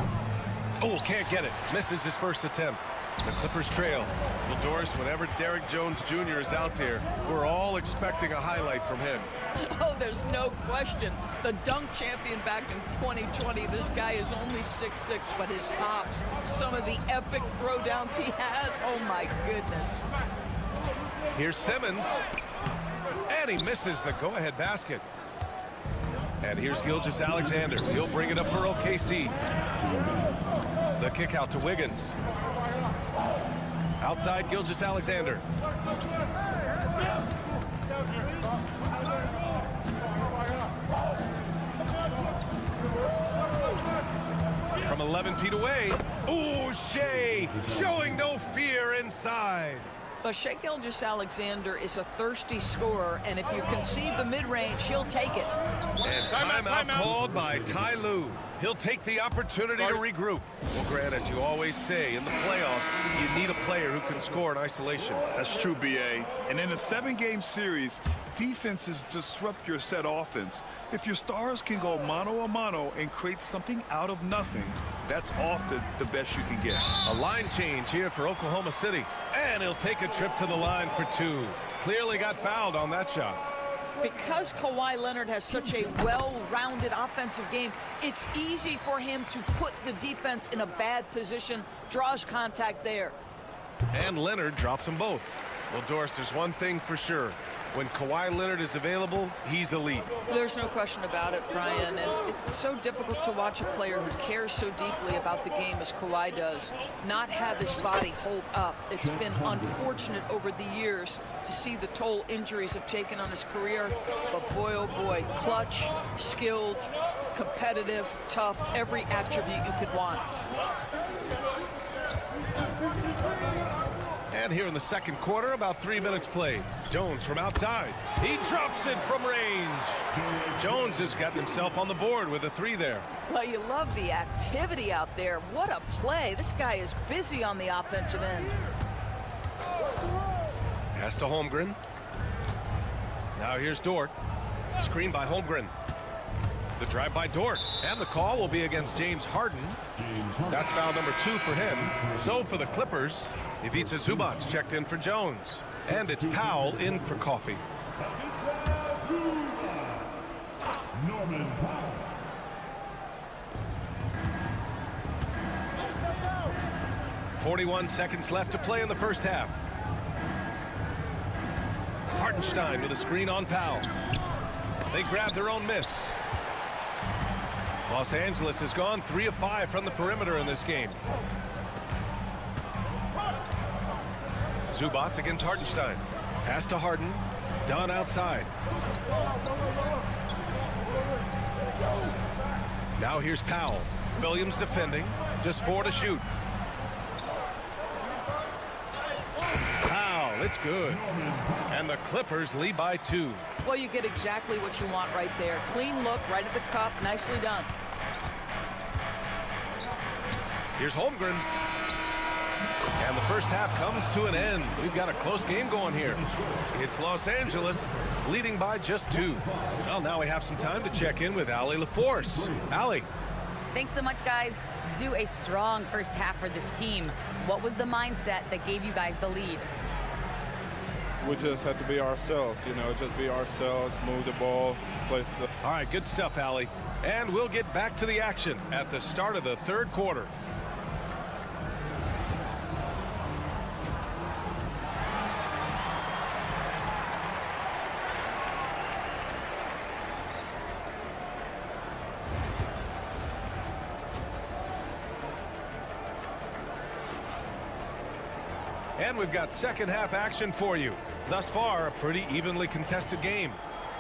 Speaker 8: Oh, can't get it. Misses his first attempt. The Clippers trail. Well, Doris, whenever Derrick Jones Jr. is out there, we're all expecting a highlight from him.
Speaker 7: Oh, there's no question. The dunk champion back in 2020. This guy is only 6'6", but his hops, some of the epic throwdowns he has, oh my goodness.
Speaker 8: Here's Simmons. And he misses the go-ahead basket. And here's Gilgeous-Alexander. He'll bring it up for OKC. The kick out to Wiggins. Outside Gilgeous-Alexander. From 11 feet away. Ooh, Shea showing no fear inside.
Speaker 7: But Shea Gilgeous-Alexander is a thirsty scorer, and if you concede the mid-range, he'll take it.
Speaker 8: And timeout called by Ty Lue. He'll take the opportunity to regroup. Well, Grant, as you always say, in the playoffs, you need a player who can score in isolation.
Speaker 5: That's true, B.A. And in a 7-game series, defenses disrupt your set offense. If your stars can go mano-a-mano and create something out of nothing, that's often the best you can get.
Speaker 8: A line change here for Oklahoma City. And he'll take a trip to the line for two. Clearly got fouled on that shot.
Speaker 7: Because Kawhi Leonard has such a well-rounded offensive game, it's easy for him to put the defense in a bad position, draws contact there.
Speaker 8: And Leonard drops them both. Well, Doris, there's one thing for sure. When Kawhi Leonard is available, he's elite.
Speaker 7: There's no question about it, Brian. And it's so difficult to watch a player who cares so deeply about the game as Kawhi does not have his body hold up. It's been unfortunate over the years to see the toll injuries have taken on his career. But boy, oh boy, clutch, skilled, competitive, tough, every attribute you could want.
Speaker 8: And here in the second quarter, about 3 minutes played. Jones from outside. He drops it from range. Jones has gotten himself on the board with a 3 there.
Speaker 7: Well, you love the activity out there. What a play. This guy is busy on the offensive end.
Speaker 8: Pass to Holmgren. Now here's Dort. Screen by Holmgren. The drive by Dort. And the call will be against James Harden. That's foul number 2 for him. So for the Clippers, Ivica Zubac's checked in for Jones. And it's Powell in for Coffee.
Speaker 10: Norman Powell.
Speaker 8: 41 seconds left to play in the first half. Hartenstein with a screen on Powell. They grab their own miss. Los Angeles has gone 3 of 5 from the perimeter in this game. Zubac against Hartenstein. Pass to Harden. Dunn outside. Now here's Powell. Williams defending. Just 4 to shoot. Powell, it's good. And the Clippers lead by 2.
Speaker 7: Well, you get exactly what you want right there. Clean look, right at the cup. Nicely done.
Speaker 8: Here's Holmgren. And the first half comes to an end. We've got a close game going here. It's Los Angeles leading by just 2. Well, now we have some time to check in with Allie LaForce. Allie.
Speaker 9: Thanks so much, guys. Zoo, a strong first half for this team. What was the mindset that gave you guys the lead?
Speaker 13: We just have to be ourselves, just be ourselves, move the ball, place the...
Speaker 8: All right, good stuff, Allie. And we'll get back to the action at the start of the third quarter. And we've got second half action for you. Thus far, a pretty evenly contested game.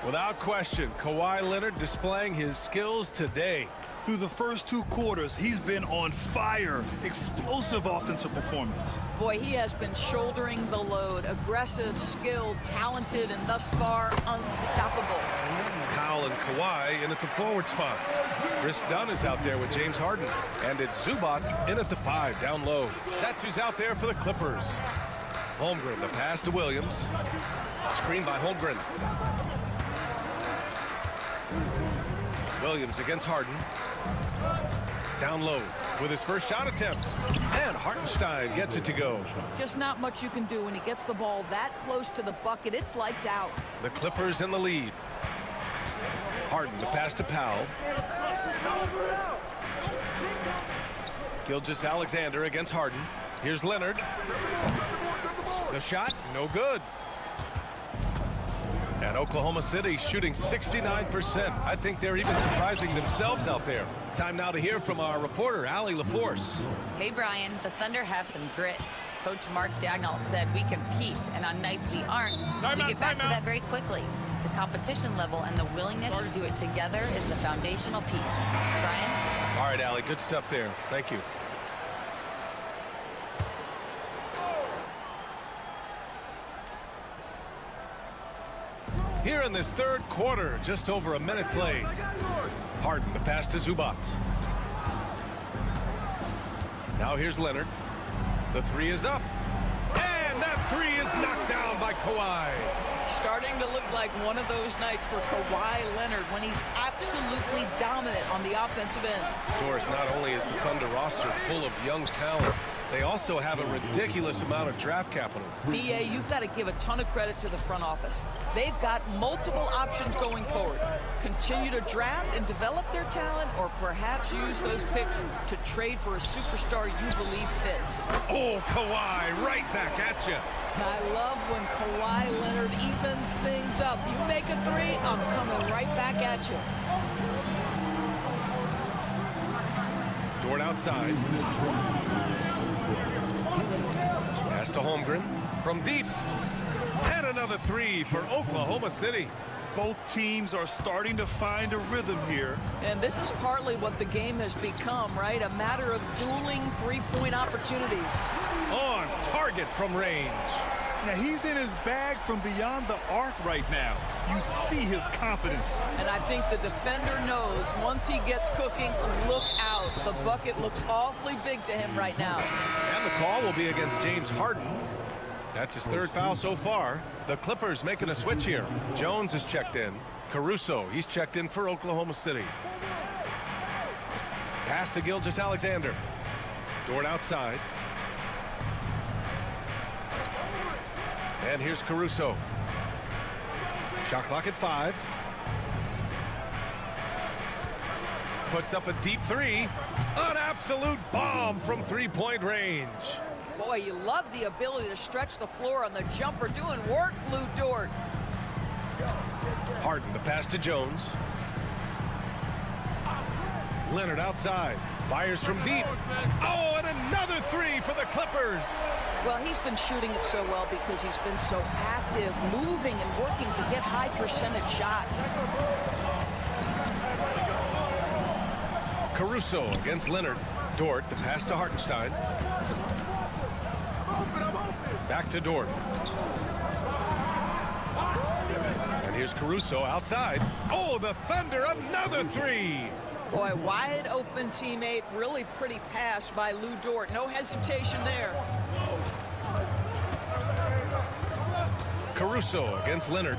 Speaker 8: Without question, Kawhi Leonard displaying his skills today.
Speaker 5: Through the first 2 quarters, he's been on fire. Explosive offensive performance.
Speaker 7: Boy, he has been shouldering the load. Aggressive, skilled, talented, and thus far unstoppable.
Speaker 8: Powell and Kawhi in at the forward spots. Chris Dunn is out there with James Harden. And it's Zubats in at the 5 down low. That's who's out there for the Clippers. Holmgren, the pass to Williams. Screen by Holmgren. Williams against Harden. Down low with his first shot attempt. And Hartenstein gets it to go.
Speaker 7: Just not much you can do when he gets the ball that close to the bucket. It's lights out.
Speaker 8: The Clippers in the lead. Harden, the pass to Powell. Gilgeous-Alexander against Harden. Here's Leonard. The shot, no good. And Oklahoma City shooting 69%. I think they're even surprising themselves out there. Time now to hear from our reporter, Allie LaForce.
Speaker 9: Hey, Brian, the Thunder have some grit. Coach Mark Daigneault said we compete, and on nights we aren't, we get back to that very quickly. The competition level and the willingness to do it together is the foundational piece. Brian?
Speaker 8: All right, Allie, good stuff there. Thank you. Here in this third quarter, just over a minute played. Harden, the pass to Zubats. Now here's Leonard. The 3 is up. And that 3 is knocked down by Kawhi.
Speaker 7: Starting to look like one of those nights for Kawhi Leonard when he's absolutely dominant on the offensive end.
Speaker 8: Of course, not only is the Thunder roster full of young talent, they also have a ridiculous amount of draft capital.
Speaker 7: BA, you've got to give a ton of credit to the front office. They've got multiple options going forward. Continue to draft and develop their talent, or perhaps use those picks to trade for a superstar you believe fits.
Speaker 8: Oh, Kawhi, right back at you.
Speaker 7: I love when Kawhi Leonard evens things up. You make a 3, I'm coming right back at you.
Speaker 8: Dort outside. Pass to Holmgren from deep. And another 3 for Oklahoma City.
Speaker 5: Both teams are starting to find a rhythm here.
Speaker 7: And this is partly what the game has become, right? A matter of dueling 3-point opportunities.
Speaker 8: On target from range.
Speaker 5: Now he's in his bag from beyond the arc right now. You see his confidence.
Speaker 7: And I think the defender knows once he gets cooking, look out. The bucket looks awfully big to him right now.
Speaker 8: And the call will be against James Harden. That's his 3rd foul so far. The Clippers making a switch here. Jones is checked in. Caruso, he's checked in for Oklahoma City. Pass to Gilgeous-Alexander. Dort outside. And here's Caruso. Shot clock at 5. Puts up a deep 3. An absolute bomb from 3-point range.
Speaker 7: Boy, you love the ability to stretch the floor on the jumper. Doing work, Lou Dort.
Speaker 8: Harden, the pass to Jones. Leonard outside. Fires from deep. Oh, and another 3 for the Clippers.
Speaker 7: Well, he's been shooting it so well because he's been so active, moving and working to get high percentage shots.
Speaker 8: Caruso against Leonard. Dort, the pass to Hartenstein. Back to Dort. And here's Caruso outside. Oh, the Thunder, another 3.
Speaker 7: Boy, wide open teammate, really pretty pass by Lou Dort. No hesitation there.
Speaker 8: Caruso against Leonard.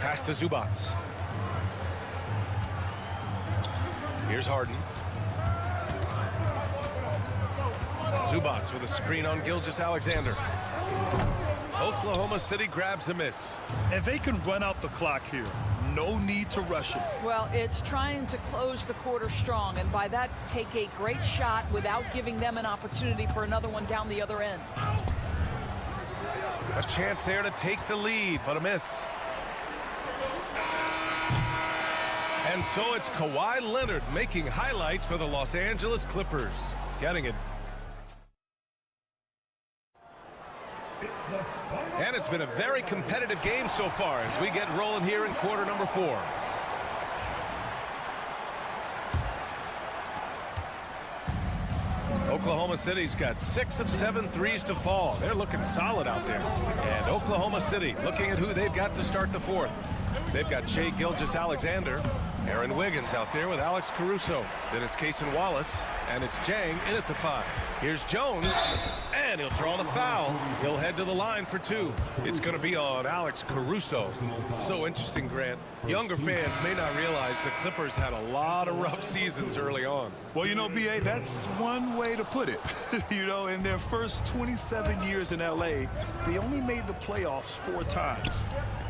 Speaker 8: Pass to Zubats. Here's Harden. Zubats with a screen on Gilgeous-Alexander. Oklahoma City grabs a miss.
Speaker 5: And they can run out the clock here. No need to rush it.
Speaker 7: Well, it's trying to close the quarter strong, and by that, take a great shot without giving them an opportunity for another one down the other end.
Speaker 8: A chance there to take the lead, but a miss. And so it's Kawhi Leonard making highlights for the Los Angeles Clippers. Getting it. And it's been a very competitive game so far as we get rolling here in quarter number 4. Oklahoma City's got 6 of 7 threes to fall. They're looking solid out there. And Oklahoma City looking at who they've got to start the fourth. They've got Shai Gilgeous-Alexander, Aaron Wiggins out there with Alex Caruso. Then it's Cason Wallace, and it's Jang in at the 5. Here's Jones, and he'll draw the foul. He'll head to the line for 2. It's going to be on Alex Caruso. It's so interesting, Grant. Younger fans may not realize the Clippers had a lot of rough seasons early on.
Speaker 5: Well, you know, B.A., that's one way to put it. You know, in their first 27 years in L.A., they only made the playoffs 4 times.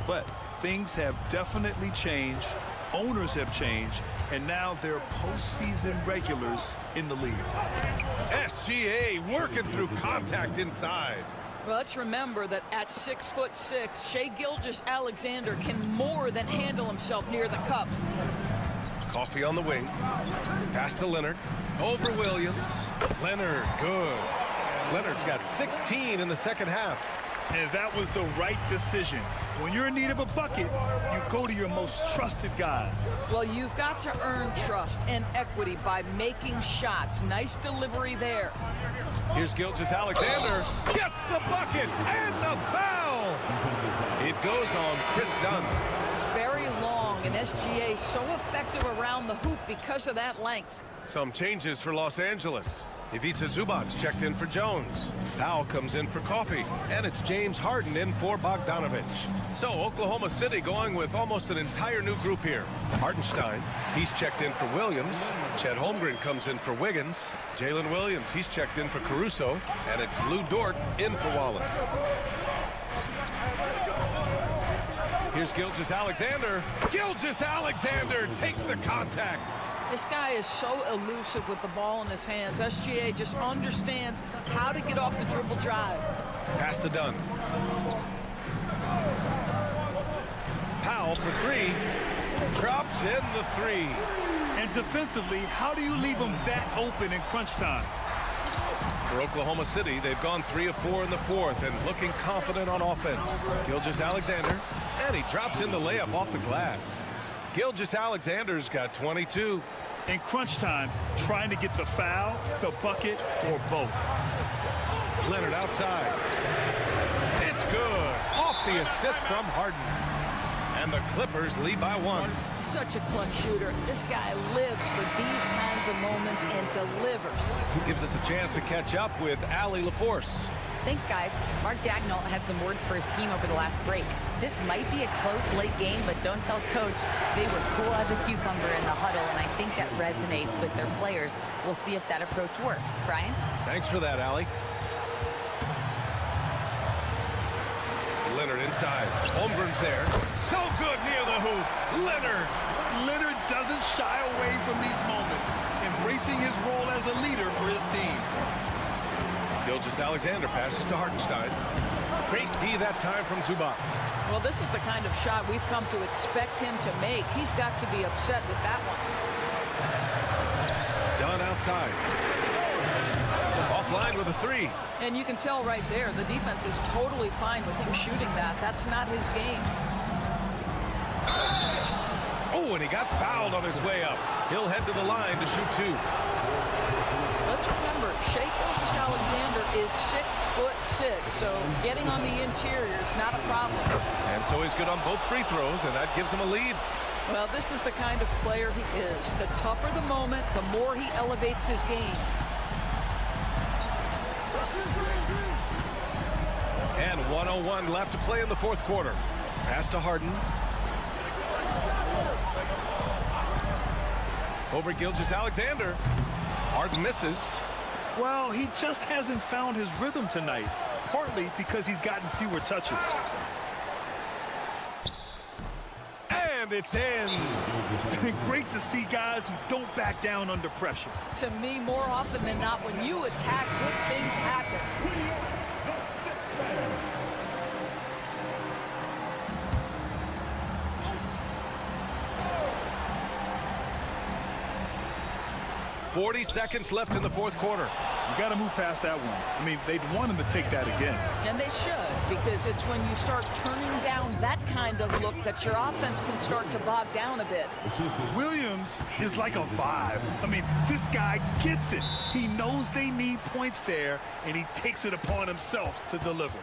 Speaker 5: But things have definitely changed. Owners have changed, and now they're postseason regulars in the league.
Speaker 8: SGA working through contact inside.
Speaker 7: Well, let's remember that at 6'6", Shai Gilgeous-Alexander can more than handle himself near the cup.
Speaker 8: Coffee on the wing. Pass to Leonard. Over Williams. Leonard, good. Leonard's got 16 in the second half.
Speaker 5: And that was the right decision. When you're in need of a bucket, you go to your most trusted guys.
Speaker 7: Well, you've got to earn trust and equity by making shots. Nice delivery there.
Speaker 8: Here's Gilgeous-Alexander. Gets the bucket and the foul. It goes on Chris Dunn.
Speaker 7: It's very long, and SGA so effective around the hoop because of that length.
Speaker 8: Some changes for Los Angeles. Ivica Zubac's checked in for Jones. Powell comes in for Coffee. And it's James Harden in for Bogdanovich. So Oklahoma City going with almost an entire new group here. Hartenstein, he's checked in for Williams. Chet Holmgren comes in for Wiggins. Jalen Williams, he's checked in for Caruso. And it's Lou Dort in for Wallace. Here's Gilgeous-Alexander. Gilgeous-Alexander takes the contact.
Speaker 7: This guy is so elusive with the ball in his hands. SGA just understands how to get off the dribble drive.
Speaker 8: Pass to Dunn. Powell for 3. Drops in the 3.
Speaker 5: And defensively, how do you leave them that open in crunch time?
Speaker 8: For Oklahoma City, they've gone 3 of 4 in the fourth and looking confident on offense. Gilgeous-Alexander, and he drops in the layup off the glass. Gilgeous-Alexander's got 22.
Speaker 5: In crunch time, trying to get the foul, the bucket, or both.
Speaker 8: Leonard outside. It's good. Off the assist from Harden. And the Clippers lead by 1.
Speaker 7: Such a clutch shooter. This guy lives for these kinds of moments and delivers.
Speaker 8: Gives us a chance to catch up with Allie LaForce.
Speaker 9: Thanks, guys. Mark Dagnall had some words for his team over the last break. This might be a close late game, but don't tell Coach. They were cool as a cucumber in the huddle, and I think that resonates with their players. We'll see if that approach works. Brian?
Speaker 8: Thanks for that, Allie. Leonard inside. Holmgren's there. So good near the hoop.
Speaker 5: Leonard doesn't shy away from these moments, embracing his role as a leader for his team.
Speaker 8: Gilgeous-Alexander passes to Hartenstein. Great D that time from Zubac.
Speaker 7: Well, this is the kind of shot we've come to expect him to make. He's got to be upset with that one.
Speaker 8: Dunn outside. Offline with a 3.
Speaker 7: And you can tell right there, the defense is totally fine with him shooting that. That's not his game.
Speaker 8: Oh, and he got fouled on his way up. He'll head to the line to shoot 2.
Speaker 7: Let's remember, Shai Gilgeous-Alexander is 6'6", so getting on the interior is not a problem.
Speaker 8: And so he's good on both free throws, and that gives him a lead.
Speaker 7: Well, this is the kind of player he is. The tougher the moment, the more he elevates his game.
Speaker 8: And 1:01 left to play in the fourth quarter. Pass to Harden. Over Gilgeous-Alexander. Harden misses.
Speaker 5: Well, he just hasn't found his rhythm tonight, partly because he's gotten fewer touches.
Speaker 8: And it's in.
Speaker 5: Great to see guys who don't back down under pressure.
Speaker 7: To me, more often than not, when you attack, good things happen.
Speaker 8: 40 seconds left in the fourth quarter.
Speaker 5: You got to move past that one. I mean, they'd want him to take that again.
Speaker 7: And they should, because it's when you start turning down that kind of look that your offense can start to bog down a bit.
Speaker 5: Williams is like a vibe. I mean, this guy gets it. He knows they need points there, and he takes it upon himself to deliver.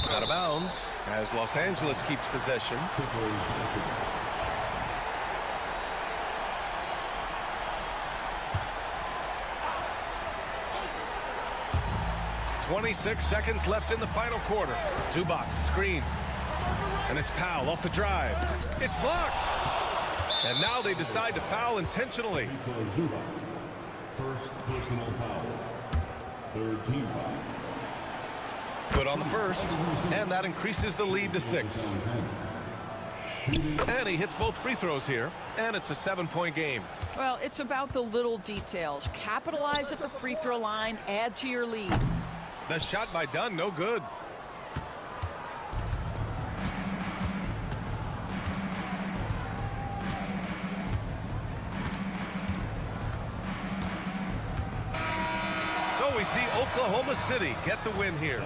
Speaker 8: Out of bounds as Los Angeles keeps possession. "26 seconds left in the final quarter. Zubac screen. And it's Powell off the drive. It's blocked. And now they decide to foul intentionally.
Speaker 10: First personal foul. Third team foul.
Speaker 8: Good on the first, and that increases the lead to 6. And he hits both free throws here, and it's a 7-point game.
Speaker 7: Well, it's about the little details. Capitalize at the free throw line, add to your lead.
Speaker 8: The shot by Dunn, no good. So we see Oklahoma City get the win here.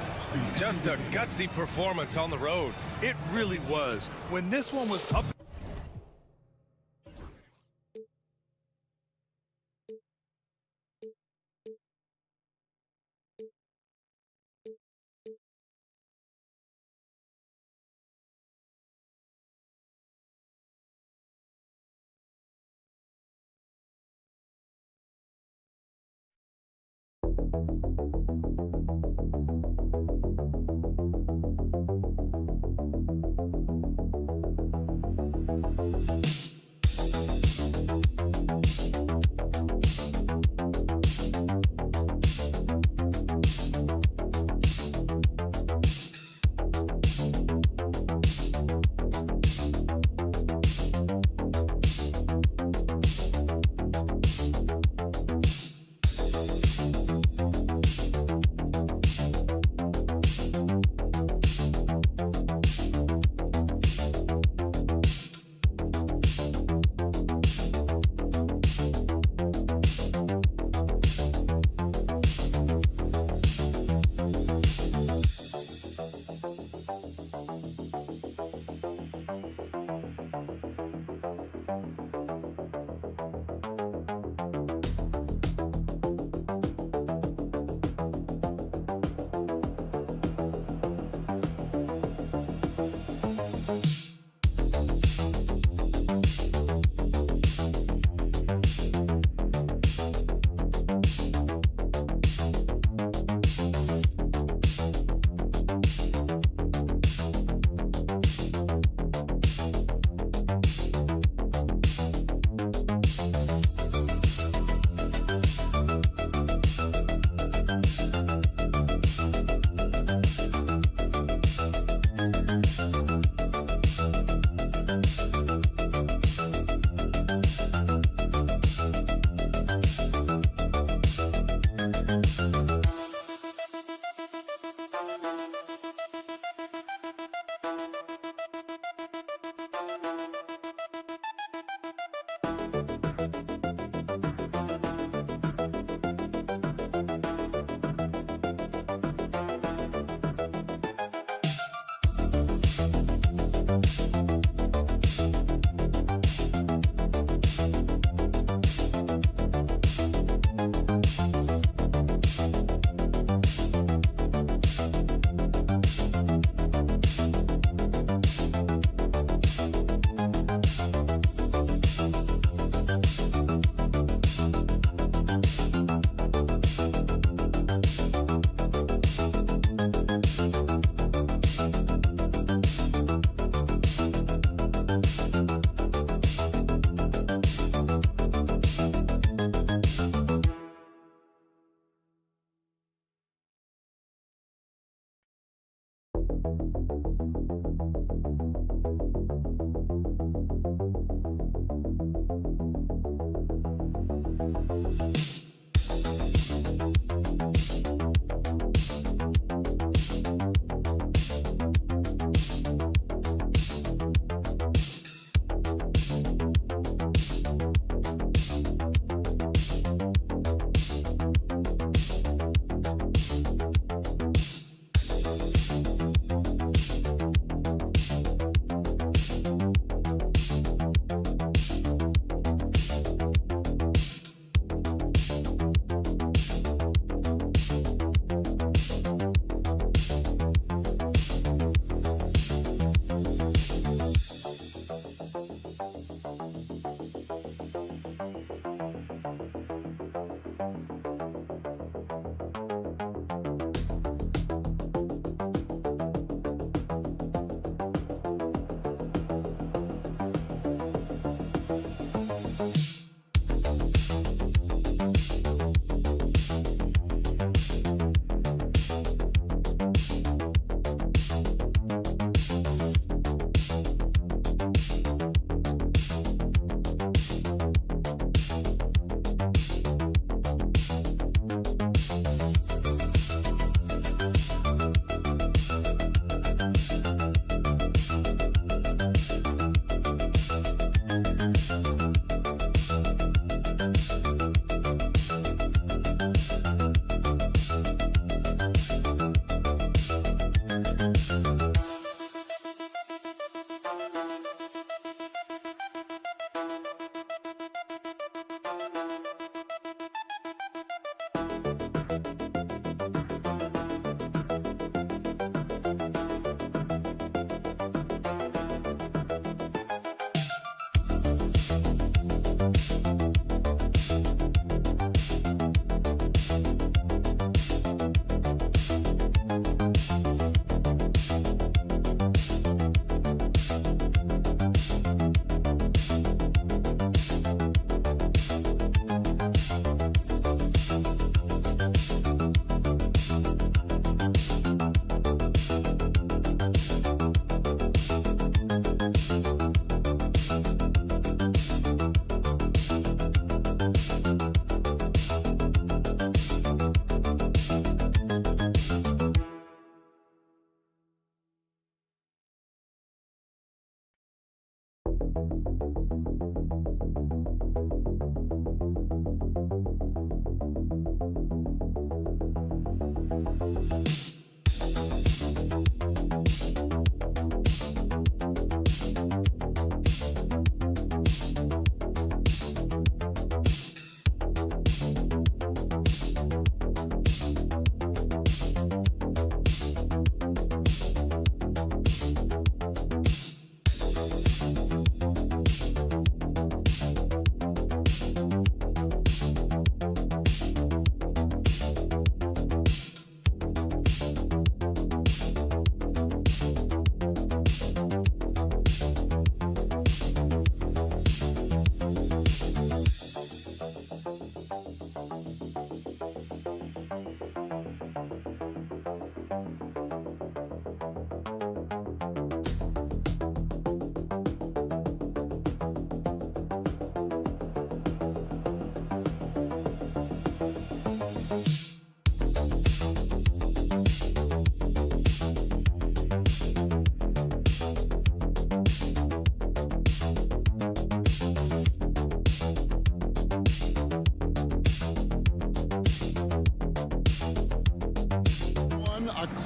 Speaker 8: Just a gutsy performance on the road.
Speaker 5: It really was. When this one was up.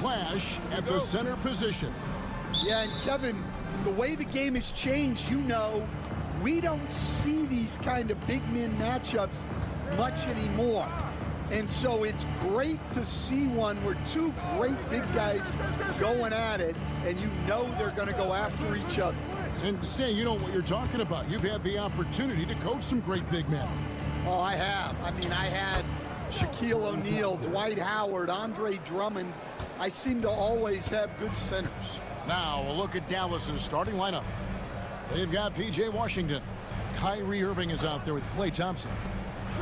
Speaker 1: Clash at the center position.
Speaker 14: Yeah, and Kevin, the way the game has changed, we don't see these kind of big men matchups much anymore. And so it's great to see one where two great big guys going at it, and they're going to go after each other.
Speaker 1: And Stan, you know what you're talking about. You've had the opportunity to coach some great big men.
Speaker 14: Oh, I have. I mean, I had Shaquille O'Neal, Dwight Howard, Andre Drummond. I seem to always have good centers.
Speaker 1: Now, a look at Dallas's starting lineup. They've got P.J. Washington. Kyrie Irving is out there with Klay Thompson.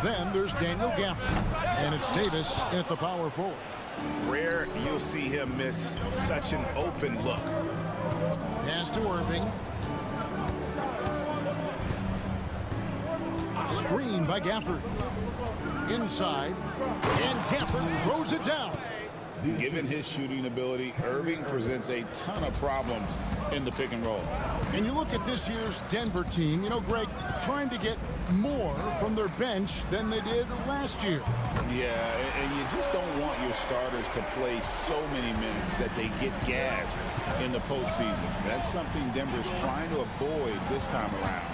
Speaker 1: Then there's Daniel Gafford. And it's Davis at the power forward.
Speaker 6: Rare you'll see him miss such an open look.
Speaker 1: Pass to Irving. Screen by Gafford. Inside. And Gafford throws it down.
Speaker 3: Given his shooting ability, Irving presents a ton of problems in the pick and roll.
Speaker 1: And you look at this year's Denver team, Greg, trying to get more from their bench than they did last year.
Speaker 3: Yeah, and you just don't want your starters to play so many minutes that they get gassed in the postseason. That's something Denver's trying to avoid this time around.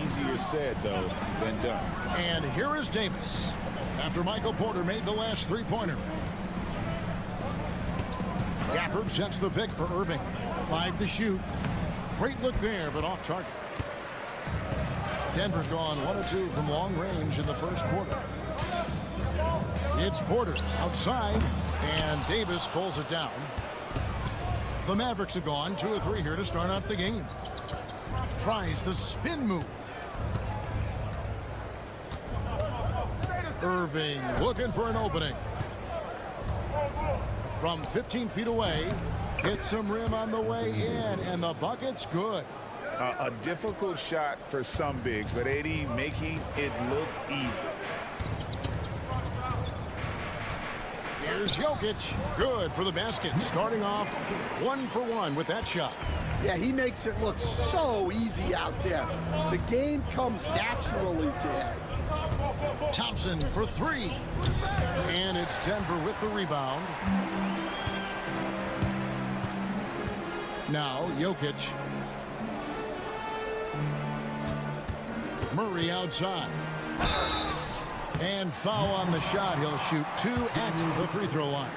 Speaker 3: Easier said, though, than done.
Speaker 1: And here is Davis after Michael Porter made the last three-pointer. Gafford sets the pick for Irving. 5 to shoot. Great look there, but off target. Denver's gone 1 of 2 from long range in the first quarter. It's Porter outside, and Davis pulls it down. The Mavericks have gone 2 of 3 here to start out the game. Tries the spin move. Irving looking for an opening. From 15 feet away, hits some rim on the way in, and the bucket's good.
Speaker 6: A difficult shot for some bigs, but AD making it look easy.
Speaker 1: Here's Jokic. Good for the basket. Starting off 1 for 1 with that shot.
Speaker 14: Yeah, he makes it look so easy out there. The game comes naturally to him.
Speaker 1: Thompson for 3. And it's Denver with the rebound. Now, Jokic. Murray outside. And foul on the shot. He'll shoot 2 at the free throw line.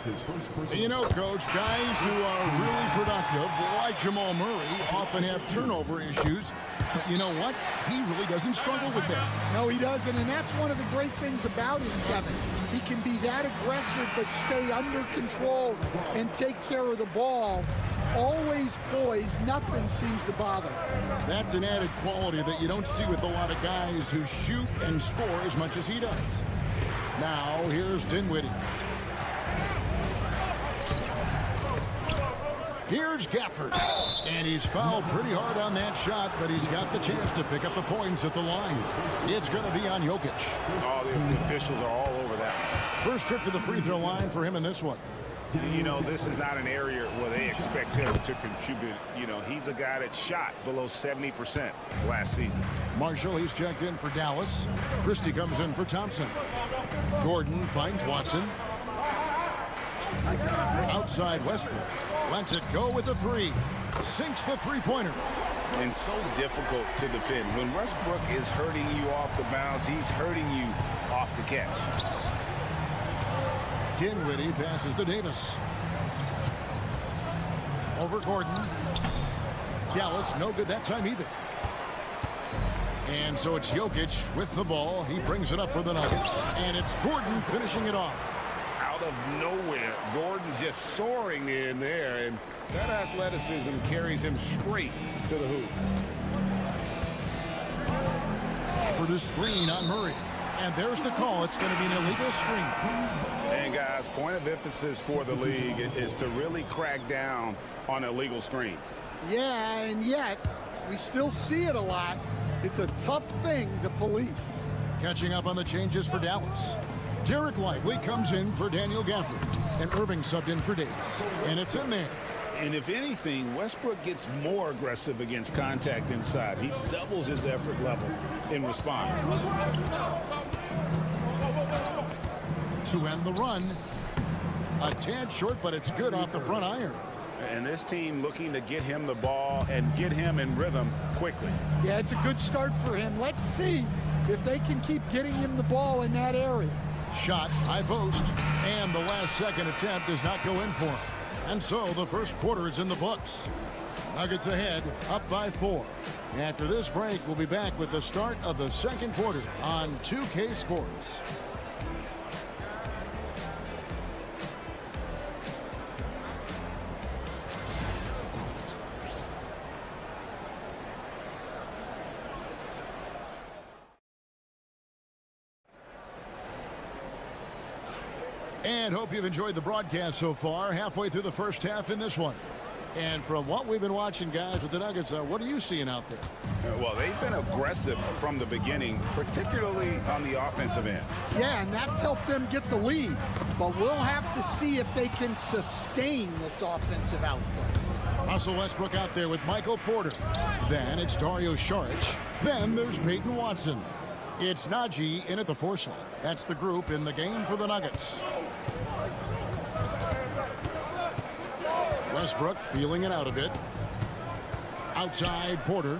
Speaker 1: Coach, guys who are really productive, like Jamal Murray, often have turnover issues. But you know what? He really doesn't struggle with that.
Speaker 14: No, he doesn't, and that's one of the great things about him, Kevin. He can be that aggressive but stay under control and take care of the ball. Always poised, nothing seems to bother him.
Speaker 1: That's an added quality that you don't see with a lot of guys who shoot and score as much as he does. Now, here's Dinwiddie. Here's Gafford. And he's fouled pretty hard on that shot, but he's got the chance to pick up the points at the line. It's going to be on Jokic.
Speaker 6: Oh, the officials are all over that.
Speaker 1: First trip to the free throw line for him in this one.
Speaker 6: You know, this is not an area where they expect him to contribute. You know, he's a guy that shot below 70% last season.
Speaker 1: Marshall, he's checked in for Dallas. Christie comes in for Thompson. Gordon finds Watson. Outside Westbrook. Lets it go with the three. Sinks the three-pointer.
Speaker 6: And so difficult to defend. When Westbrook is hurting you off the bounce, he's hurting you off the catch.
Speaker 1: Dinwiddie passes to Davis. Over Gordon. Dallas no good that time either. And so it's Jokic with the ball. He brings it up for the Nuggets. And it's Gordon finishing it off.
Speaker 6: Out of nowhere, Gordon just soaring in there. And that athleticism carries him straight to the hoop.
Speaker 1: For the screen on Murray. And there's the call. It's going to be an illegal screen.
Speaker 6: And guys, point of emphasis for the league is to really crack down on illegal screens.
Speaker 14: Yeah, and yet we still see it a lot. It's a tough thing to police.
Speaker 1: Catching up on the changes for Dallas. Derek Lively comes in for Daniel Gafford. And Irving subbed in for Davis. And it's in there.
Speaker 6: And if anything, Westbrook gets more aggressive against contact inside. He doubles his effort level in response.
Speaker 1: To end the run. A tad short, but it's good off the front iron.
Speaker 6: And this team looking to get him the ball and get him in rhythm quickly.
Speaker 14: Yeah, it's a good start for him. Let's see if they can keep getting him the ball in that area.
Speaker 1: Shot, high post, and the last second attempt does not go in for him. And so the first quarter is in the books. Nuggets ahead, up by 4. After this break, we'll be back with the start of the second quarter on 2K Sports. And hope you've enjoyed the broadcast so far. Halfway through the first half in this one. And from what we've been watching, guys, with the Nuggets, what are you seeing out there?
Speaker 6: Well, they've been aggressive from the beginning, particularly on the offensive end.
Speaker 14: Yeah, and that's helped them get the lead. But we'll have to see if they can sustain this offensive output.
Speaker 1: Russell Westbrook out there with Michael Porter. Then it's Dario Saric. Then there's Peyton Watson. It's Najee in at the 4 slot. That's the group in the game for the Nuggets. Westbrook feeling it out a bit. Outside Porter.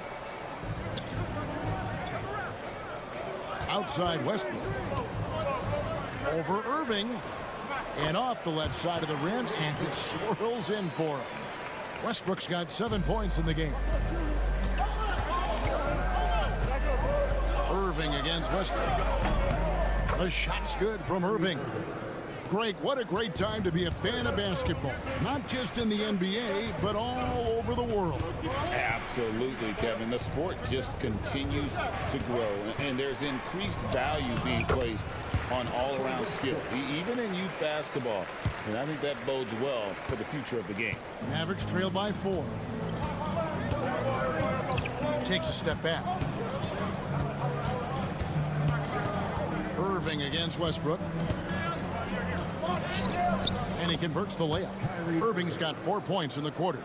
Speaker 1: Outside Westbrook. Over Irving. And off the left side of the rim, and it swirls in for him. Westbrook's got 7 points in the game. Irving against Westbrook. The shot's good from Irving. Greg, what a great time to be a fan of basketball. Not just in the NBA, but all over the world.
Speaker 3: Absolutely, Kevin. The sport just continues to grow, and there's increased value being placed on all-around skill, even in youth basketball. And I think that bodes well for the future of the game.
Speaker 1: Mavericks trail by 4. Takes a step back. Irving against Westbrook. And he converts the layup. Irving's got 4 points in the quarter.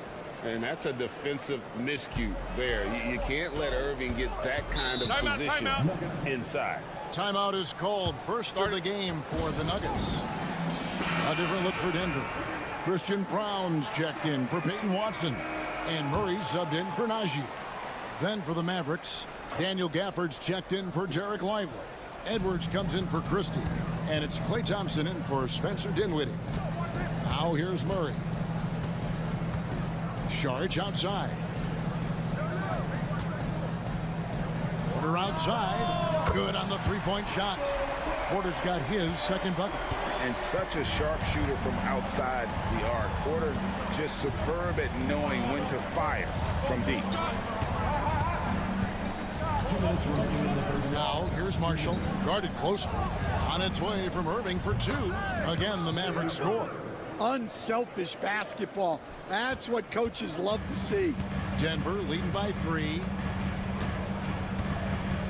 Speaker 3: And that's a defensive miscue there. You can't let Irving get that kind of position inside.
Speaker 1: Timeout is called. First of the game for the Nuggets. A different look for Denver. Christian Brown's checked in for Peyton Watson. And Murray subbed in for Najee. Then for the Mavericks, Daniel Gafford's checked in for Derek Lively. Edwards comes in for Christie. And it's Klay Thompson in for Spencer Dinwiddie. Now here's Murray. Saric outside. Porter outside. Good on the three-point shot. Porter's got his second bucket.
Speaker 6: And such a sharp shooter from outside the arc. Porter just superb at knowing when to fire from deep.
Speaker 1: Now here's Marshall, guarded closely. On its way from Irving for 2. Again, the Mavericks score.
Speaker 14: Unselfish basketball. That's what coaches love to see.
Speaker 1: Denver leading by 3.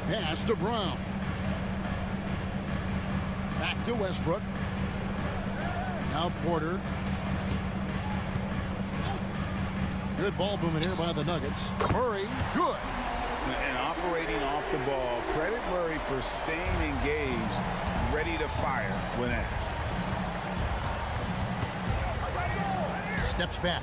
Speaker 1: Pass to Brown. Back to Westbrook. Now Porter. Good ball movement here by the Nuggets. Murray, good.
Speaker 6: And operating off the ball, credit Murray for staying engaged, ready to fire when asked.
Speaker 1: Steps back.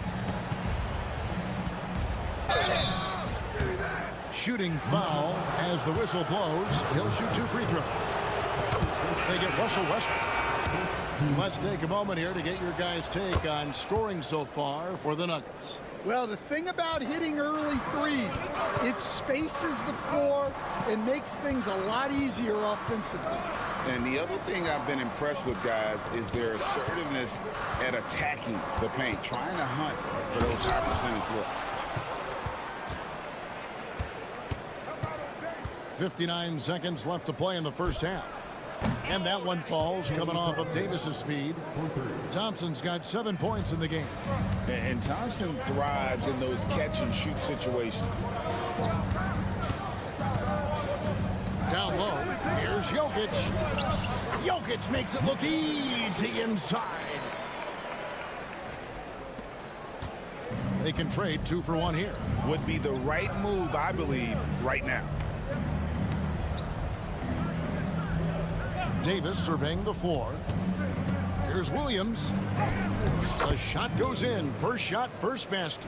Speaker 1: Shooting foul as the whistle blows. He'll shoot 2 free throws. They get Russell Westbrook. Let's take a moment here to get your guys' take on scoring so far for the Nuggets.
Speaker 14: Well, the thing about hitting early threes, it spaces the floor and makes things a lot easier offensively.
Speaker 3: And the other thing I've been impressed with, guys, is their assertiveness at attacking the paint, trying to hunt for those high percentage looks.
Speaker 1: 59 seconds left to play in the first half. And that one falls coming off of Davis's feed. Thompson's got 7 points in the game.
Speaker 3: And Thompson thrives in those catch-and-shoot situations.
Speaker 1: Down low, here's Jokic. Jokic makes it look easy inside. They can trade 2 for 1 here.
Speaker 6: Would be the right move, I believe, right now.
Speaker 1: Davis surveying the floor. Here's Williams. The shot goes in. First shot, first basket.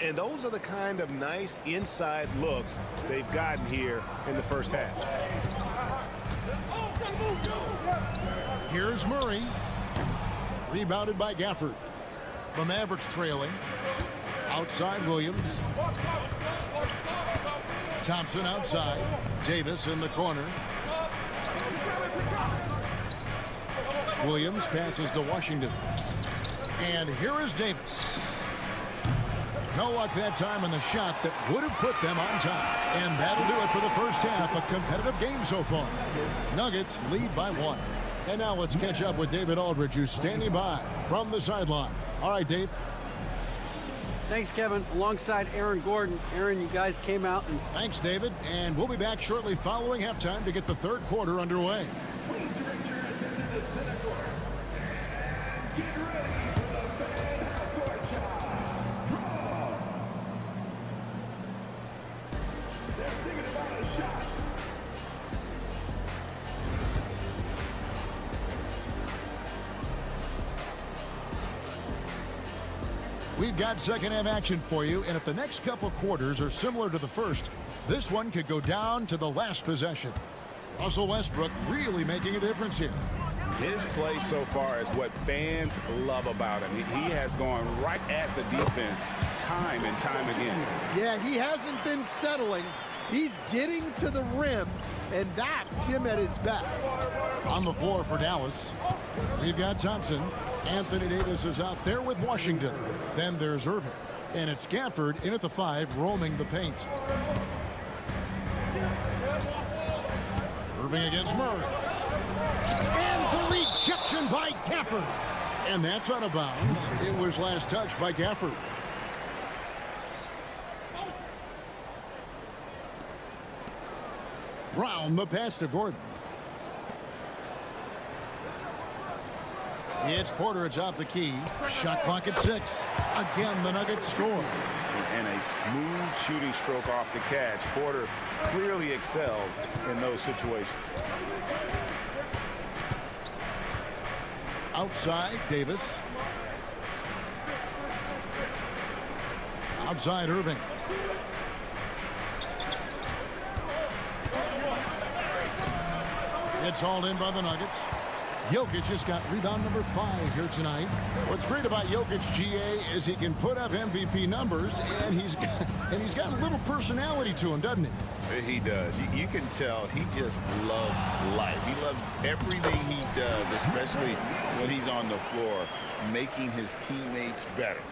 Speaker 6: And those are the kind of nice inside looks they've gotten here in the first half.
Speaker 1: Here's Murray. Rebounded by Gafford. The Mavericks trailing. Outside Williams. Thompson outside. Davis in the corner. Williams passes to Washington. And here is Davis. No luck that time on the shot that would have put them on top. And that'll do it for the first half. A competitive game so far. Nuggets lead by 1. And now let's catch up with David Aldridge, who's standing by from the sideline. All right, Dave.
Speaker 4: Thanks, Kevin. Alongside Aaron Gordon. Aaron, you guys came out and...
Speaker 1: Thanks, David. And we'll be back shortly following halftime to get the third quarter underway. We've got second half action for you, and if the next couple quarters are similar to the first, this one could go down to the last possession. Russell Westbrook really making a difference here.
Speaker 3: His play so far is what fans love about him. He has gone right at the defense time and time again.
Speaker 14: Yeah, he hasn't been settling. He's getting to the rim, and that's him at his best.
Speaker 1: On the floor for Dallas, we've got Thompson. Anthony Davis is out there with Washington. Then there's Irving. And it's Gafford in at the 5, roaming the paint. Irving against Murray. And the rejection by Gafford. And that's out of bounds. It was last touched by Gafford. Brown, the pass to Gordon. It's Porter atop the key. Shot clock at 6. Again, the Nuggets score.
Speaker 3: And a smooth shooting stroke off the catch. Porter clearly excels in those situations.
Speaker 1: Outside, Davis. Outside, Irving. It's hauled in by the Nuggets. Jokic just got rebound number 5 here tonight. What's great about Jokic, GA, is he can put up MVP numbers, and he's got a little personality to him, doesn't he?
Speaker 3: He does. You can tell he just loves life. He loves everything he does, especially when he's on the floor, making his teammates better.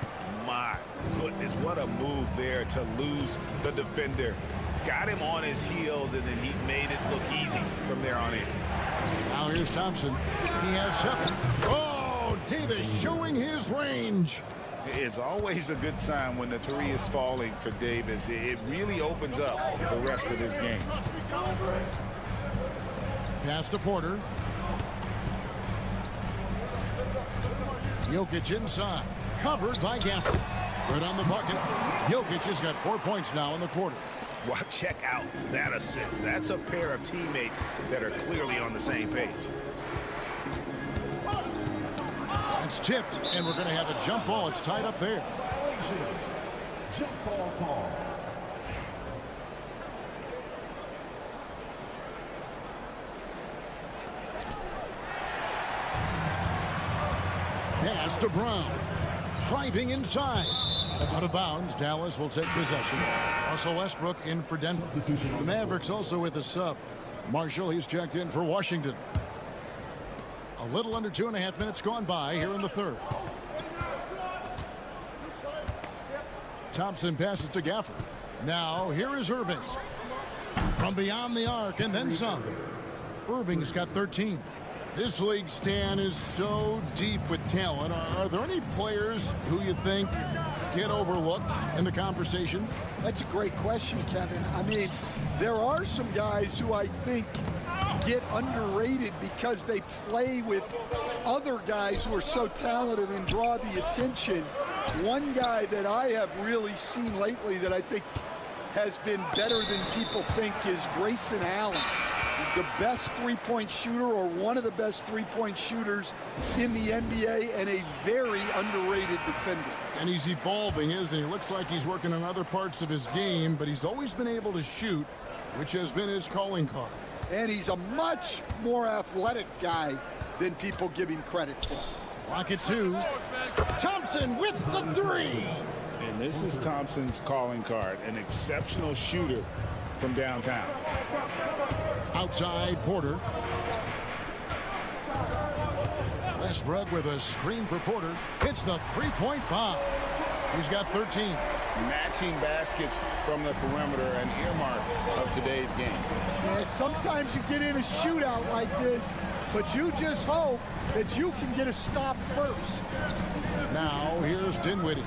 Speaker 3: My goodness, what a move there to lose the defender. Got him on his heels, and then he made it look easy from there on in.
Speaker 1: Now here's Thompson. He has 7. Oh, Davis showing his range.
Speaker 3: It's always a good sign when the 3 is falling for Davis. It really opens up the rest of his game.
Speaker 1: Pass to Porter. Jokic inside. Covered by Gafford. Good on the bucket. Jokic has got 4 points now in the quarter.
Speaker 6: Well, check out that assist. That's a pair of teammates that are clearly on the same page.
Speaker 1: It's tipped, and we're going to have a jump ball. It's tied up there.
Speaker 10: Jump ball call.
Speaker 1: Pass to Brown. Driving inside. Out of bounds. Dallas will take possession. Russell Westbrook in for Denver. The Mavericks also with a sub. Marshall, he's checked in for Washington. A little under 2.5 minutes gone by here in the third. Thompson passes to Gafford. Now here is Irving. From beyond the arc and then some. Irving's got 13.
Speaker 15: This league, Stan, is so deep with talent. Are there any players who you think get overlooked in the conversation?
Speaker 14: That's a great question, Kevin. I mean, there are some guys who I think get underrated because they play with other guys who are so talented and draw the attention. One guy that I have really seen lately that I think has been better than people think is Grayson Allen. The best three-point shooter, or one of the best three-point shooters in the NBA, and a very underrated defender.
Speaker 15: And he's evolving, isn't he? Looks like he's working on other parts of his game, but he's always been able to shoot, which has been his calling card.
Speaker 14: And he's a much more athletic guy than people give him credit for.
Speaker 1: Clock at 2.
Speaker 15: Thompson with the three.
Speaker 3: And this is Thompson's calling card, an exceptional shooter from downtown.
Speaker 1: Outside Porter. Westbrook with a screen for Porter. Hits the three-point bomb. He's got 13.
Speaker 3: Matching baskets from the perimeter, an earmark of today's game.
Speaker 14: Yeah, sometimes you get in a shootout like this, but you just hope that you can get a stop first.
Speaker 1: Now here's Dinwiddie.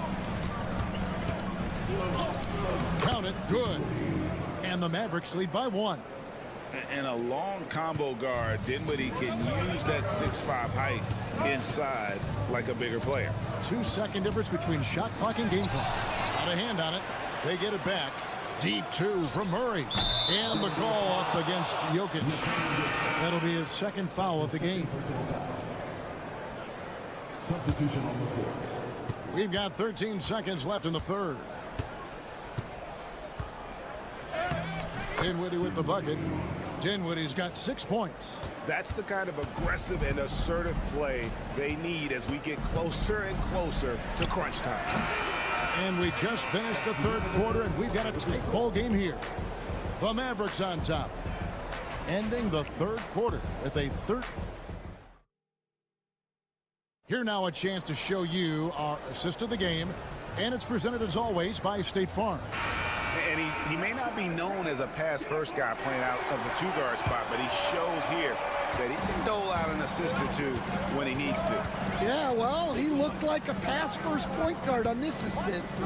Speaker 1: Count it, good. And the Mavericks lead by 1.
Speaker 3: And a long combo guard, Dinwiddie can use that 6'5" height inside like a bigger player.
Speaker 1: 2-second difference between shot clock and game clock. Got a hand on it. They get it back. Deep 2 from Murray. And the call up against Jokic. That'll be his second foul of the game.
Speaker 10: Substitution on the court.
Speaker 1: We've got 13 seconds left in the third. Dinwiddie with the bucket. Dinwiddie's got 6 points.
Speaker 6: That's the kind of aggressive and assertive play they need as we get closer and closer to crunch time.
Speaker 1: And we just finished the third quarter, and we've got a tight ball game here. The Mavericks on top, ending the third quarter with a third. Here now a chance to show you our assist of the game, and it's presented as always by State Farm.
Speaker 6: And he may not be known as a pass-first guy playing out of the two-guard spot, but he shows here that he can dole out an assist or two when he needs to.
Speaker 14: Yeah, well, he looked like a pass-first point guard on this assist.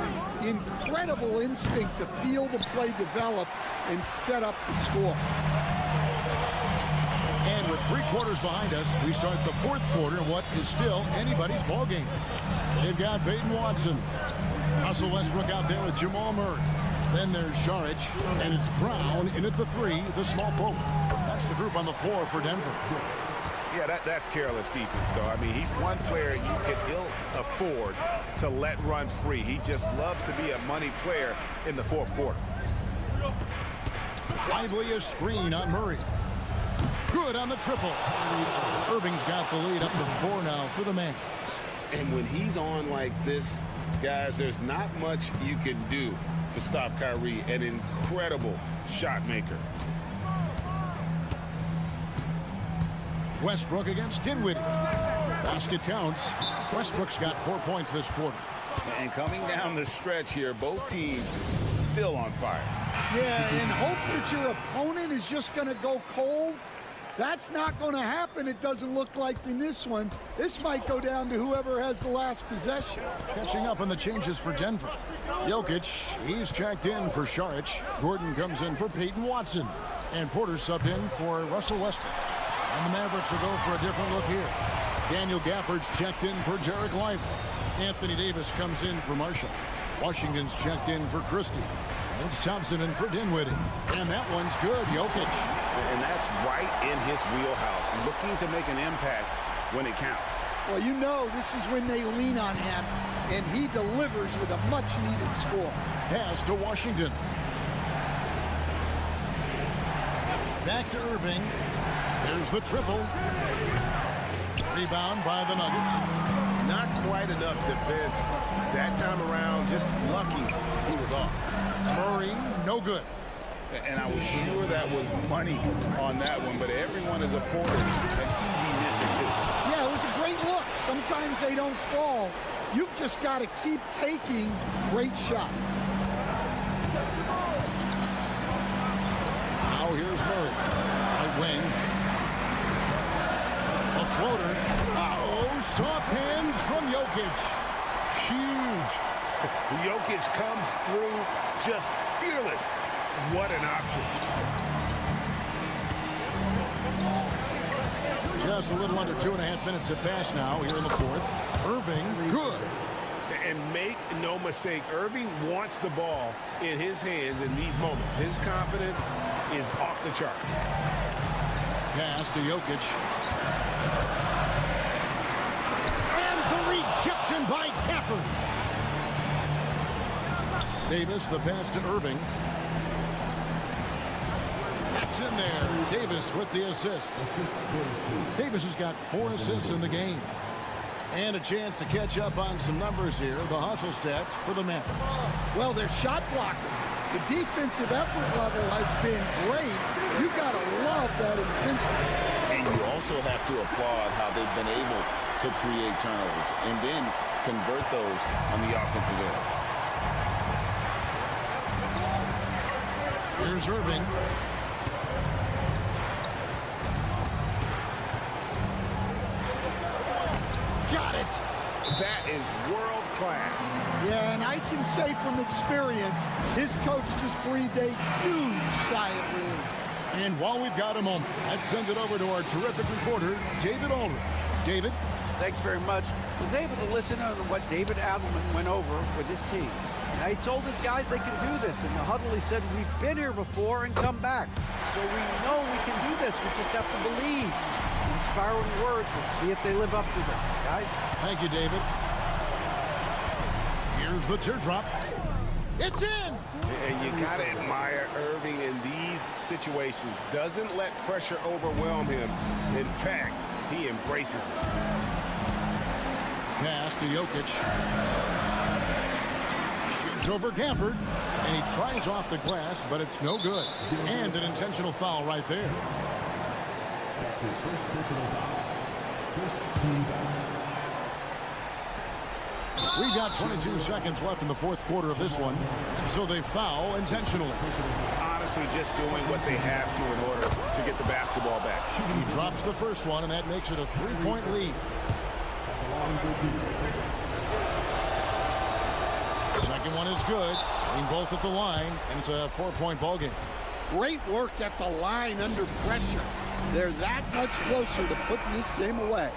Speaker 14: Incredible instinct to feel the play develop and set up the score.
Speaker 1: And with 3 quarters behind us, we start the fourth quarter in what is still anybody's ball game. They've got Peyton Watson. Russell Westbrook out there with Jamal Murray. Then there's Saric, and it's Brown in at the 3, the small forward. That's the group on the floor for Denver.
Speaker 6: Yeah, that's careless defense, though. I mean, he's one player you can ill afford to let run free. He just loves to be a money player in the fourth quarter.
Speaker 1: Lively a screen on Murray. Good on the triple. Irving's got the lead up to 4 now for the Mavs.
Speaker 3: And when he's on like this, guys, there's not much you can do to stop Kyrie, an incredible shot maker.
Speaker 1: Westbrook against Dinwiddie. Basket counts. Westbrook's got 4 points this quarter.
Speaker 3: And coming down the stretch here, both teams still on fire.
Speaker 14: Yeah, in hopes that your opponent is just going to go cold. That's not going to happen, it doesn't look like in this one. This might go down to whoever has the last possession.
Speaker 1: Catching up on the changes for Denver. Jokic, he's checked in for Saric. Gordon comes in for Peyton Watson. And Porter subbed in for Russell Westbrook. And the Mavericks will go for a different look here. Daniel Gafford's checked in for Derek Lively. Anthony Davis comes in for Marshall. Washington's checked in for Christie. It's Thompson in for Dinwiddie. And that one's good. Jokic.
Speaker 6: And that's right in his wheelhouse, looking to make an impact when it counts.
Speaker 14: Well, you know this is when they lean on him, and he delivers with a much-needed score.
Speaker 1: Pass to Washington. Back to Irving. There's the triple. Rebound by the Nuggets.
Speaker 6: Not quite enough defense that time around. Just lucky he was off.
Speaker 1: Murray, no good.
Speaker 6: And I was sure that was money on that one, but everyone is afforded an easy mission too.
Speaker 14: Yeah, it was a great look. Sometimes they don't fall. You've just got to keep taking great shots.
Speaker 1: Now here's Murray. Right wing. A floater. Oh, soft hands from Jokic. Huge.
Speaker 6: Jokic comes through just fearless. What an option.
Speaker 1: Just a little under 2.5 minutes have passed now here in the fourth. Irving, good.
Speaker 6: And make no mistake, Irving wants the ball in his hands in these moments. His confidence is off the charts.
Speaker 1: Pass to Jokic. And the rejection by Gafford. Davis, the pass to Irving. That's in there. Davis with the assist. Davis has got 4 assists in the game. And a chance to catch up on some numbers here. The hustle stats for the Mavericks.
Speaker 14: Well, they're shot blocking. The defensive effort level has been great. You got to love that intensity.
Speaker 3: And you also have to applaud how they've been able to create turnovers and then convert those on the offensive end.
Speaker 1: Here's Irving. Got it.
Speaker 6: That is world class.
Speaker 14: Yeah, and I can say from experience, his coach just breathed a huge sigh of relief.
Speaker 1: And while we've got a moment, let's send it over to our terrific reporter, David Aldridge. David?
Speaker 4: Thanks very much. Was able to listen to what David Adelman went over with his team. Now, he told his guys they can do this. In the huddle, he said, we've been here before and come back. So we know we can do this. We just have to believe. Inspiring words. We'll see if they live up to them. Guys?
Speaker 1: Thank you, David. Here's the teardrop. It's in!
Speaker 6: And you got to admire Irving in these situations. Doesn't let pressure overwhelm him. In fact, he embraces it.
Speaker 1: Pass to Jokic. Shoots over Gafford. And he tries off the glass, but it's no good. And an intentional foul right there.
Speaker 10: That's his first personal foul. First team foul.
Speaker 1: We've got 22 seconds left in the fourth quarter of this one. So they foul intentionally.
Speaker 6: Honestly, just doing what they have to in order to get the basketball back.
Speaker 1: He drops the first one, and that makes it a 3-point lead. Second one is good. Getting both at the line, and it's a 4-point ball game.
Speaker 14: Great work at the line under pressure. They're that much closer to putting this game away.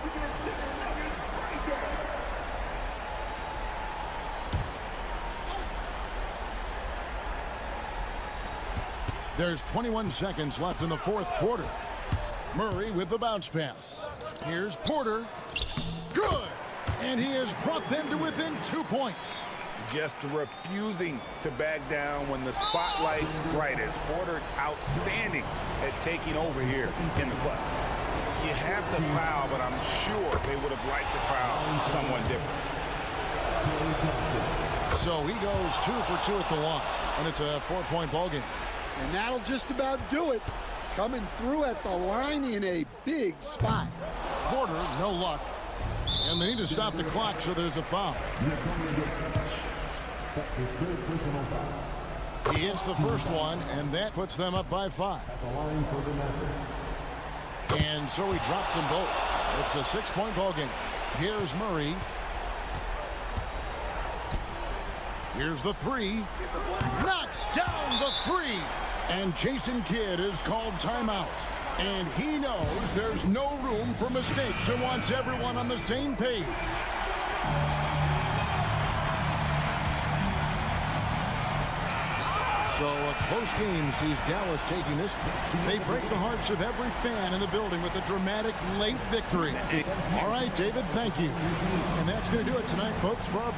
Speaker 1: There's 21 seconds left in the fourth quarter. Murray with the bounce pass. Here's Porter. Good! And he has brought them to within 2 points.
Speaker 6: Just refusing to back down when the spotlight's brightest. Porter outstanding at taking over here in the clutch. You have to foul, but I'm sure they would have liked to foul someone different.
Speaker 1: So he goes 2 for 2 at the line, and it's a 4-point ball game.
Speaker 14: And that'll just about do it. Coming through at the line in a big spot.
Speaker 1: Porter, no luck. And they need to stop the clock, so there's a foul.
Speaker 10: That's his third personal foul.
Speaker 1: He hits the first one, and that puts them up by 5.
Speaker 10: At the line for the Mavericks.
Speaker 1: And so he drops them both. It's a 6-point ball game. Here's Murray. Here's the 3. Knocks down the 3. And Jason Kidd is called timeout. And he knows there's no room for mistakes and wants everyone on the same page. So a close game sees Dallas taking this. They break the hearts of every fan in the building with a dramatic late victory. All right, David, thank you. And that's going to do it tonight, folks, for our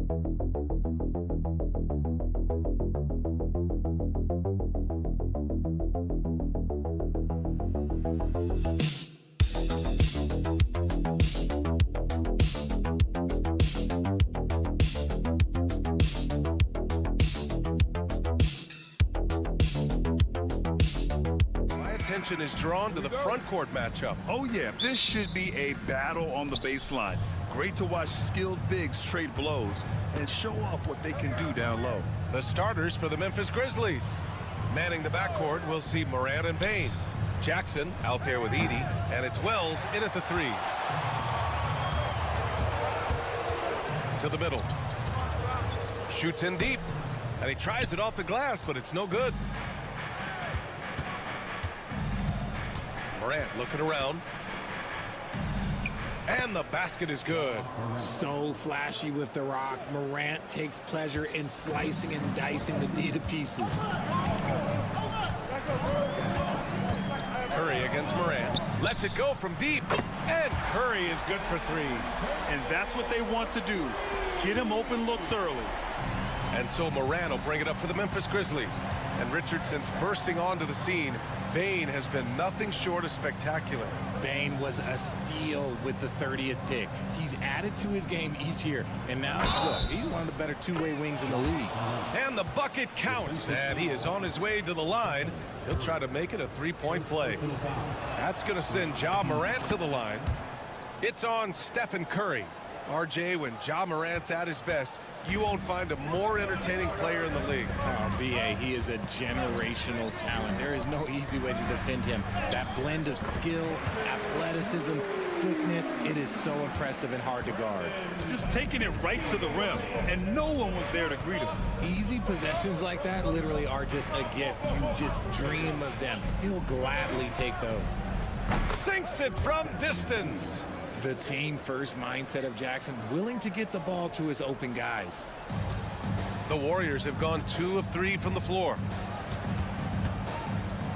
Speaker 8: Attention is drawn to the front court matchup.
Speaker 5: Oh yeah, this should be a battle on the baseline. Great to watch skilled bigs trade blows and show off what they can do down low.
Speaker 8: The starters for the Memphis Grizzlies. Manning the backcourt, we'll see Morant and Bane. Jackson out there with Edey, and it's Wells in at the 3. To the middle. Shoots in deep, and he tries it off the glass, but it's no good. Morant looking around. And the basket is good.
Speaker 2: So flashy with the rock. Morant takes pleasure in slicing and dicing the D to pieces.
Speaker 8: Curry against Morant. Lets it go from deep. And Curry is good for 3.
Speaker 5: And that's what they want to do. Get him open looks early.
Speaker 8: And so Morant will bring it up for the Memphis Grizzlies. And Richardson's bursting onto the scene. Bane has been nothing short of spectacular.
Speaker 2: Bane was a steal with the 30th pick. He's added to his game each year. And now, look, he's one of the better two-way wings in the league.
Speaker 8: And the bucket counts. And he is on his way to the line. He'll try to make it a 3-point play. That's going to send Ja Morant to the line. It's on Stephen Curry. RJ, when Ja Morant's at his best, you won't find a more entertaining player in the league.
Speaker 2: Oh, B.A., he is a generational talent. There is no easy way to defend him. That blend of skill, athleticism, quickness, it is so impressive and hard to guard.
Speaker 5: Just taking it right to the rim, and no one was there to greet him.
Speaker 2: Easy possessions like that literally are just a gift. You just dream of them. He'll gladly take those.
Speaker 8: Sinks it from distance.
Speaker 2: The team-first mindset of Jackson, willing to get the ball to his open guys.
Speaker 8: The Warriors have gone 2 of 3 from the floor.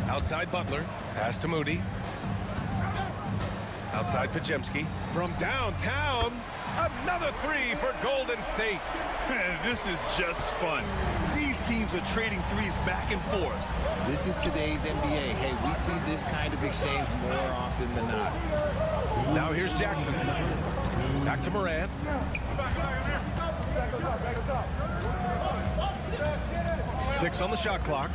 Speaker 8: Outside Butler, pass to Moody. Outside Pajemski. From downtown, another 3 for Golden State.
Speaker 5: Man, this is just fun. These teams are trading threes back and forth.
Speaker 2: This is today's NBA. Hey, we see this kind of exchange more often than not.
Speaker 8: Now here's Jackson. Back to Morant. Six on the shot clock.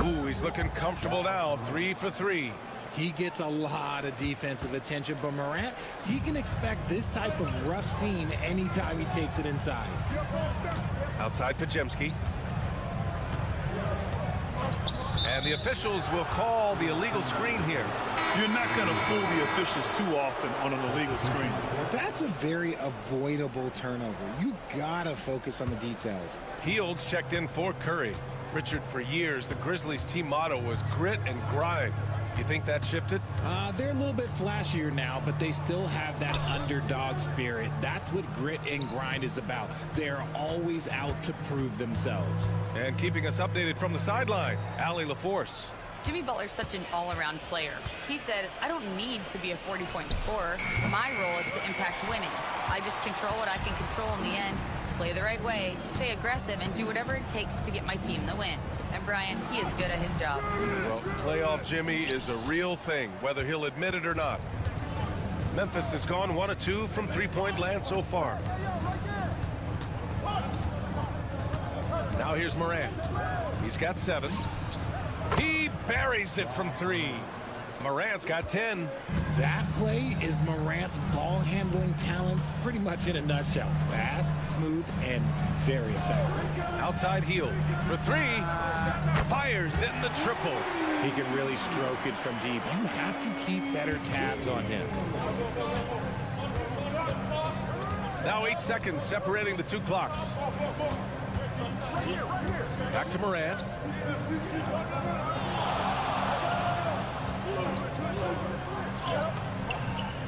Speaker 8: Ooh, he's looking comfortable now. 3 for 3.
Speaker 2: He gets a lot of defensive attention, but Morant, he can expect this type of rough scene anytime he takes it inside.
Speaker 8: Outside Pajemski. And the officials will call the illegal screen here.
Speaker 5: You're not going to fool the officials too often on an illegal screen.
Speaker 2: That's a very avoidable turnover. You gotta focus on the details.
Speaker 8: Fields checked in for Curry. Richard, for years, the Grizzlies team motto was grit and grind. You think that shifted?
Speaker 2: They're a little bit flashier now, but they still have that underdog spirit. That's what grit and grind is about. They're always out to prove themselves.
Speaker 8: And keeping us updated from the sideline, Allie LaForce.
Speaker 9: Jimmy Butler's such an all-around player. He said, I don't need to be a 40-point scorer. My role is to impact winning. I just control what I can control in the end, play the right way, stay aggressive, and do whatever it takes to get my team the win. And Brian, he is good at his job.
Speaker 8: Well, playoff Jimmy is a real thing, whether he'll admit it or not. Memphis has gone 1 of 2 from three-point land so far. Now here's Morant. He's got 7. He buries it from 3. Morant's got 10.
Speaker 2: That play is Morant's ball handling talents pretty much in a nutshell. Fast, smooth, and very effective.
Speaker 8: Outside heel for 3. Fires in the triple.
Speaker 2: He can really stroke it from deep. You have to keep better tabs on him.
Speaker 8: Now 8 seconds separating the 2 clocks. Back to Morant.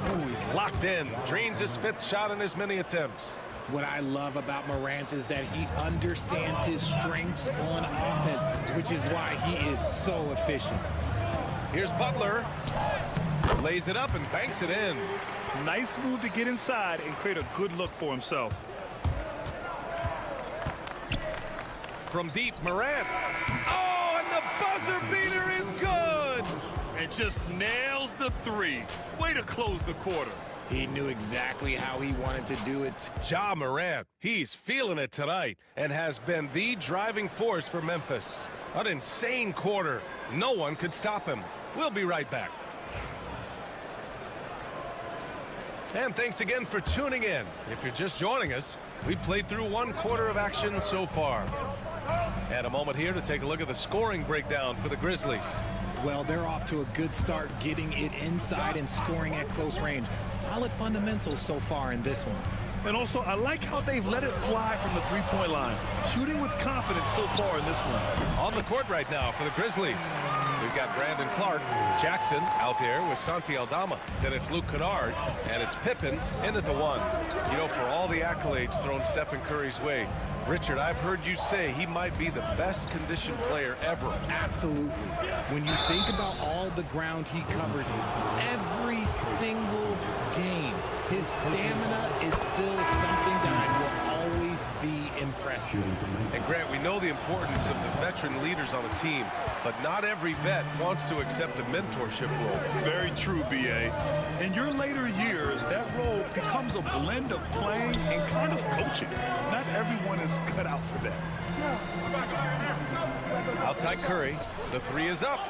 Speaker 8: Oh, he's locked in. Drains his 5th shot in as many attempts.
Speaker 2: What I love about Morant is that he understands his strengths on offense, which is why he is so efficient.
Speaker 8: Here's Butler. Lays it up and banks it in.
Speaker 5: Nice move to get inside and create a good look for himself.
Speaker 8: From deep, Morant. Oh, and the buzzer beater is good.
Speaker 5: And just nails the three. Way to close the quarter.
Speaker 2: He knew exactly how he wanted to do it.
Speaker 8: Ja Morant, he's feeling it tonight and has been the driving force for Memphis. An insane quarter. No one could stop him. We'll be right back. And thanks again for tuning in. If you're just joining us, we played through one quarter of action so far. And a moment here to take a look at the scoring breakdown for the Grizzlies.
Speaker 2: Well, they're off to a good start getting it inside and scoring at close range. Solid fundamentals so far in this one.
Speaker 5: And also, I like how they've let it fly from the three-point line. Shooting with confidence so far in this one.
Speaker 8: On the court right now for the Grizzlies. We've got Brandon Clark, Jackson out there with Santi Aldama. Then it's Luke Kennard, and it's Pippen in at the one. You know, for all the accolades thrown Stephen Curry's way, Richard, I've heard you say he might be the best conditioned player ever.
Speaker 2: Absolutely. When you think about all the ground he covers every single game, his stamina is still something that I will always be impressed with.
Speaker 8: And Grant, we know the importance of the veteran leaders on a team, but not every vet wants to accept a mentorship role.
Speaker 5: Very true, B.A. In your later years, that role becomes a blend of playing and kind of coaching. Not everyone is cut out for that.
Speaker 8: Outside Curry, the three is up.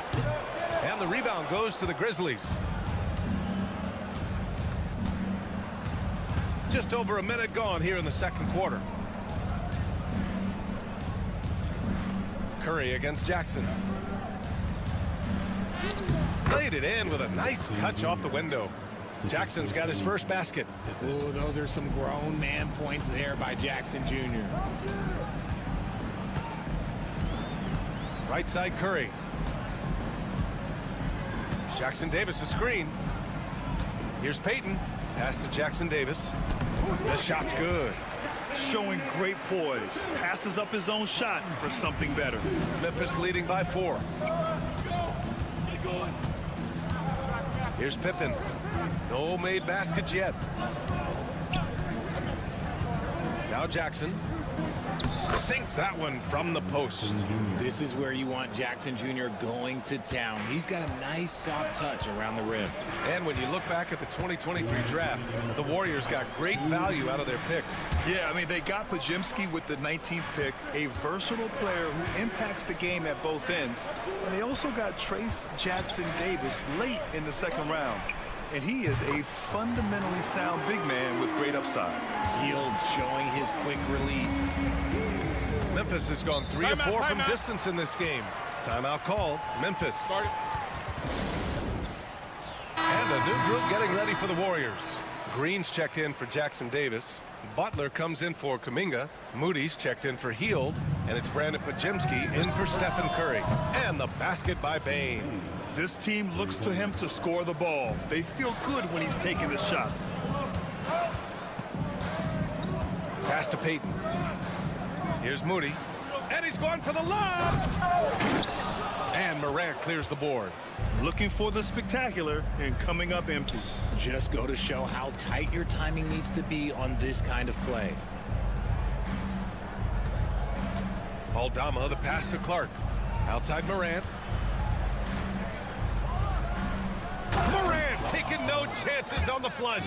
Speaker 8: And the rebound goes to the Grizzlies. Just over a minute gone here in the second quarter. Curry against Jackson. Laid it in with a nice touch off the window. Jackson's got his first basket.
Speaker 2: Ooh, those are some grown man points there by Jackson Jr.
Speaker 8: Right side Curry. Jackson Davis a screen. Here's Payton. Pass to Jackson Davis. The shot's good.
Speaker 5: Showing great poise. Passes up his own shot for something better.
Speaker 8: Memphis leading by 4. Here's Pippen. No made baskets yet. Now Jackson sinks that one from the post.
Speaker 2: This is where you want Jackson Jr. going to town. He's got a nice soft touch around the rim.
Speaker 8: And when you look back at the 2023 draft, the Warriors got great value out of their picks.
Speaker 5: Yeah, I mean, they got Pajimski with the 19th pick, a versatile player who impacts the game at both ends. And they also got Trace Jackson Davis late in the second round. And he is a fundamentally sound big man with great upside.
Speaker 2: Hield showing his quick release.
Speaker 8: Memphis has gone 3 of 4 from distance in this game. Timeout called. Memphis. And a new group getting ready for the Warriors. Green's checked in for Jackson Davis. Butler comes in for Kuminga. Moody's checked in for Hield. And it's Brandon Pajimski in for Stephen Curry. And the basket by Bane.
Speaker 5: This team looks to him to score the ball. They feel good when he's taking the shots.
Speaker 8: Pass to Payton. Here's Moody. And he's going for the lob. And Morant clears the board.
Speaker 5: Looking for the spectacular and coming up empty.
Speaker 2: Just go to show how tight your timing needs to be on this kind of play.
Speaker 8: Aldama, the pass to Clark. Outside Morant. Morant taking no chances on the flush.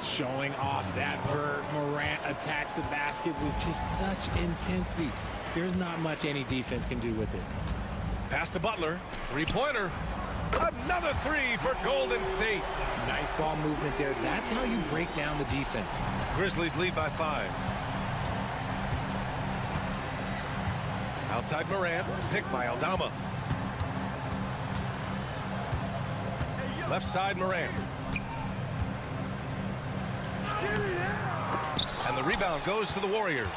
Speaker 2: Showing off that verb. Morant attacks the basket with just such intensity. There's not much any defense can do with it.
Speaker 8: Pass to Butler. Three-pointer. Another 3 for Golden State.
Speaker 2: Nice ball movement there. That's how you break down the defense.
Speaker 8: Grizzlies lead by 5. Outside Morant. Picked by Aldama. Left side Morant. And the rebound goes to the Warriors.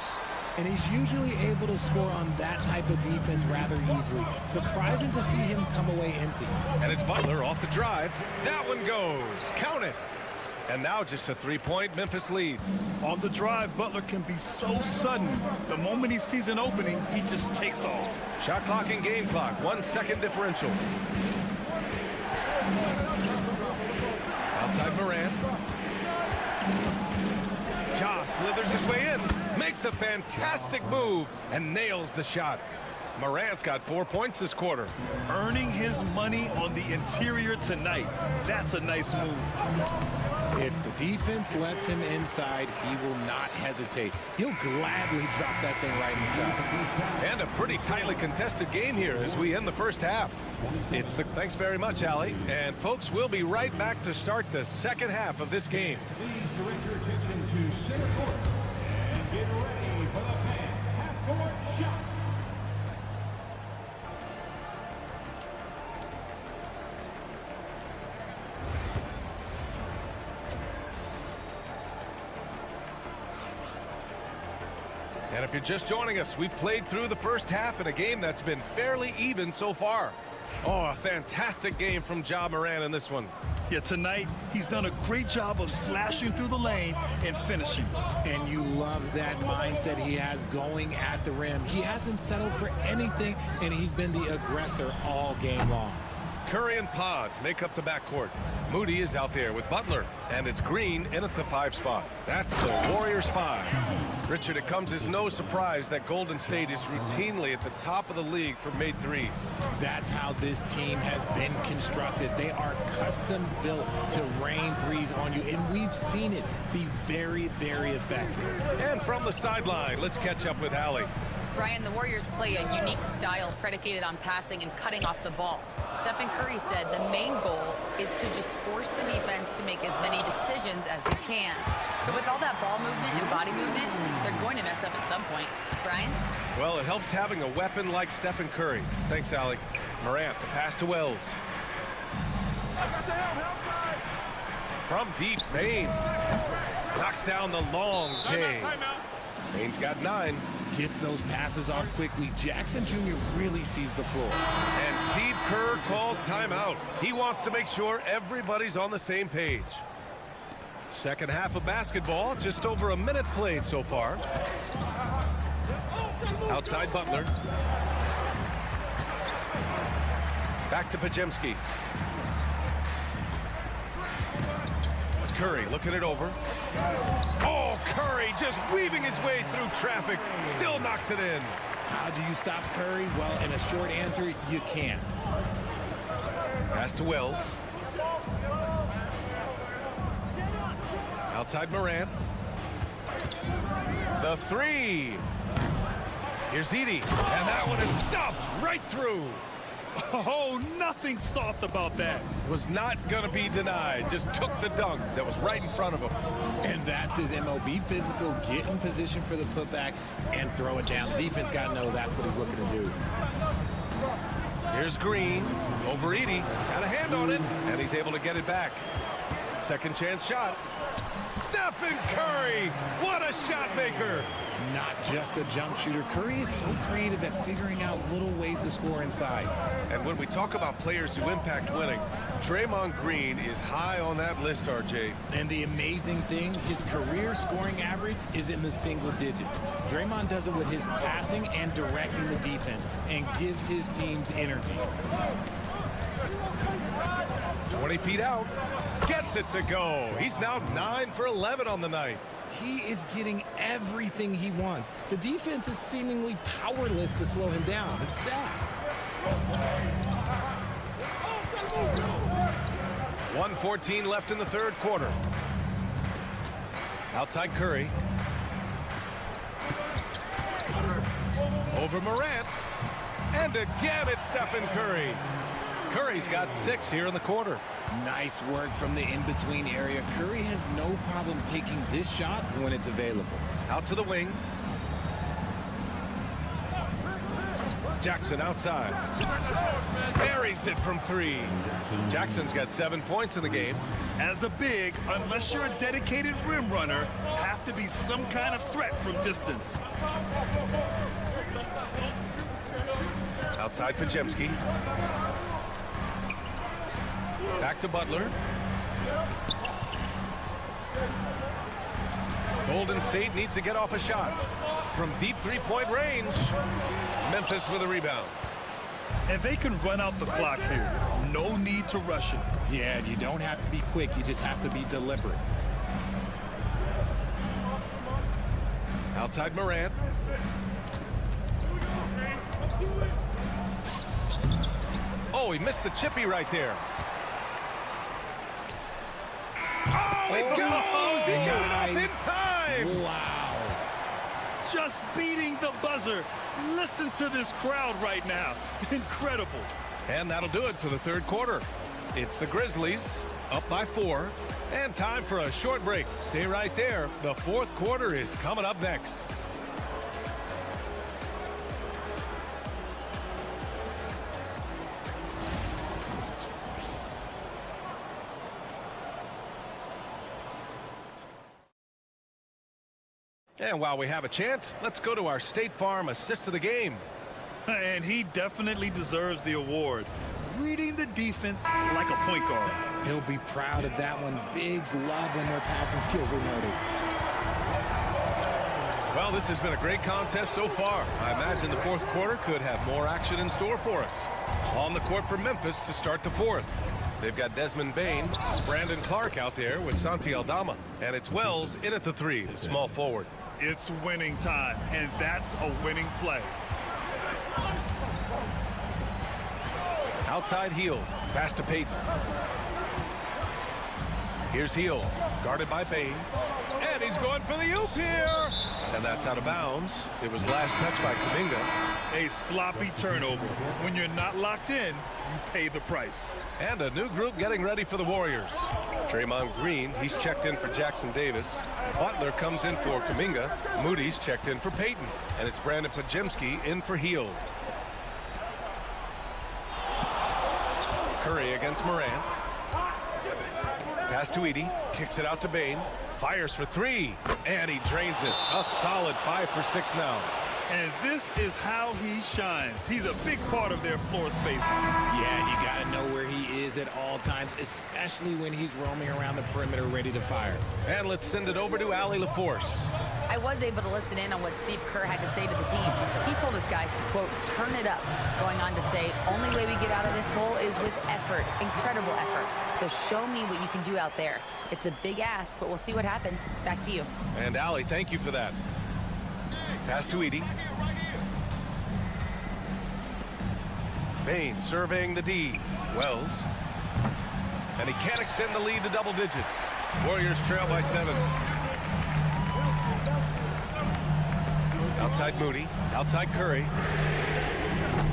Speaker 2: And he's usually able to score on that type of defense rather easily. Surprising to see him come away empty.
Speaker 8: And it's Butler off the drive. That one goes. Count it. And now just a 3-point Memphis lead.
Speaker 5: On the drive, Butler can be so sudden. The moment he sees an opening, he just takes off.
Speaker 8: Shot clock and game clock. 1 second differential. Morant. Ja slithers his way in, makes a fantastic move, and nails the shot. Morant's got 4 points this quarter.
Speaker 5: Earning his money on the interior tonight. That's a nice move.
Speaker 2: If the defense lets him inside, he will not hesitate. He'll gladly drop that thing right in the cup.
Speaker 8: And a pretty tightly contested game here as we end the first half. Thanks very much, Allie. And folks, we'll be right back to start the second half of this game.
Speaker 10: Please direct your attention to center court and get ready for the fan half-court shot.
Speaker 8: And if you're just joining us, we played through the first half in a game that's been fairly even so far. Oh, a fantastic game from Ja Morant in this one.
Speaker 5: Yeah, tonight, he's done a great job of slashing through the lane and finishing.
Speaker 2: And you love that mindset he has going at the rim. He hasn't settled for anything, and he's been the aggressor all game long.
Speaker 8: Curry and Pods make up the backcourt. Moody is out there with Butler, and it's Green in at the 5 spot. That's the Warriors 5. Richard, it comes as no surprise that Golden State is routinely at the top of the league for made threes.
Speaker 2: That's how this team has been constructed. They are custom built to rain threes on you, and we've seen it be very, very effective.
Speaker 8: And from the sideline, let's catch up with Allie.
Speaker 9: Brian, the Warriors play a unique style predicated on passing and cutting off the ball. Stephen Curry said the main goal is to just force the defense to make as many decisions as he can. So with all that ball movement and body movement, they're going to mess up at some point. Brian?
Speaker 8: Well, it helps having a weapon like Stephen Curry. Thanks, Allie. Morant, the pass to Wells. From deep, Bain. Knocks down the long J. Bain's got 9.
Speaker 2: Gets those passes off quickly. Jackson Jr. really sees the floor.
Speaker 8: And Steve Kerr calls timeout. He wants to make sure everybody's on the same page. Second half of basketball, just over a minute played so far. Outside Butler. Back to Pajemski. Curry looking it over. Oh, Curry just weaving his way through traffic. Still knocks it in.
Speaker 2: How do you stop Curry? Well, in a short answer, you can't.
Speaker 8: Pass to Wells. Outside Morant. The 3. Here's Edie. And that one is stuffed right through.
Speaker 5: Oh, nothing soft about that.
Speaker 8: Was not going to be denied. Just took the dunk that was right in front of him.
Speaker 2: And that's his MO. Be physical, get in position for the putback, and throw it down. The defense got to know that's what he's looking to do.
Speaker 8: Here's Green over Edie. Got a hand on it, and he's able to get it back. Second chance shot. Stephen Curry. What a shot maker.
Speaker 2: Not just a jump shooter. Curry is so creative at figuring out little ways to score inside.
Speaker 8: And when we talk about players who impact winning, Draymond Green is high on that list, RJ.
Speaker 2: And the amazing thing, his career scoring average is in the single digits. Draymond does it with his passing and directing the defense and gives his teams energy.
Speaker 8: 20 feet out. Gets it to go. He's now 9 for 11 on the night.
Speaker 2: He is getting everything he wants. The defense is seemingly powerless to slow him down. It's sad.
Speaker 8: 1:14 left in the third quarter. Outside Curry. Over Morant. And again it's Stephen Curry. Curry's got 6 here in the quarter.
Speaker 2: Nice work from the in-between area. Curry has no problem taking this shot when it's available.
Speaker 8: Out to the wing. Jackson outside. Buries it from 3. Jackson's got 7 points in the game.
Speaker 5: As a big, unless you're a dedicated rim runner, have to be some kind of threat from distance.
Speaker 8: Outside Pajemski. Back to Butler. Golden State needs to get off a shot from deep three-point range. Memphis with a rebound.
Speaker 5: And they can run out the clock here. No need to rush it.
Speaker 2: Yeah, you don't have to be quick. You just have to be deliberate.
Speaker 8: Outside Morant. Oh, he missed the chippy right there. Oh, it goes! He got it off in time!
Speaker 2: Wow.
Speaker 5: Just beating the buzzer. Listen to this crowd right now. Incredible.
Speaker 8: And that'll do it for the third quarter. It's the Grizzlies up by 4. And time for a short break. Stay right there. The fourth quarter is coming up next. And while we have a chance, let's go to our State Farm assist of the game.
Speaker 5: And he definitely deserves the award. Reading the defense like a point guard.
Speaker 2: He'll be proud of that one. Bigs love when their passing skills are noticed.
Speaker 8: Well, this has been a great contest so far. I imagine the fourth quarter could have more action in store for us. On the court for Memphis to start the fourth. They've got Desmond Bane, Brandon Clark out there with Santi Aldama. And it's Wells in at the 3, the small forward.
Speaker 5: It's winning time, and that's a winning play.
Speaker 8: Outside Heel, pass to Payton. Here's Heel, guarded by Bane. And he's going for the oop here. And that's out of bounds. It was last touched by Kuminga.
Speaker 5: A sloppy turnover. When you're not locked in, you pay the price.
Speaker 8: And a new group getting ready for the Warriors. Draymond Green, he's checked in for Jackson Davis. Butler comes in for Kuminga. Moody's checked in for Payton. And it's Brandon Pajemski in for Heel. Curry against Morant. Pass to Edey. Kicks it out to Bane. Fires for 3. And he drains it. A solid 5 for 6 now.
Speaker 5: And this is how he shines. He's a big part of their floor spacing.
Speaker 2: Yeah, and you got to know where he is at all times, especially when he's roaming around the perimeter ready to fire.
Speaker 8: And let's send it over to Allie LaForce.
Speaker 9: I was able to listen in on what Steve Kerr had to say to the team. He told his guys to, quote, turn it up, going on to say, only way we get out of this hole is with effort, incredible effort. So show me what you can do out there. It's a big ask, but we'll see what happens. Back to you.
Speaker 8: And Allie, thank you for that. Pass to Edey. Bane surveying the D. Wells. And he can't extend the lead to double digits. Warriors trail by 7. Outside Moody. Outside Curry.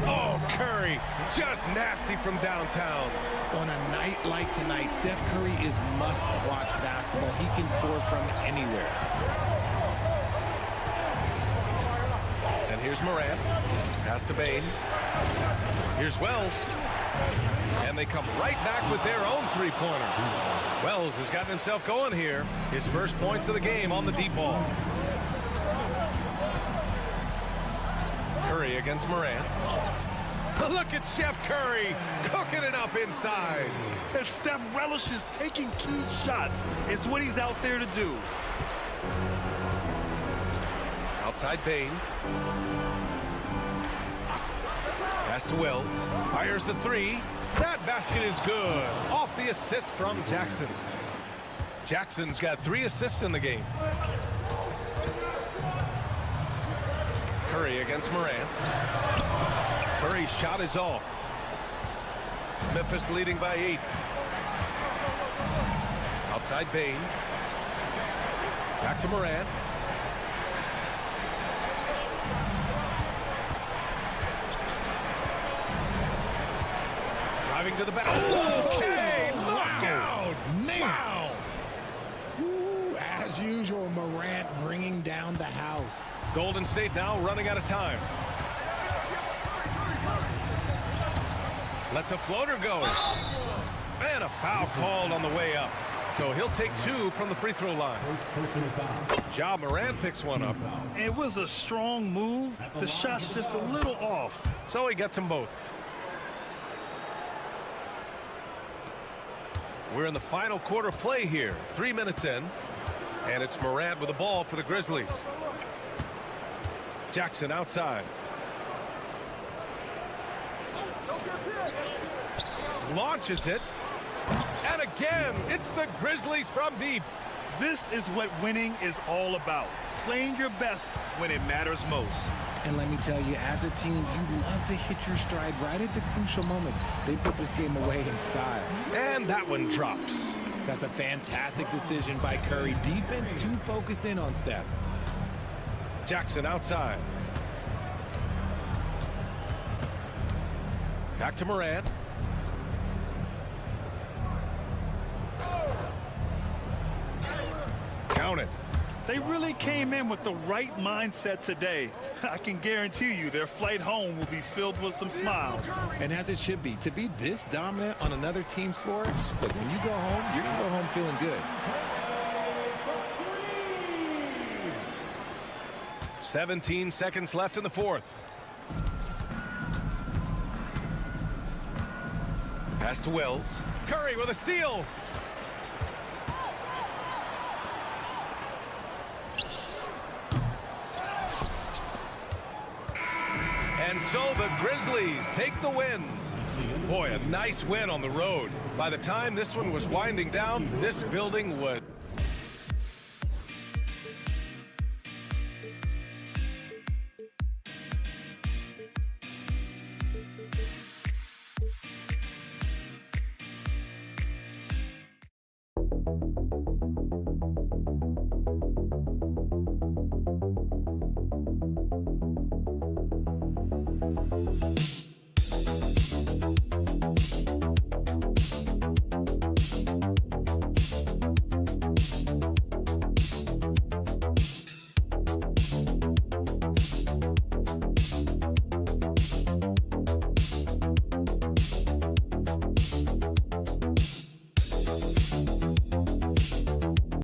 Speaker 8: Oh, Curry. Just nasty from downtown.
Speaker 2: On a night like tonight, Steph Curry is must-watch basketball. He can score from anywhere.
Speaker 8: And here's Morant. Pass to Bane. Here's Wells. And they come right back with their own three-pointer. Wells has gotten himself going here. His first points of the game on the deep ball. Curry against Morant. Look at Chef Curry cooking it up inside.
Speaker 5: And Steph relishes taking key shots. It's what he's out there to do.
Speaker 8: Outside Bane. Pass to Wells. Fires the 3. That basket is good. Off the assist from Jackson. Jackson's got 3 assists in the game. Curry against Morant. Curry's shot is off. Memphis leading by 8. Outside Bane. Back to Morant. Driving to the back. Okay, look out!
Speaker 2: Man! Ooh, as usual, Morant bringing down the house.
Speaker 8: Golden State now running out of time. Lets a floater go. And a foul called on the way up. So he'll take 2 from the free throw line. Ja Morant picks one up.
Speaker 5: It was a strong move. The shot's just a little off.
Speaker 8: So he gets them both. We're in the final quarter play here. 3 minutes in. And it's Morant with the ball for the Grizzlies. Jackson outside. launches it. And again, it's the Grizzlies from deep.
Speaker 5: This is what winning is all about. Playing your best when it matters most.
Speaker 2: And let me tell you, as a team, you love to hit your stride right at the crucial moments. They put this game away in style.
Speaker 8: And that one drops.
Speaker 2: That's a fantastic decision by Curry. Defense too focused in on Steph.
Speaker 8: Jackson outside. Back to Morant. Count it.
Speaker 5: They really came in with the right mindset today. I can guarantee you their flight home will be filled with some smiles.
Speaker 2: And as it should be. To be this dominant on another team's floor, look, when you go home, you're going to go home feeling good.
Speaker 8: 17 seconds left in the fourth. Pass to Wells. Curry with a steal. And so the Grizzlies take the win. Boy, a nice win on the road. By the time this one was winding down, this building would...